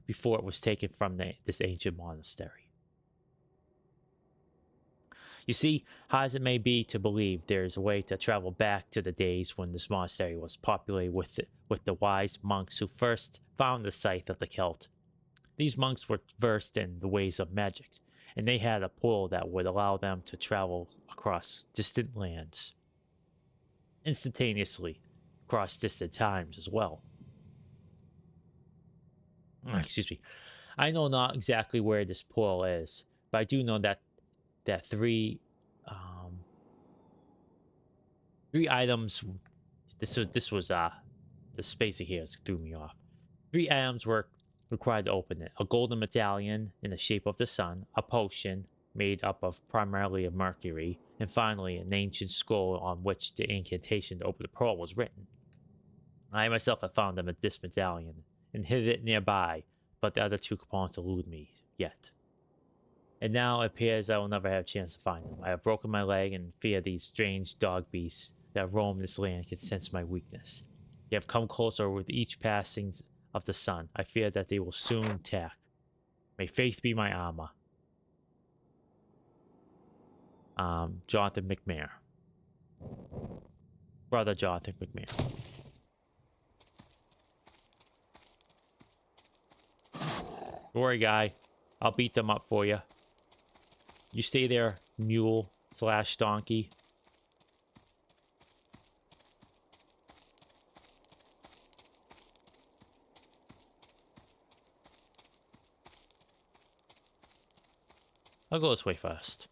before it was taken from this ancient monastery. You see, hard as it may be to believe, there is a way to travel back to the days when this monastery was populated with the wise monks who first found the Scythe of the Celt. These monks were versed in the ways of magic, and they had a portal that would allow them to travel across distant lands. Instantaneously, across distant times as well. Excuse me. I know not exactly where this portal is, but I do know that three items. This was the spacing here threw me off. 3 items were required to open it. A golden medallion in the shape of the sun, a potion made up of primarily of mercury, and finally an ancient scroll on which the incantation to open the pearl was written. I myself have found this medallion and hid it nearby, but the other two components elude me yet. And now it appears I will never have a chance to find them. I have broken my leg and fear these strange dog beasts that roam this land can sense my weakness. They have come closer with each passing of the sun. I fear that they will soon attack. May faith be my armor. Jonathan McMahon. Brother Jonathan McMahon. Don't worry, guy. I'll beat them up for you. You stay there, mule / donkey. I'll go this way first.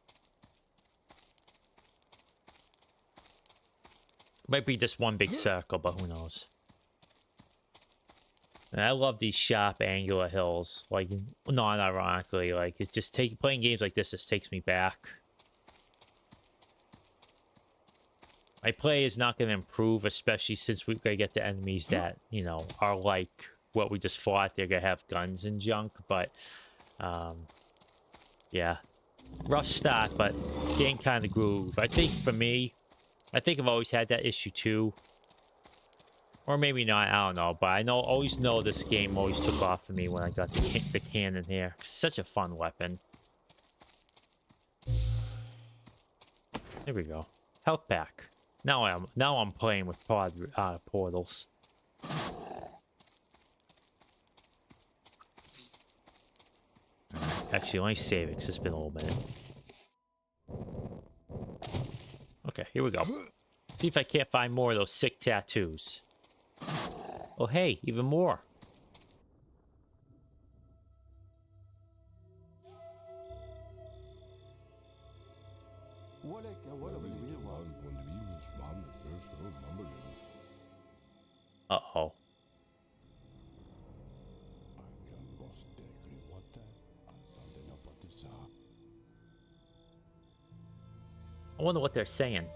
Might be just one big circle, but who knows. And I love these sharp, angular hills. Like, not ironically, like, it's just playing games like this just takes me back. My play is not going to improve, especially since we're going to get the enemies that, you know, are like what we just fought. They're going to have guns and junk, but, yeah. Rough start, but getting kind of groove. I think for me, I think I've always had that issue too. Or maybe not, I don't know. But I always know this game always took off for me when I got the cannon here. It's such a fun weapon. There we go. Health back. Now I'm playing with portals. Actually, let me save it because it's been a little minute. Okay, here we go. See if I can't find more of those sick tattoos. Oh, hey, even more. Uh-oh. I wonder what they're saying.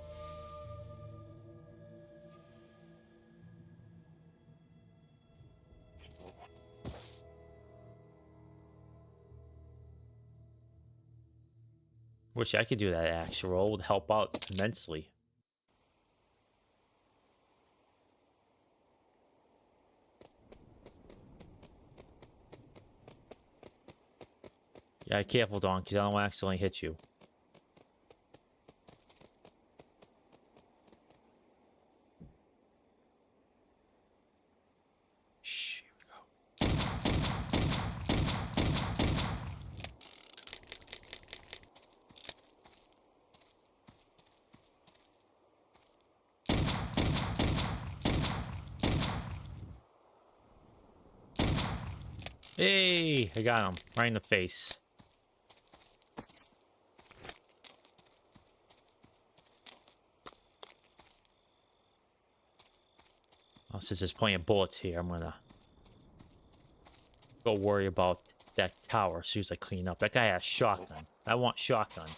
Wish I could do that axe roll. It would help out immensely. Yeah, careful, Donkey. I don't want to accidentally hit you. Shh, here we go. Hey, I got him right in the face. Oh, since there's plenty of bullets here, I'm gonna go worry about that tower as soon as I clean up. That guy has shotgun. I want shotgun.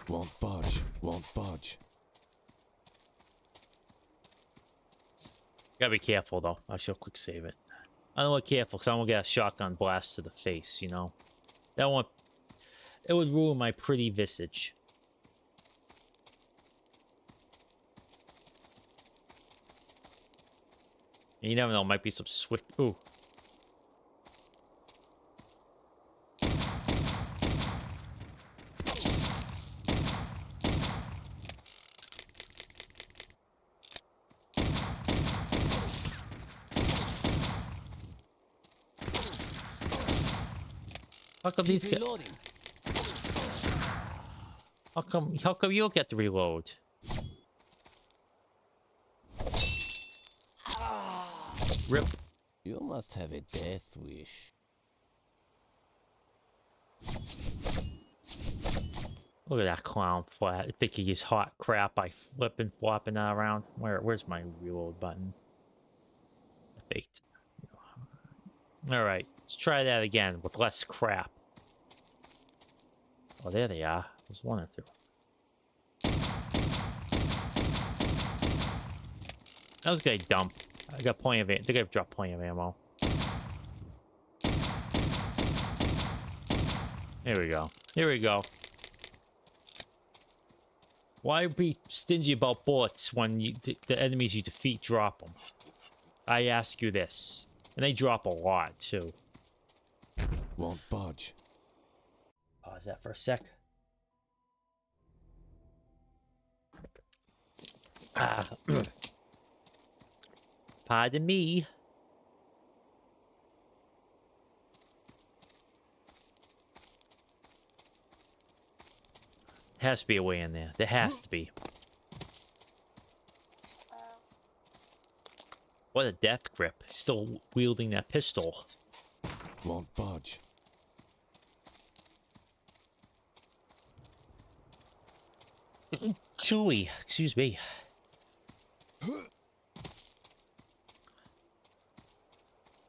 Won't budge, won't budge. Gotta be careful though. Actually, I'll quick save it. I don't want to be careful because I don't want to get a shotgun blast to the face, you know? That one, it would ruin my pretty visage. And you never know, might be some swift. Ooh. How come these guys? How come you don't get to reload? Rip. You must have a death wish. Look at that clown flat. Thinking he's hot crap by flipping, flopping that around. Where's my reload button? Faked. All right. Let's try that again with less crap. Oh, there they are. There's one or two. That was gonna dump. I got plenty of it. I think I've dropped plenty of ammo. Here we go. Here we go. Why be stingy about bullets when the enemies you defeat drop them? I ask you this. And they drop a lot, too. Won't budge. Pause that for a sec. Pardon me. There has to be a way in there. There has to be. What a death grip. Still wielding that pistol. Won't budge. Chewy. Excuse me.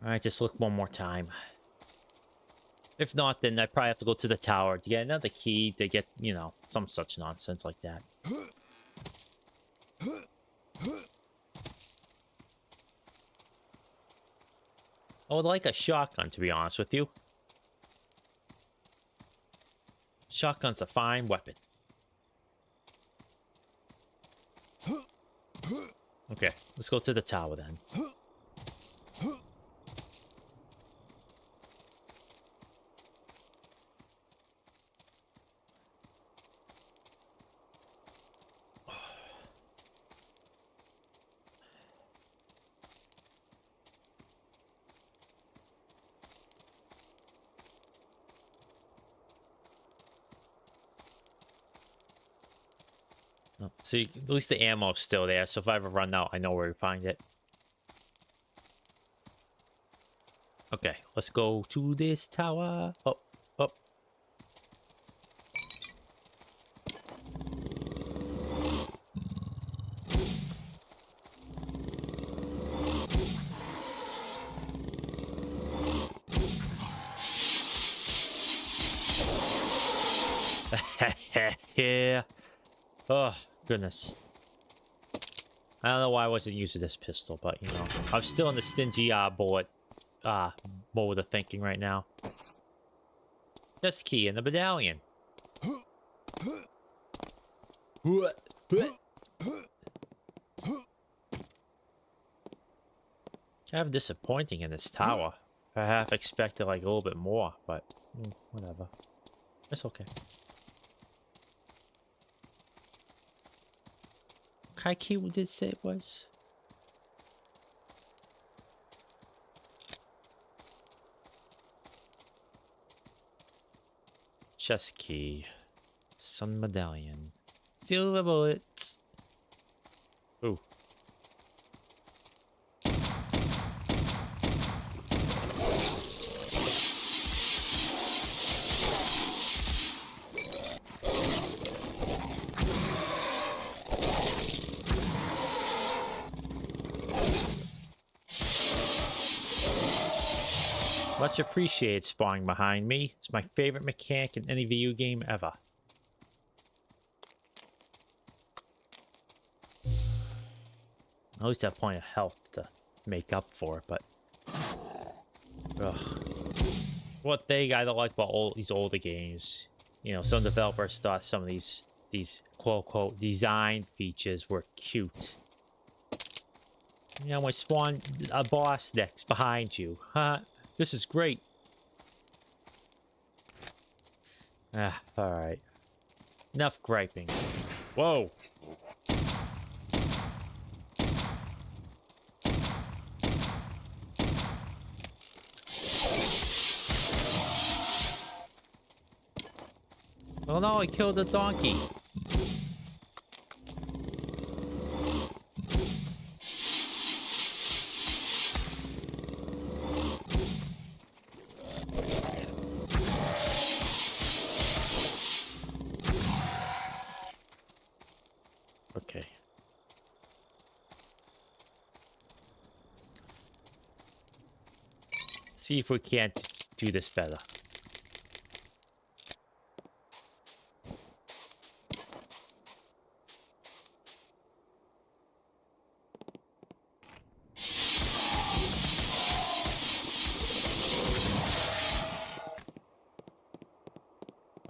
Alright, just look one more time. If not, then I probably have to go to the tower to get another key to get, you know, some such nonsense like that. I would like a shotgun, to be honest with you. Shotgun's a fine weapon. Okay, let's go to the tower then. Oh, see, at least the ammo's still there, so if I ever run out, I know where to find it. Okay, let's go to this tower. Oh, oh. Yeah. Oh, goodness. I don't know why I wasn't using this pistol, but, you know, I'm still in the stingy bullet mode of thinking right now. Just key in the medallion. Kind of disappointing in this tower. I half expected like a little bit more, but whatever. It's okay. What kind of key did it say it was? Chest key. Sun medallion. Steal the bullets. Ooh. Much appreciated spawning behind me. It's my favorite mechanic in any video game ever. I always have plenty of health to make up for it, but... Ugh. One thing I don't like about these older games, you know, some developers thought some of these quote-unquote design features were cute. You know, when spawn a boss next behind you, huh? This is great. Alright. Enough griping. Whoa! Oh no, I killed the donkey. Okay. See if we can't do this better.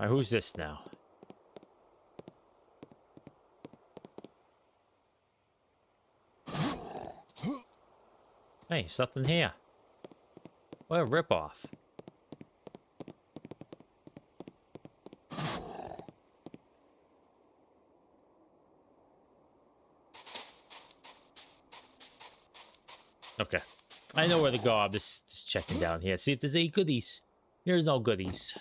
Alright, who's this now? Hey, something here. What a ripoff. Okay. I know where to go. I'm just checking down here. See if there's any goodies. There's no goodies.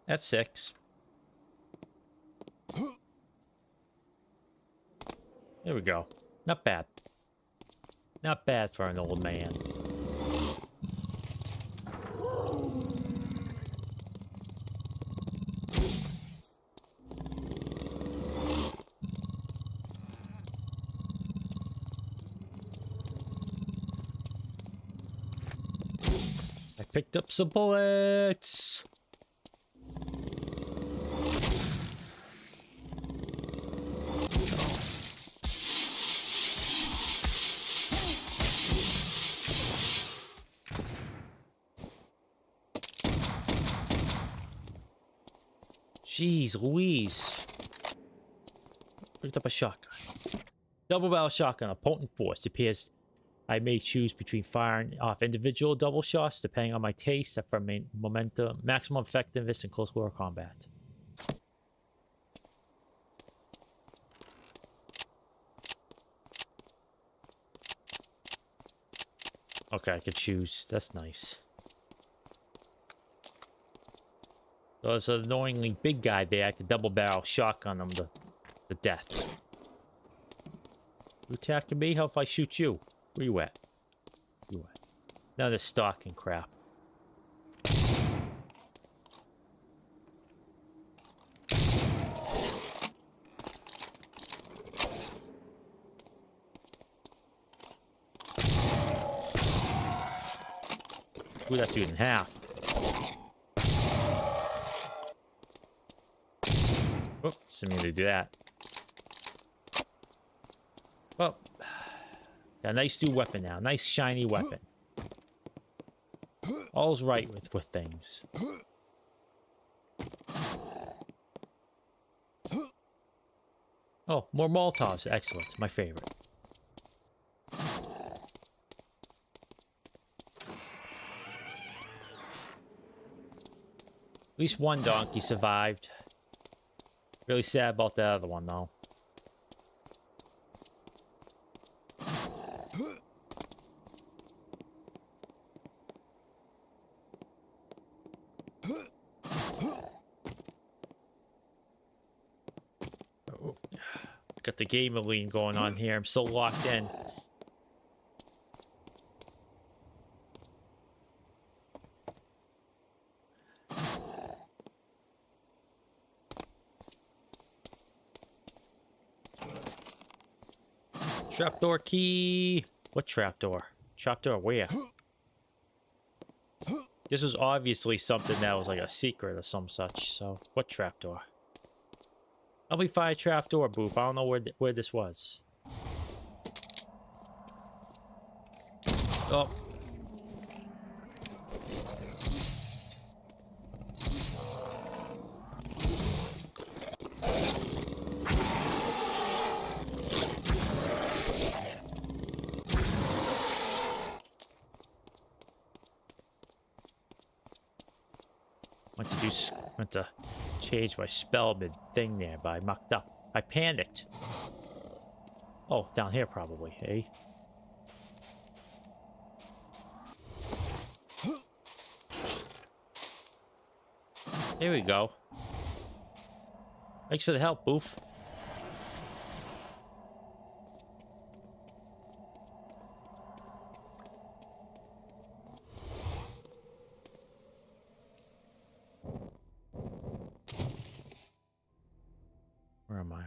F6. There we go. Not bad. Not bad for an old man. I picked up some bullets. Jeez Louise. Picked up a shotgun. Double barrel shotgun, a potent force. It appears I may choose between firing off individual double shots depending on my taste for momentum, maximum effectiveness in close quarter combat. Okay, I could choose. That's nice. There's an annoyingly big guy there. I could double barrel shotgun him to death. You attacking me? How if I shoot you? Where you at? You at? None of this stalking crap. Blew that dude in half. Oops, didn't mean to do that. Well, got a nice new weapon now. Nice shiny weapon. All's right with things. Oh, more Molotovs. Excellent. My favorite. At least one donkey survived. Really sad about the other one, though. Oh. Got the gamer lean going on here. I'm so locked in. Trapdoor key. What trapdoor? Trapdoor where? This was obviously something that was like a secret or some such. So, what trapdoor? Help me find a trapdoor, Boof. I don't know where this was. Oh. Went to change my spell mid thing there, but I mucked up. I panicked. Oh, down here probably, hey? Here we go. Thanks for the help, Boof. am I?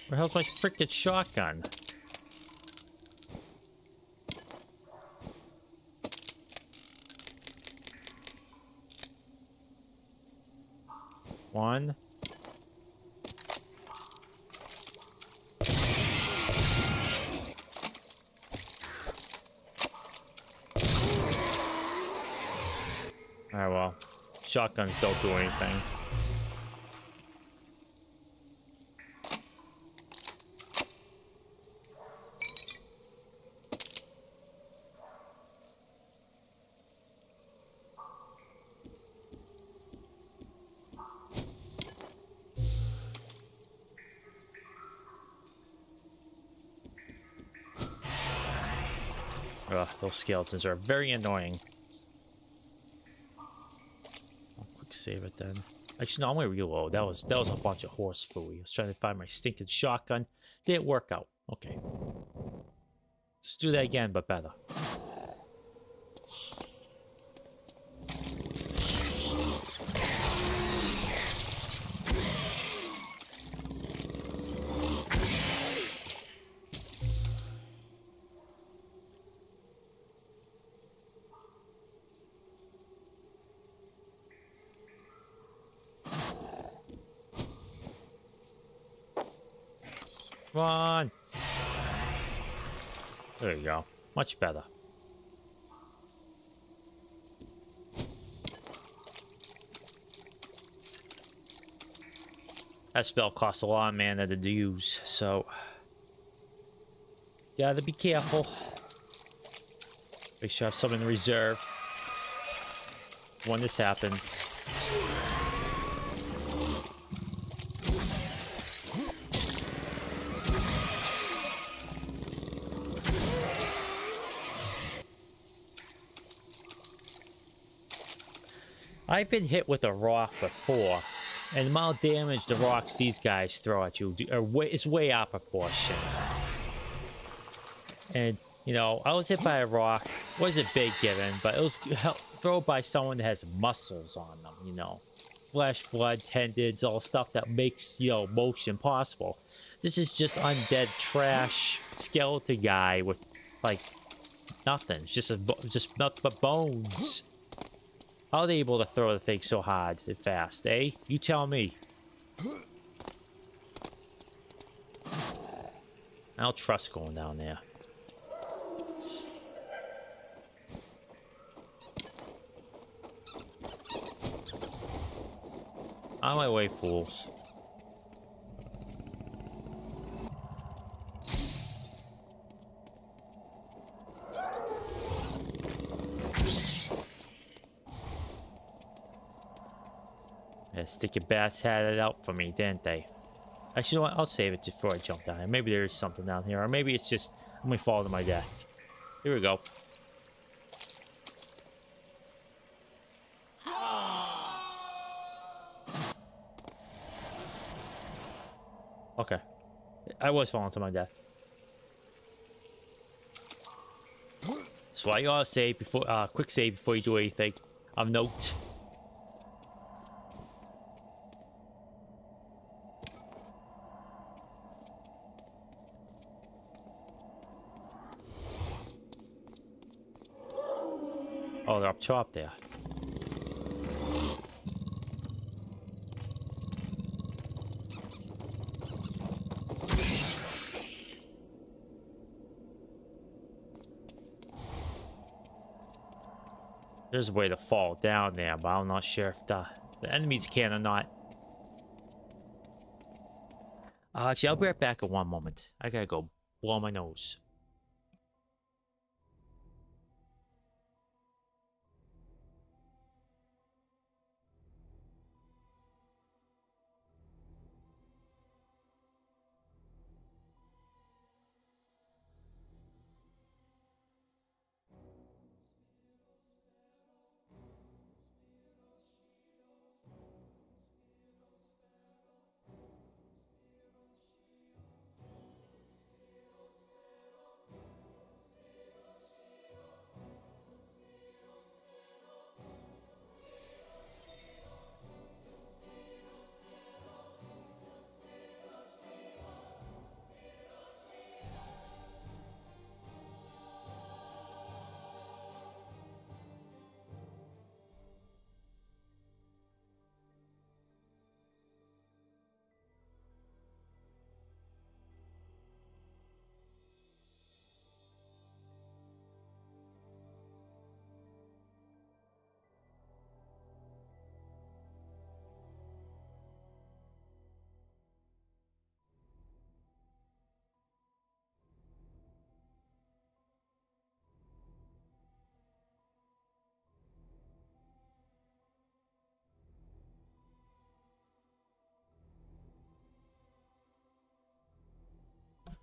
Where the hell's my frickin' shotgun? One. Alright, well, shotguns don't do anything. Ugh, those skeletons are very annoying. I'll quick save it then. Actually, no, I'm gonna reload. That was a bunch of horse fooey. I was trying to find my stinking shotgun. Didn't work out. Okay. Let's do that again, but better. Come on. There you go. Much better. That spell costs a lot of mana to use, so gotta be careful. Make sure I have some in reserve when this happens. I've been hit with a rock before, and the amount of damage the rocks these guys throw at you is way out of proportion. And, you know, I was hit by a rock. Wasn't big given, but it was thrown by someone that has muscles on them, you know. Flesh, blood, tendons, all stuff that makes, you know, motion possible. This is just undead trash skeleton guy with, like, nothing. Just nothing but bones. How are they able to throw the thing so hard and fast, eh? You tell me. I don't trust going down there. On my way, fools. Yeah, sticky bats had it out for me, didn't they? Actually, you know what? I'll save it before I jump down here. Maybe there's something down here, or maybe it's just I'm gonna fall to my death. Here we go. Okay, I was falling to my death. That's why you gotta save before, quick save before you do anything. Of note. Oh, they're up top there. There's a way to fall down there, but I'm not sure if the enemies can or not. Actually, I'll be right back in one moment. I gotta go blow my nose.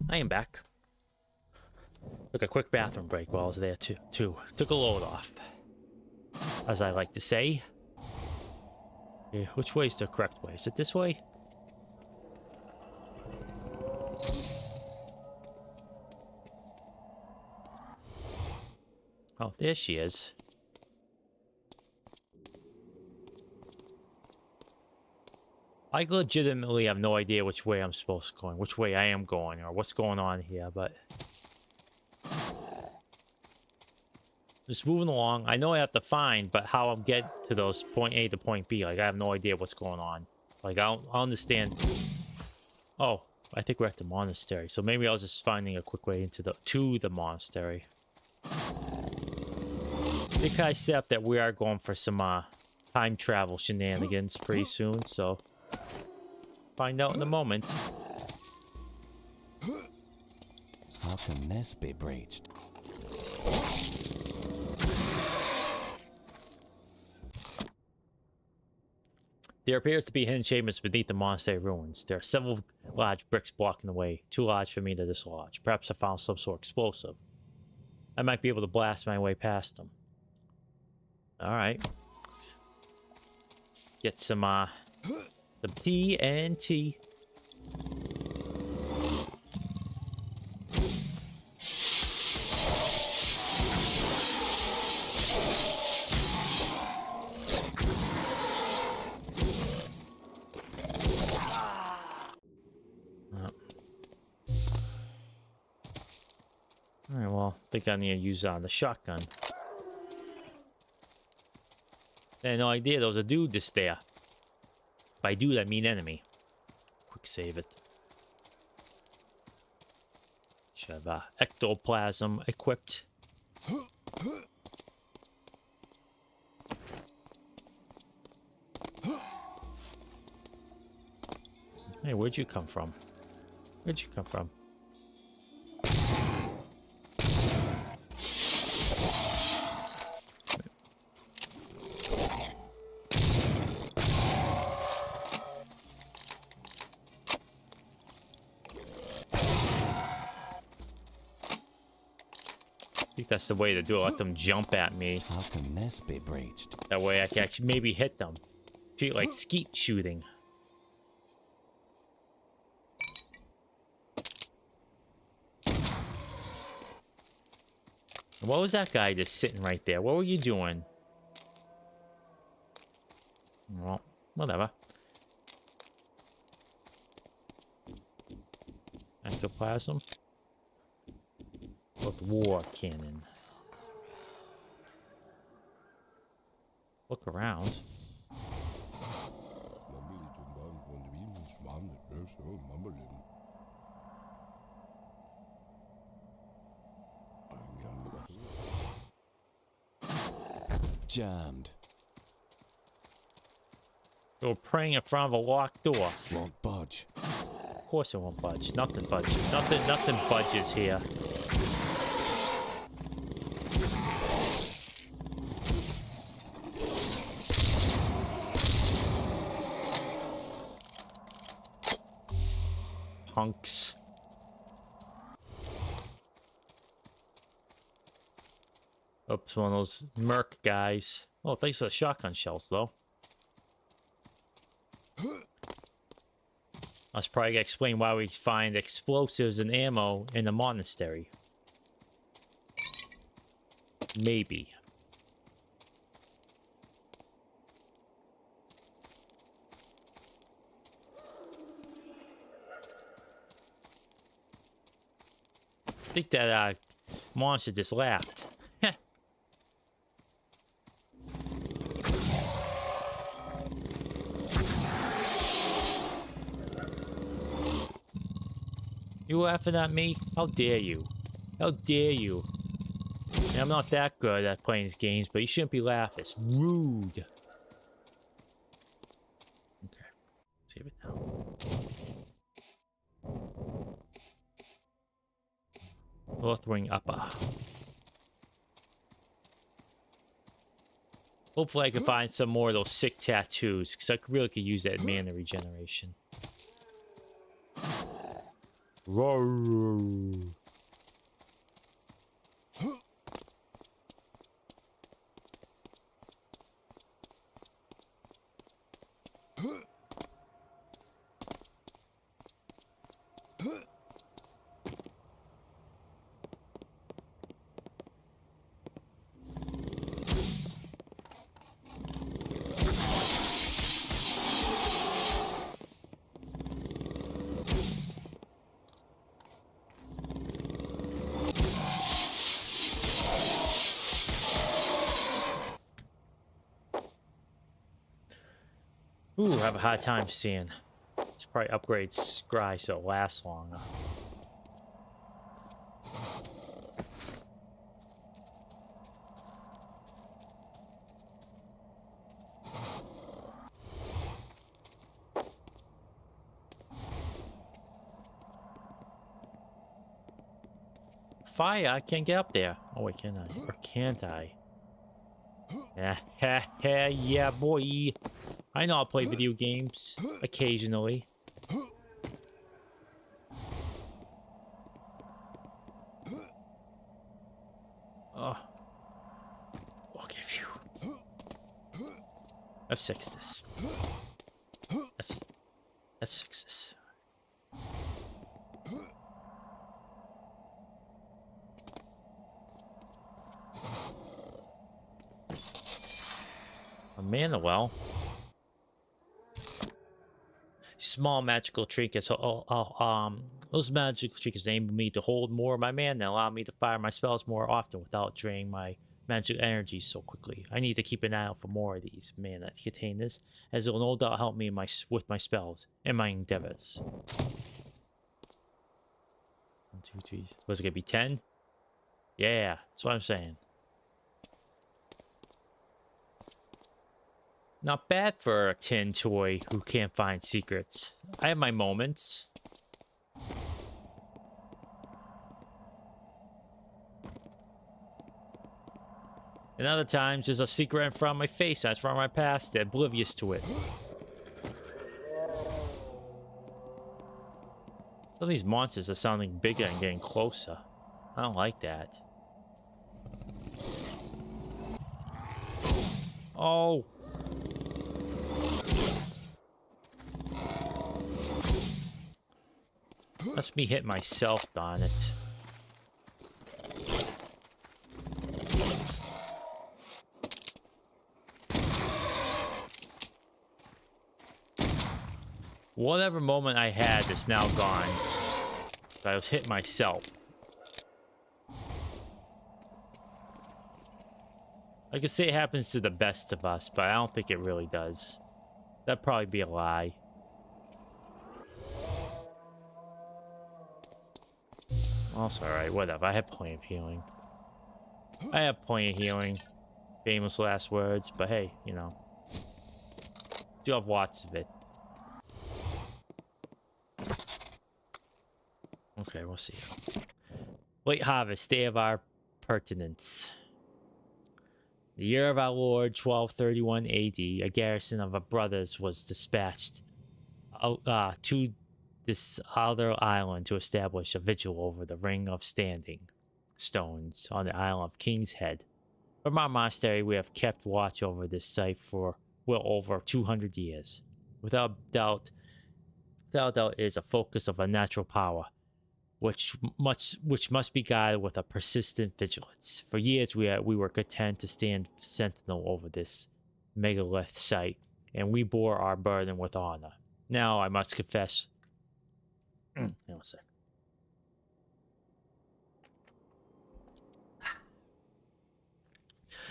I am back. Took a quick bathroom break while I was there too. Took a load off, as I like to say. Yeah, which way is the correct way? Is it this way? Oh, there she is. I legitimately have no idea which way I'm supposed to go, which way I am going, or what's going on here, but... just moving along. I know I have to find, but how I'm getting to those point A to point B, like, I have no idea what's going on. Like, I don't understand... Oh, I think we're at the monastery, so maybe I was just finding a quick way into to the monastery. I think I set up that we are going for some time travel shenanigans pretty soon, so find out in a moment. How can this be breached? There appears to be hidden chambers beneath the monastery ruins. There are several large bricks blocking the way, too large for me to dislodge. Perhaps I found some sort of explosive. I might be able to blast my way past them. Alright. Let's get some TNT. Alright, well, I think I need to use the shotgun. I had no idea there was a dude just there. By dude, I mean enemy. Quick save it. Should have ectoplasm equipped. Hey, where'd you come from? Where'd you come from? I think that's the way to do it. Let them jump at me. How can this be breached? That way I can actually maybe hit them. Treat it like skeet shooting. What was that guy just sitting right there? What were you doing? Well, whatever. Ectoplasm. What war cannon? Look around. Jammed. You're praying in front of a locked door. Won't budge. Of course it won't budge. Nothing budges. Nothing budges here. Punks. Oops, one of those merc guys. Oh, thanks for the shotgun shells, though. I was probably gonna explain why we find explosives and ammo in the monastery. Maybe. I think that monster just laughed. You laughing at me? How dare you? How dare you? And I'm not that good at playing these games, but you shouldn't be laughing. It's rude. Okay. Save it now. North wing upper. Hopefully I can find some more of those sick tattoos, because I really could use that mana regeneration. Roar. Ooh, I have a hard time seeing. Let's probably upgrade Scry so it lasts longer. Fire, I can't get up there. Oh wait, can I? Or can't I? Yeah, boy. I know I'll play video games occasionally. Oh. Okay, phew. F6 this. F6 this. A mana well. Small magical trinkets. Those magical trinkets enable me to hold more of my mana and allow me to fire my spells more often without draining my magic energy so quickly. I need to keep an eye out for more of these mana containers, as it will no doubt help me with my spells and my endeavors. 1, 2, 3. Was it gonna be 10? Yeah, that's what I'm saying. Not bad for a tin toy who can't find secrets. I have my moments. And other times there's a secret in front of my face that's from my past, oblivious to it. Some of these monsters are sounding bigger and getting closer. I don't like that. Oh! That's me hit myself, darn it. Whatever moment I had is now gone. I was hit myself. I could say it happens to the best of us, but I don't think it really does. That'd probably be a lie. Also, alright, whatever. I have plenty of healing. Famous last words, but hey, you know. Do have lots of it. Okay, we'll see. Late harvest, day of our pertinence. The year of our Lord, 1231 AD, a garrison of our brothers was dispatched to this other island to establish a vigil over the Ring of Standing Stones on the island of King's Head. From our monastery, we have kept watch over this site for well over 200 years. Without doubt, it is a focus of a natural power, which must be guided with a persistent vigilance. For years, we were content to stand sentinel over this megalith site, and we bore our burden with honor. Now, I must confess. Hang on a sec.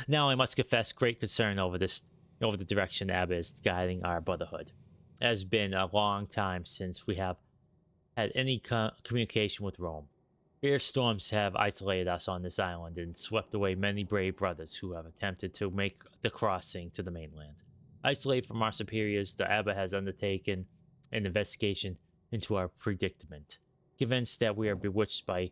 Now, I must confess great concern over the direction Abba is guiding our brotherhood. It has been a long time since we have had any communication with Rome. Fierce storms have isolated us on this island and swept away many brave brothers who have attempted to make the crossing to the mainland. Isolated from our superiors, the Abba has undertaken an investigation into our predicament. Convinced that we are bewitched by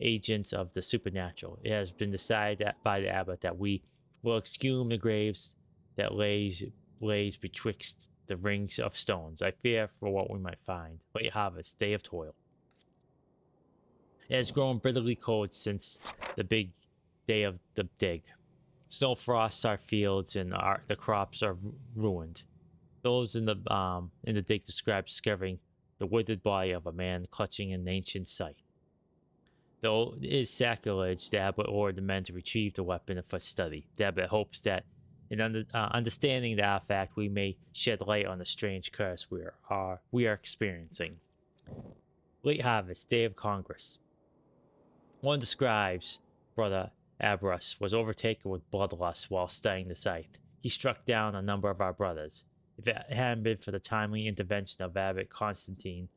agents of the supernatural, it has been decided by the Abba that we will exhume the graves that lays betwixt the rings of stones. I fear for what we might find. Late harvest, day of toil. It has grown bitterly cold since the big day of the dig. Snow frosts our fields and the crops are ruined. Those in the dig describe discovering the withered body of a man clutching an ancient scythe. Though it is sacrilege, the abbot ordered the men to retrieve the weapon for study. The abbot hopes that in understanding the artifact, we may shed light on the strange curse we are experiencing. Late harvest, day of Congress. One describes Brother Abras was overtaken with bloodlust while studying the scythe. He struck down a number of our brothers. If it hadn't been for the timely intervention of Abbot Constantine,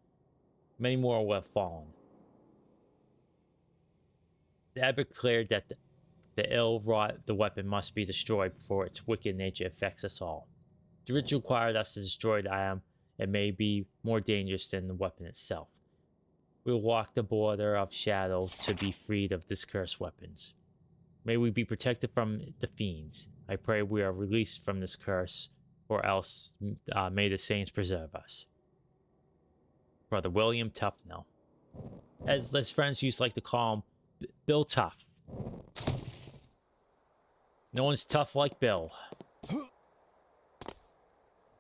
many more would have fallen. The abbot declared that the ill-wrought the weapon must be destroyed before its wicked nature affects us all. The ritual required us to destroy the item. It may be more dangerous than the weapon itself. We will walk the border of shadow to be freed of this cursed weapons. May we be protected from the fiends. I pray we are released from this curse, or else may the saints preserve us. Brother William Tufnell. As his friends used to like to call him, Bill Tough. No one's tough like Bill.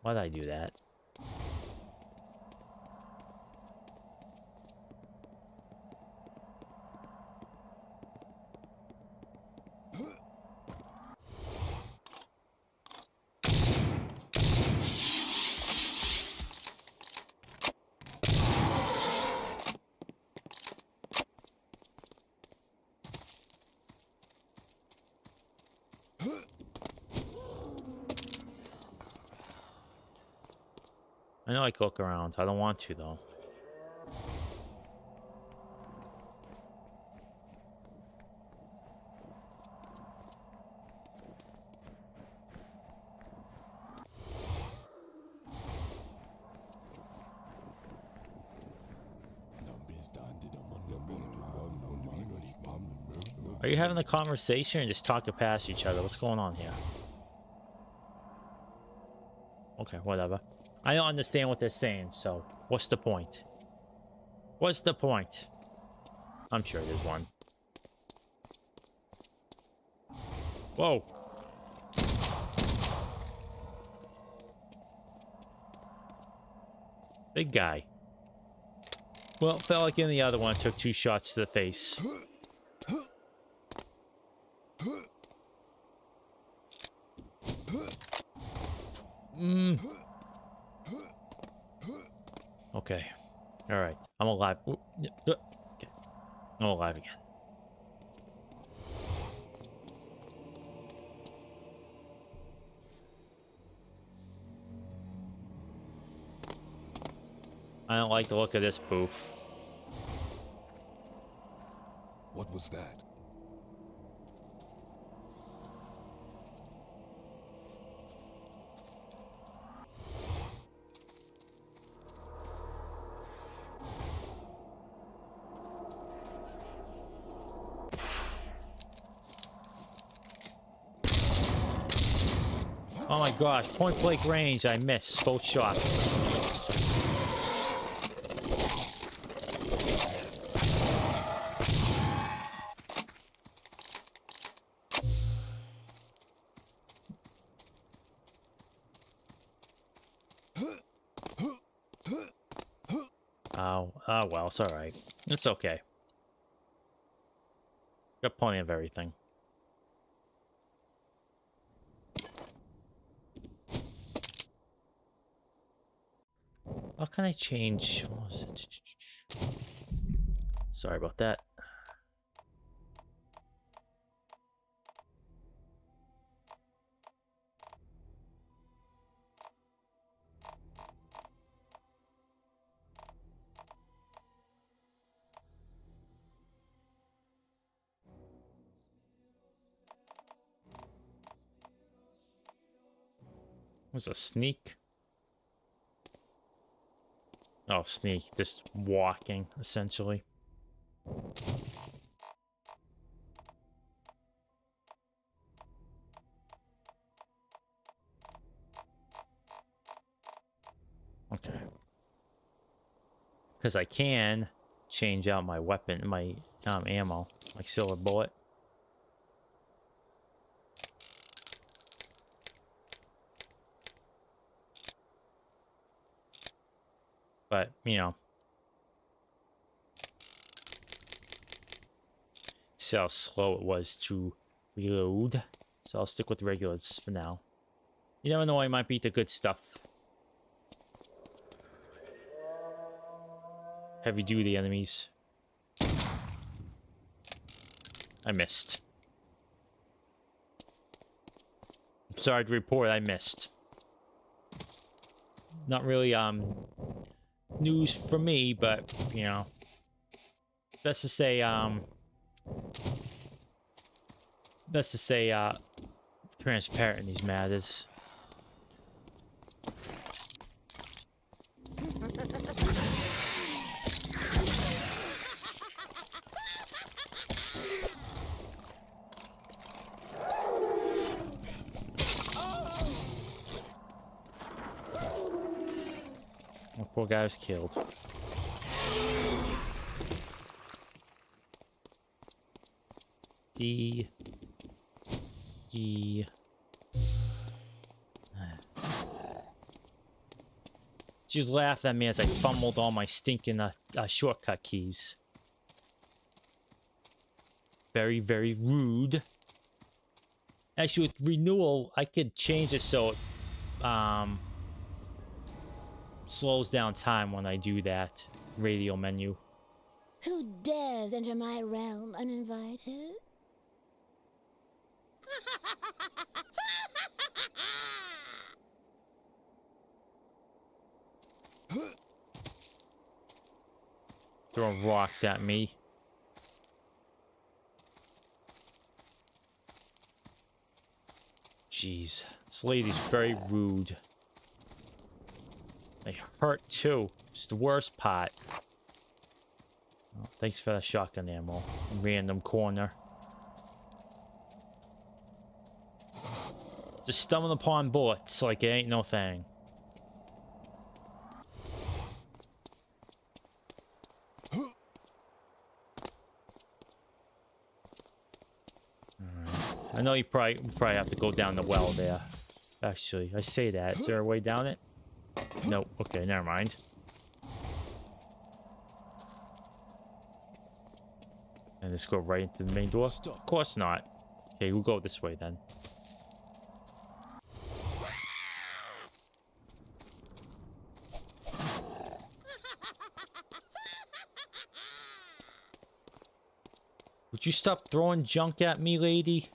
Why'd I do that? I know I can look around. I don't want to, though. Are you having a conversation or just talking past each other? What's going on here? Okay, whatever. I don't understand what they're saying, so what's the point? What's the point? I'm sure there's one. Whoa. Big guy. Well, felt like in the other one, took 2 shots to the face. Okay. Alright. I'm alive. Okay. I'm alive again. I don't like the look of this booth. What was that? Oh my gosh, point blank range, I missed both shots. Oh well, it's alright. It's okay. Got plenty of everything. How can I change? What was it? Sorry about that. Was a sneak? Oh, sneak. Just walking, essentially. Okay. Because I can change out my weapon, my ammo, like silver bullet. But, you know, see how slow it was to reload. So I'll stick with regulars for now. You never know, I might beat the good stuff. Heavy duty enemies. I missed. I'm sorry to report, I missed. Not really news for me, but you know, best to say transparent in these matters. Oh, poor guy was killed. She just laughed at me as I fumbled all my stinking shortcut keys. Very, very rude. Actually, with renewal, I could change it so it slows down time when I do that radio menu. Who dares enter my realm uninvited? Throwing rocks at me. Jeez, this lady's very rude. They hurt too. It's the worst part. Oh, thanks for the shotgun ammo. Random corner. Just stumbling upon bullets like it ain't no thing. I know you probably have to go down the well there. Actually, I say that. Is there a way down it? Nope. Okay, never mind. And let's go right into the main door. Of course not. Okay, we'll go this way then. Would you stop throwing junk at me, lady?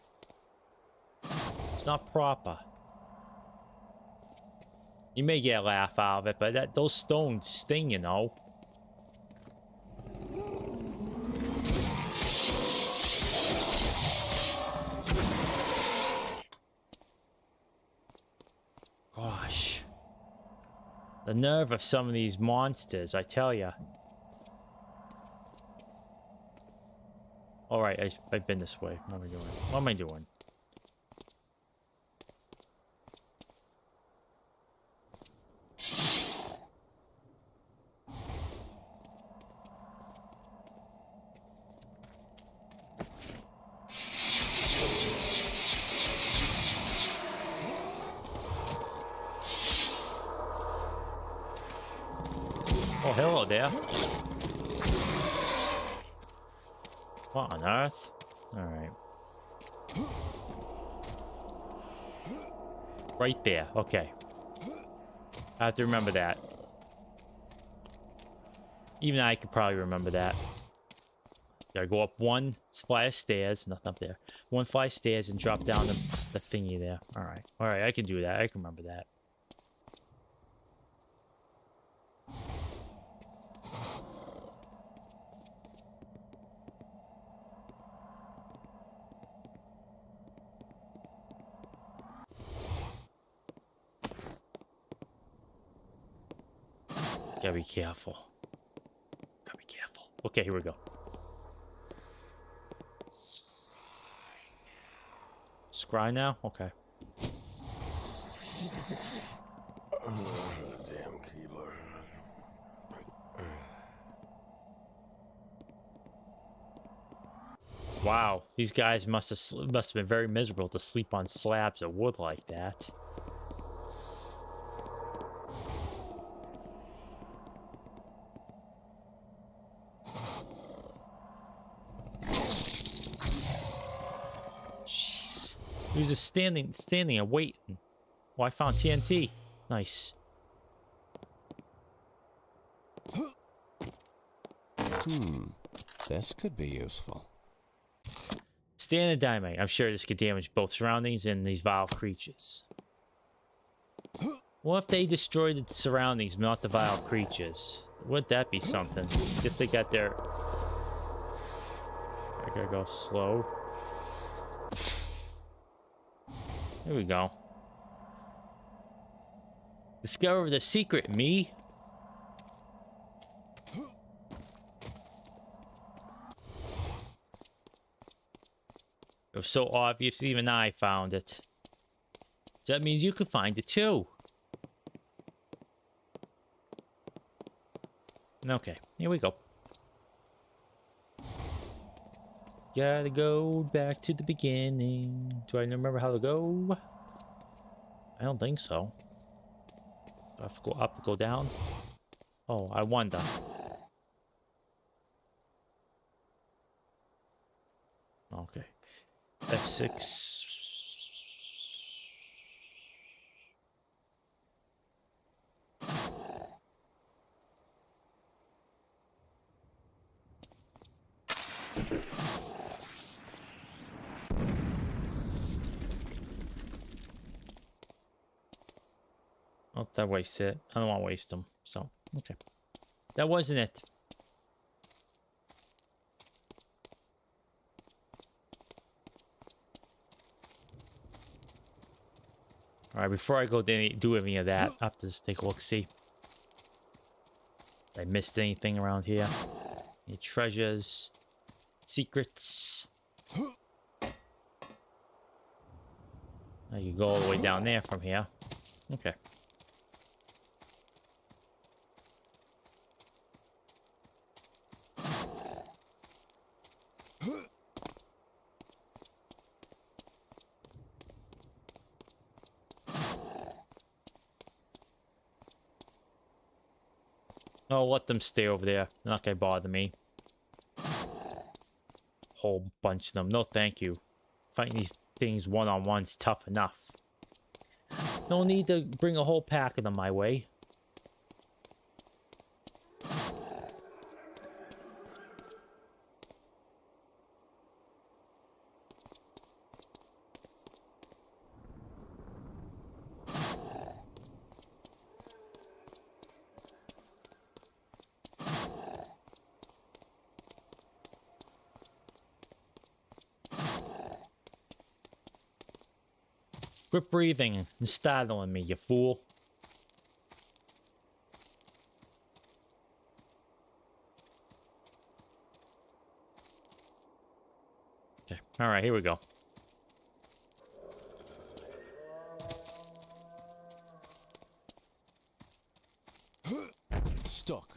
It's not proper. You may get a laugh out of it, but those stones sting, you know. Gosh. The nerve of some of these monsters, I tell ya. Alright, I've been this way. What am I doing? What am I doing? Oh, hello there. What on earth? Alright. Right there. Okay. I have to remember that. Even I could probably remember that. Gotta go up one flight of stairs. Nothing up there. One flight of stairs and drop down the thingy there. Alright. Alright, I can do that. I can remember that. Gotta be careful. Gotta be careful. Okay, here we go. Scry now? Okay. Damn keyboard. Wow, these guys must have been very miserable to sleep on slabs of wood like that. Jeez, he was just standing and waiting. Oh, I found TNT. Nice. This could be useful. Standard dynamite. I'm sure this could damage both surroundings and these vile creatures. What if they destroy the surroundings, not the vile creatures? Would that be something? Guess they got their... I gotta go slow. Here we go. Discover the secret, me. It was so obvious, even I found it. So that means you could find it too. Okay, here we go. Gotta go back to the beginning. Do I remember how to go? I don't think so. Do I have to go up, go down? Oh, I wonder. Okay. F6. Oh, that wasted it. I don't want to waste them. So, okay. That wasn't it. Alright, before I go do any of that, I have to just take a look, see. Did I missed anything around here? Any treasures? Secrets? Now you go all the way down there from here. Okay. Oh, let them stay over there. They're not gonna bother me. Whole bunch of them. No, thank you. Fighting these things one-on-one's tough enough. No need to bring a whole pack of them my way. Quit breathing and startling me, you fool. Okay, alright, here we go. Stuck.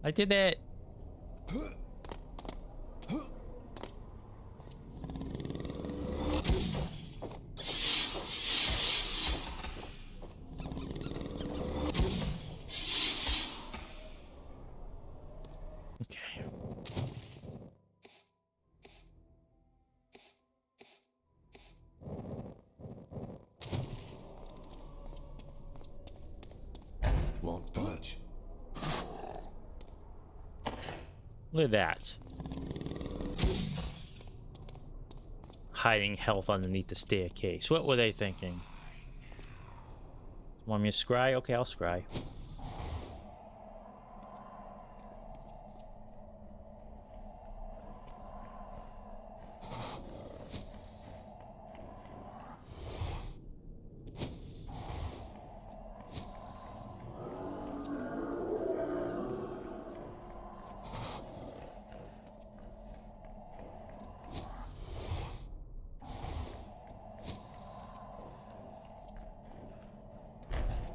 I did it. Okay. Won't budge. Look at that. Hiding health underneath the staircase. What were they thinking? Want me to scry? Okay, I'll scry.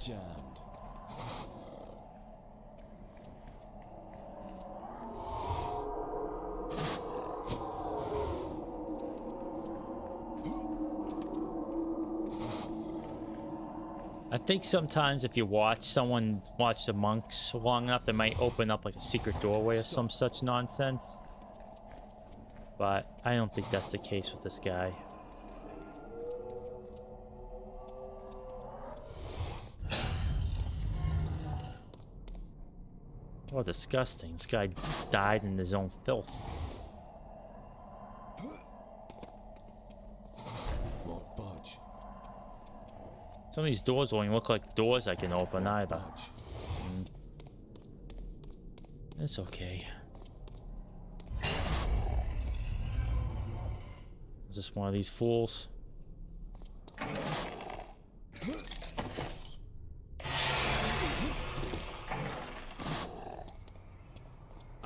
jammed. I think sometimes if you watch the monks long enough, they might open up like a secret doorway or some such nonsense. But I don't think that's the case with this guy. Oh, disgusting. This guy died in his own filth. Won't budge. Some of these doors don't even look like doors I can open either. Budge. It's okay. Is this one of these fools?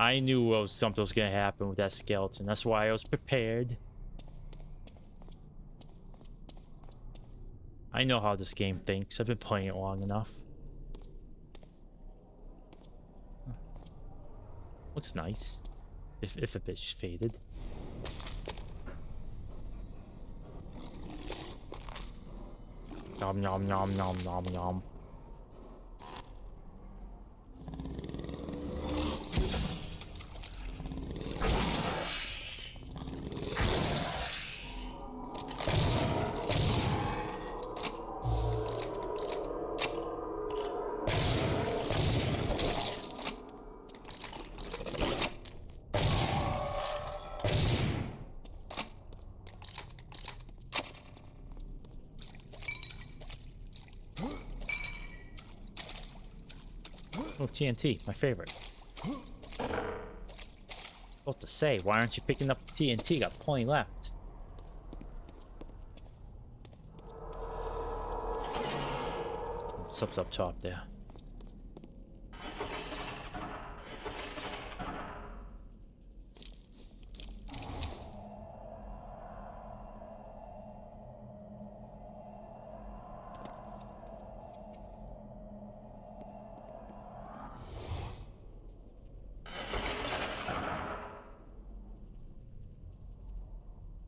I knew something was gonna happen with that skeleton. That's why I was prepared. I know how this game thinks. I've been playing it long enough. Looks nice. If a bit faded. Nom nom nom nom nom nom. Oh, TNT, my favorite. What to say? Why aren't you picking up the TNT? Got plenty left. Sub's up top there.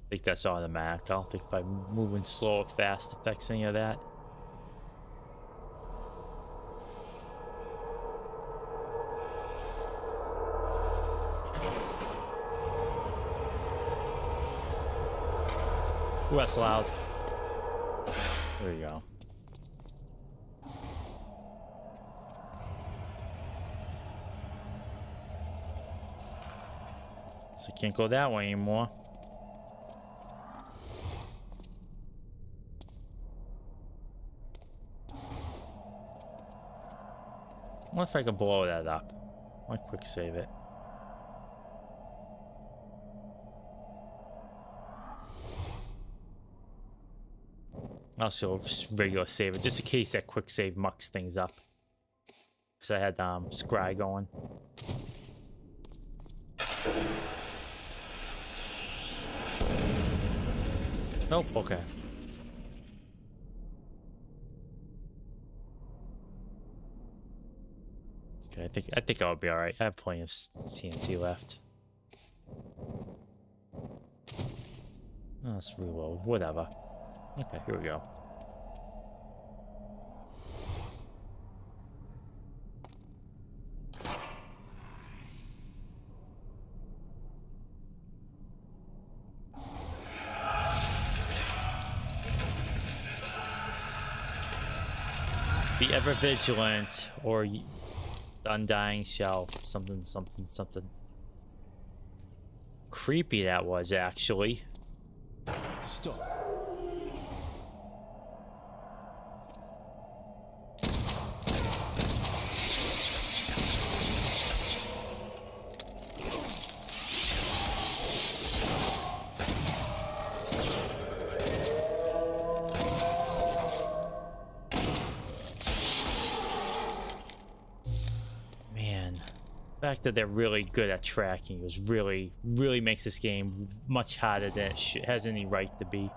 I think that's automatic. I don't think if I'm moving slow or fast affects any of that. Ooh, that's loud. There you go. So I can't go that way anymore. What if I could blow that up? I'll quick save it. Also, regular save it, just in case that quick save mucks things up. Because I had Scry going. Nope, okay. Okay, I think I'll be alright. I have plenty of TNT left. Oh, let's reload. Whatever. Okay, here we go. Be ever vigilant, or the Undying shall something something something. Creepy that was, actually. Stop. The fact that they're really good at tracking is really makes this game much harder than it has any right to be.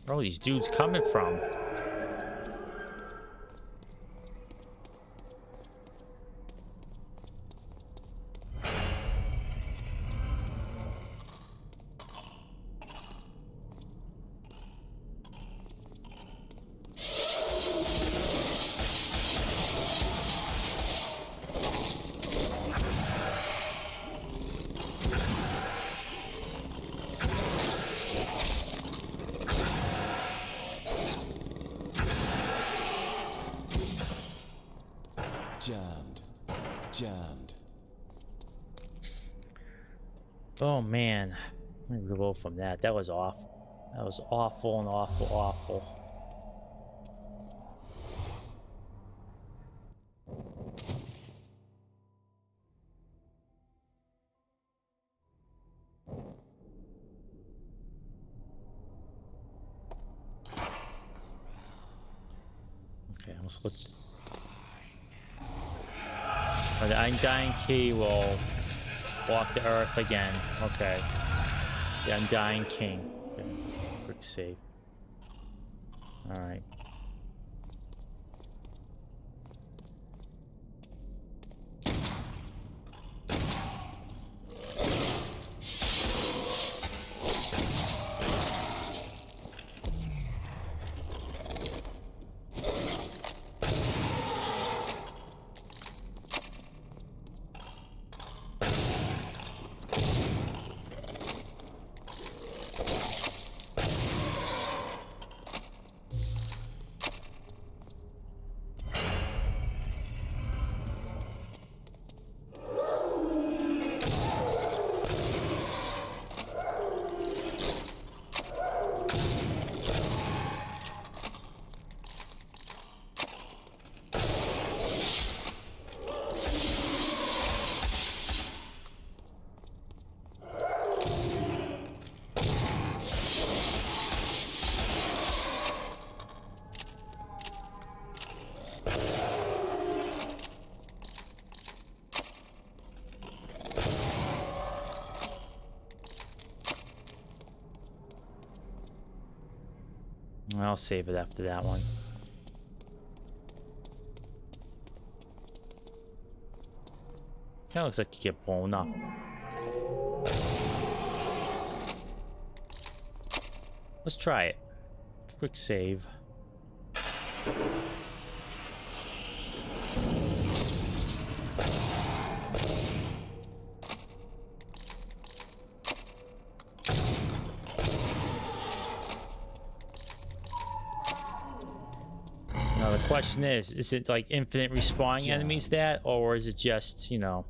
Where are these dudes coming from? Jammed. Oh man, let me reload from that. That was awful. That was awful and awful. Okay, let's look. Oh, the Undying key will walk the earth again. Okay. The Undying King. Okay. Quick save. Alright. I'll save it after that one. Kinda looks like you get blown up. Let's try it. Quick save. Now the question is it like infinite respawning enemies that, or is it just, you know,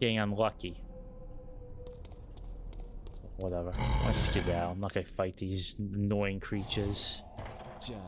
getting unlucky? Whatever. I skedaddle. I'm not gonna fight these annoying creatures. Jammed.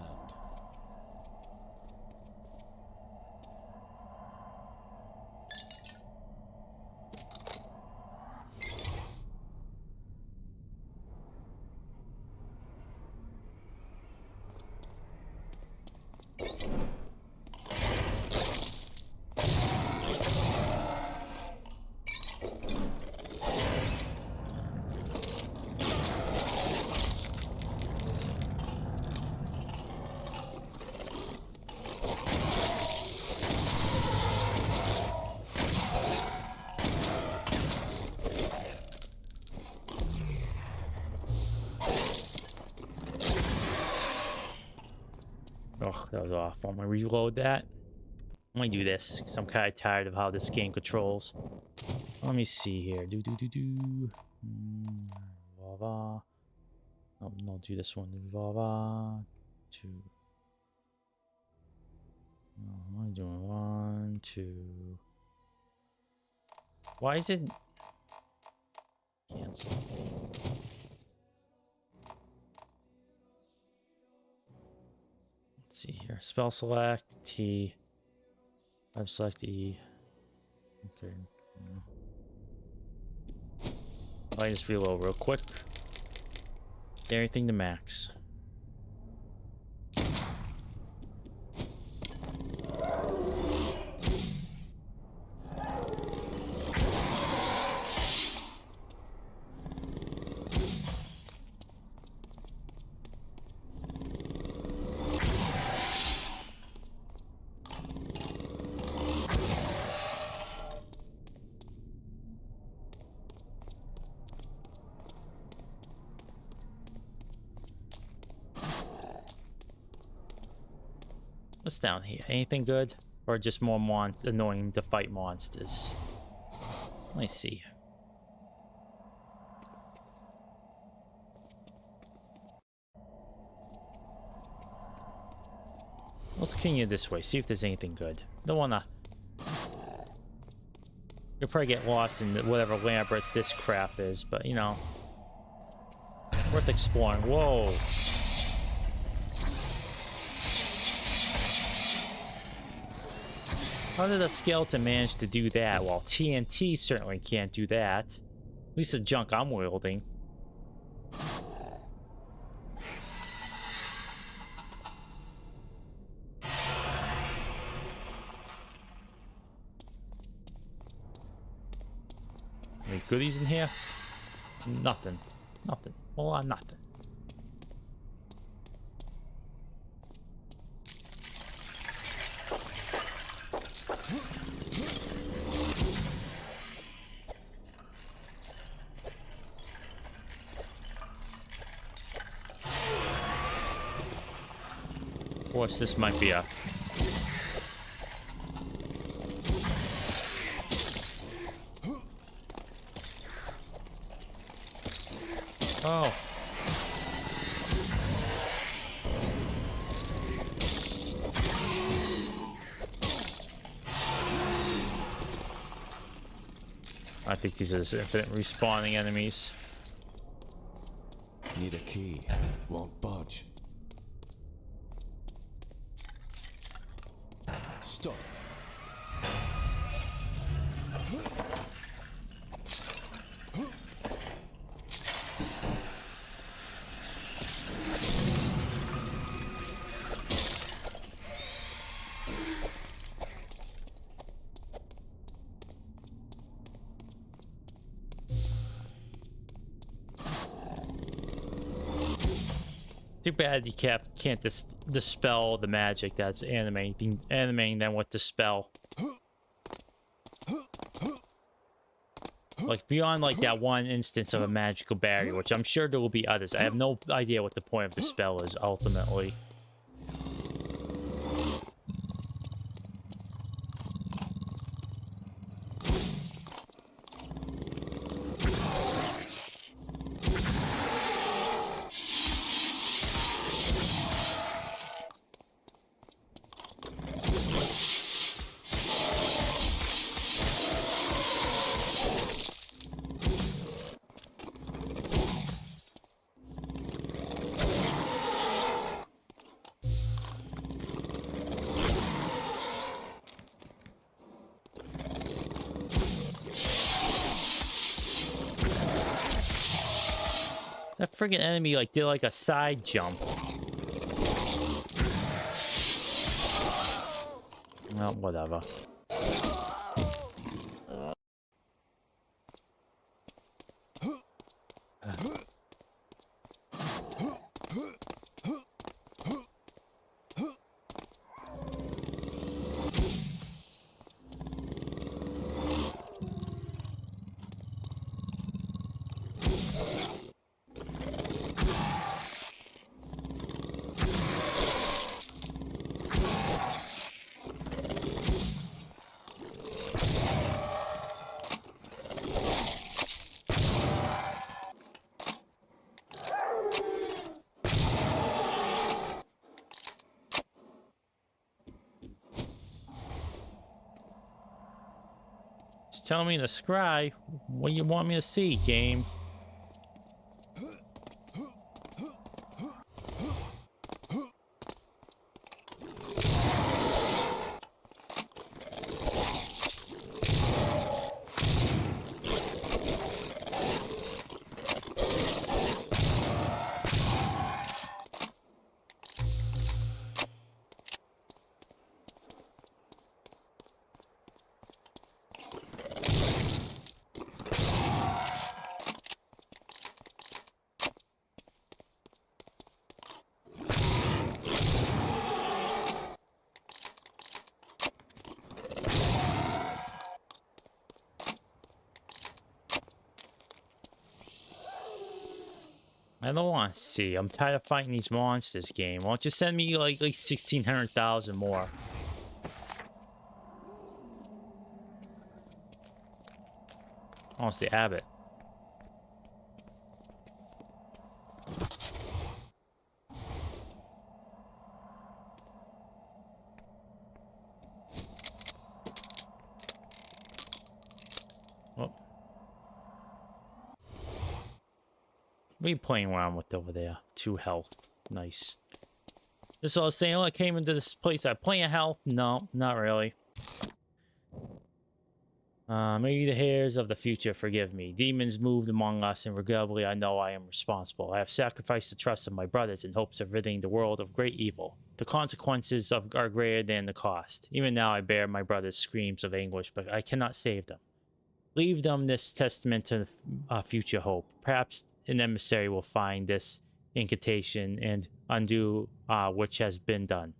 Oh, that was awful. I'm gonna reload that. I'm gonna do this because I'm kind of tired of how this game controls. Let me see here. Lava. Oh, no, do this one. Lava. 2. Oh, I'm doing 1, 2. Why is it cancel? Let's see here. Spell select T. I've selected E. Okay. I'll just reload real quick. Everything to max. What's down here? Anything good? Or just more annoying to fight monsters? Let me see. Let's continue this way. See if there's anything good. Don't wanna... You'll probably get lost in whatever labyrinth this crap is, but you know... Worth exploring. Whoa! How did a skeleton manage to do that? Well, TNT certainly can't do that. At least the junk I'm wielding. Any goodies in here? Nothing. Nothing. Well, nothing. Of course, this might be a... Oh. I think these are infinite respawning enemies. Need a key. Won't budge. Stop. Too bad you can't dispel the magic that's animating them with the spell. Like beyond like that one instance of a magical barrier, which I'm sure there will be others. I have no idea what the point of the spell is ultimately. That friggin' enemy like did like a side jump. Well, whatever. Tell me to scry. What do you want me to see, game? I don't want to see. I'm tired of fighting these monsters game. Why don't you send me like 1,600,000 more? Oh, it's the abbot. Oh. What are you playing around with over there? 2 health. Nice. This is what I was saying. Oh, I came into this place. I play a health? No, not really. Maybe the hairs of the future forgive me. Demons moved among us, and regrettably I know I am responsible. I have sacrificed the trust of my brothers in hopes of ridding the world of great evil. The consequences are greater than the cost. Even now I bear my brothers' screams of anguish, but I cannot save them. Leave them this testament to future hope. Perhaps an emissary will find this incantation and undo which has been done.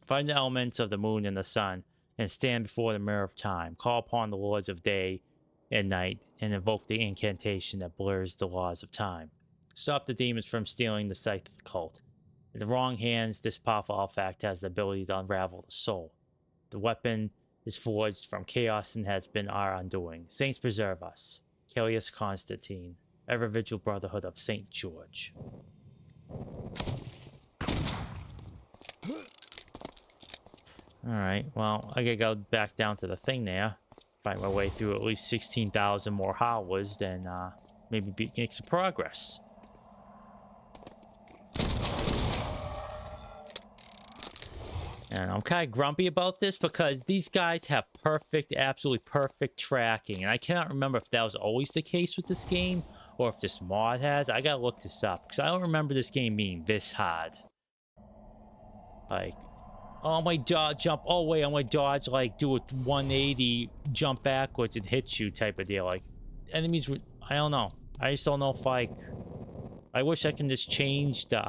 Find the elements of the moon and the sun, and stand before the mirror of time. Call upon the lords of day and night, and invoke the incantation that blurs the laws of time. Stop the demons from stealing the sight of the cult. In the wrong hands, this powerful artifact has the ability to unravel the soul. The weapon is forged from chaos and has been our undoing. Saints preserve us. Callius Constantine, ever vigil brotherhood of Saint George. Alright, well, I gotta go back down to the thing there. Fight my way through at least 16,000 more howlers, then maybe make some progress. And I'm kind of grumpy about this because these guys have perfect, absolutely perfect tracking. And I cannot remember if that was always the case with this game or if this mod has. I gotta look this up because I don't remember this game being this hard. Like, oh, my dodge jump. Oh, wait, I'm gonna dodge, like, do a 180, jump backwards and hit you type of deal. Like, enemies would, I don't know. I just don't know if, like, I wish I can just change the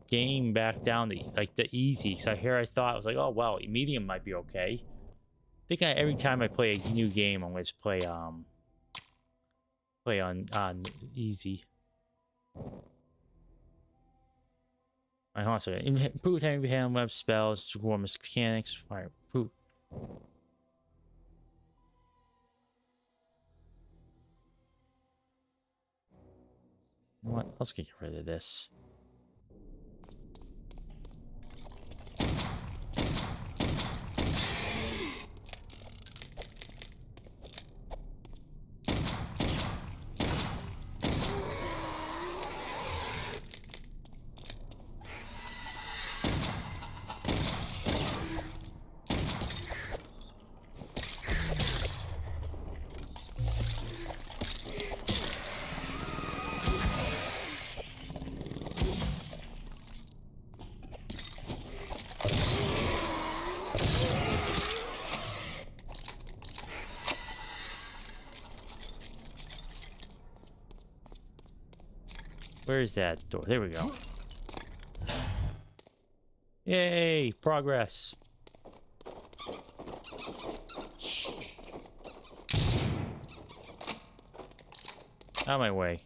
game back down to, like, the easy. Because I thought, I was like, oh, well, medium might be okay. I think every time I play a new game, I'm gonna just play on easy. Alright, hold on a second. Improved heavy hand web spells, war mechanics. Alright, poop. What? Let's get rid of this. Where is that door? There we go. Yay! Progress. Out of my way.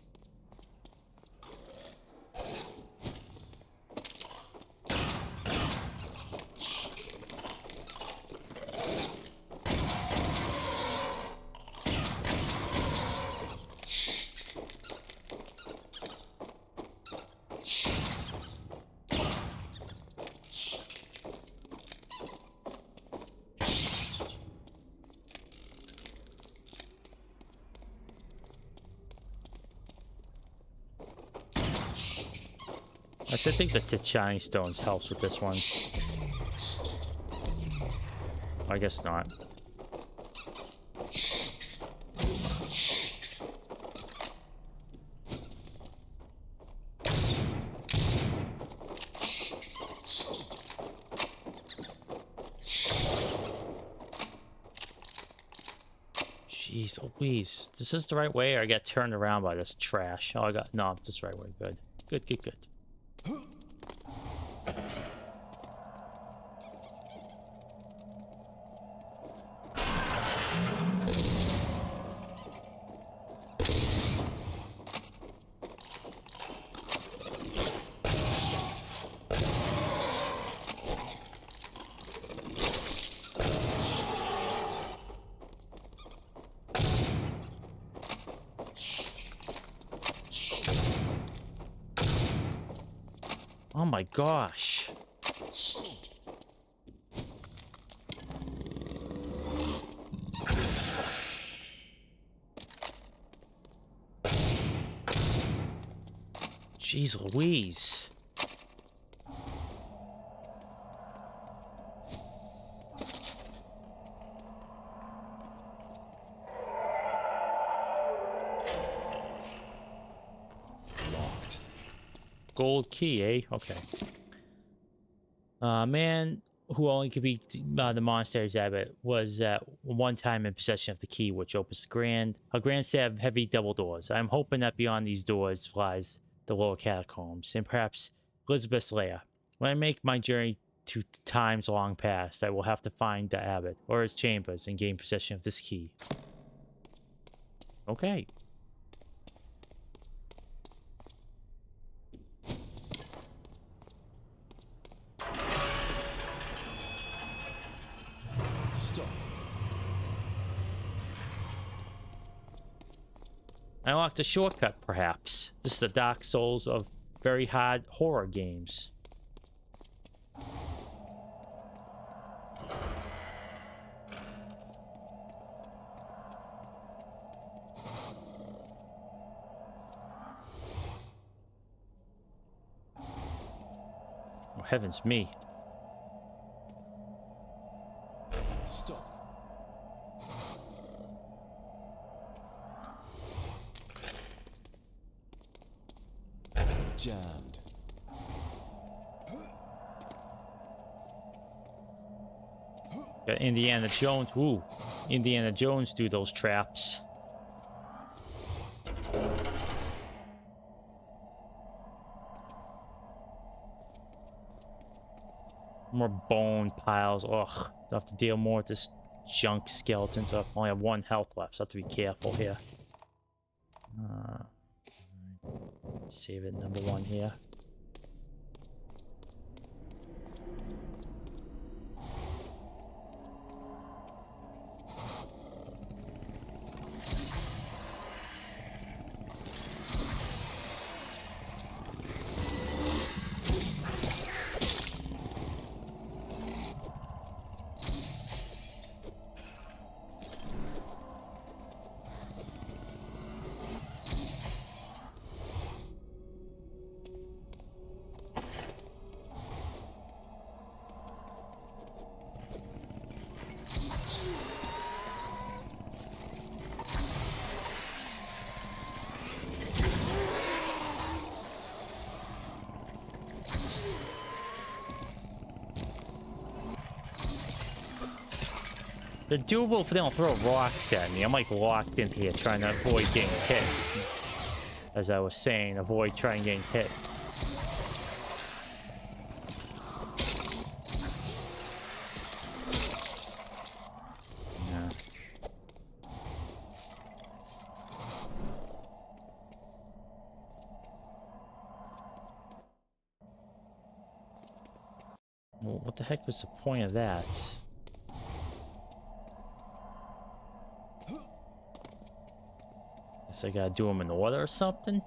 I think the Tichani stones helps with this one. I guess not. Jeez, oh please. This is the right way, or I got turned around by this trash? Oh, I got, no, this is the right way. Good. Good, good, good. Oh my gosh. Jeez Louise. Locked. Gold key, eh? Okay. Man who only could be the monastery's abbot was at one time in possession of the key which opens a grand set of heavy double doors. I'm hoping that beyond these doors lies the lower catacombs, and perhaps Elizabeth's lair. When I make my journey to times long past, I will have to find the abbot or his chambers and gain possession of this key. Okay. Stop. I unlocked a shortcut, perhaps. This is the Dark Souls of very hard horror games. Oh, heavens me. Stop. Jammed. Got Indiana Jones. Ooh. Indiana Jones do those traps. More bone piles. Ugh. I'll have to deal more with this junk skeletons. I only have 1 health left, so I have to be careful here. Save it, number 1 here. They're doable if they don't throw rocks at me. I'm like locked in here trying to avoid getting hit. As I was saying, avoid trying getting hit. Yeah. Well, what the heck was the point of that? Guess I gotta do them in order or something?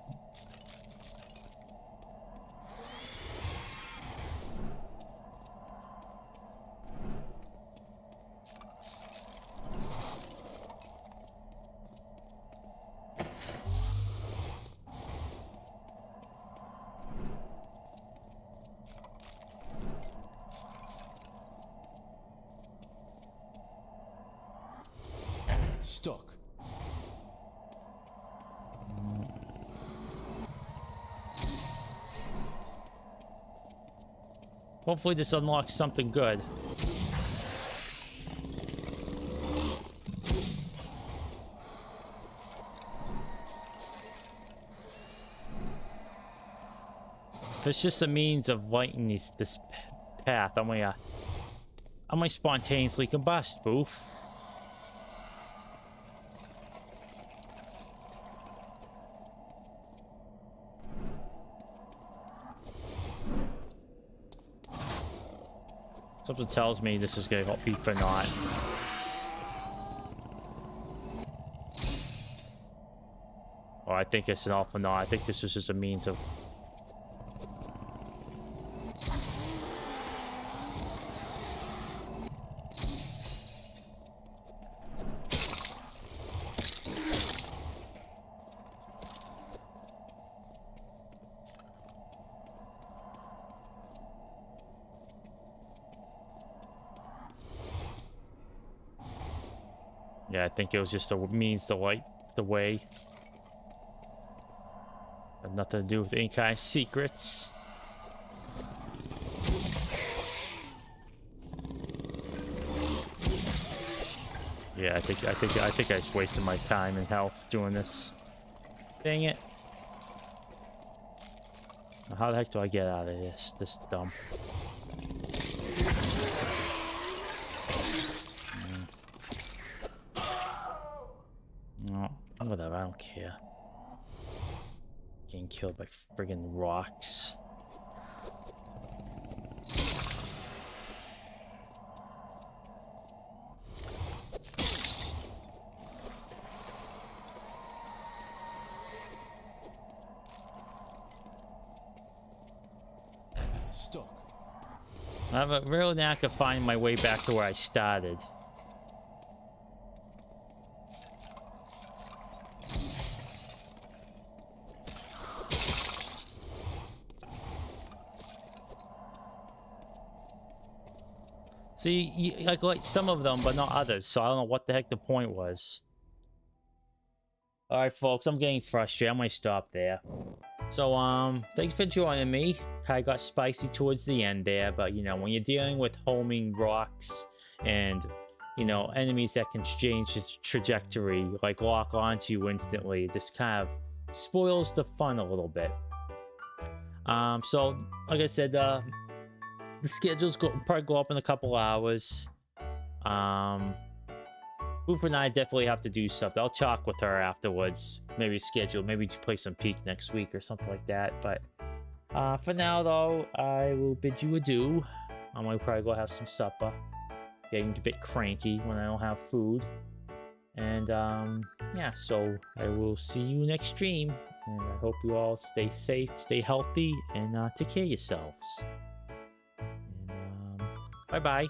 Stuck. Hopefully this unlocks something good. If it's just a means of lighting this path, I might spontaneously combust, boof. Something tells me this is going to be for naught. Oh, I think it's an all for naught. I think this was just a means of... Yeah, I think it was just a means to light the way. Had nothing to do with any kind of secrets. Yeah, I think I just wasted my time and health doing this. Dang it. Now how the heck do I get out of this dump? No, whatever, I don't care. Getting killed by friggin' rocks. Stuck. I have a real knack of finding my way back to where I started. See, I like some of them, but not others, so I don't know what the heck the point was. Alright, folks, I'm getting frustrated. I'm gonna stop there. So, thanks for joining me. Kinda got spicy towards the end there, but, you know, when you're dealing with homing rocks and, you know, enemies that can change the trajectory, like lock onto you instantly, it just kind of spoils the fun a little bit. So, like I said, the schedules probably go up in a couple hours. Hoover and I definitely have to do something. I'll talk with her afterwards. Maybe schedule, maybe play some Peak next week or something like that. But for now, though, I will bid you adieu. I'm gonna probably go have some supper. Getting a bit cranky when I don't have food. And yeah, so I will see you next stream. And I hope you all stay safe, stay healthy, and take care of yourselves. And bye-bye.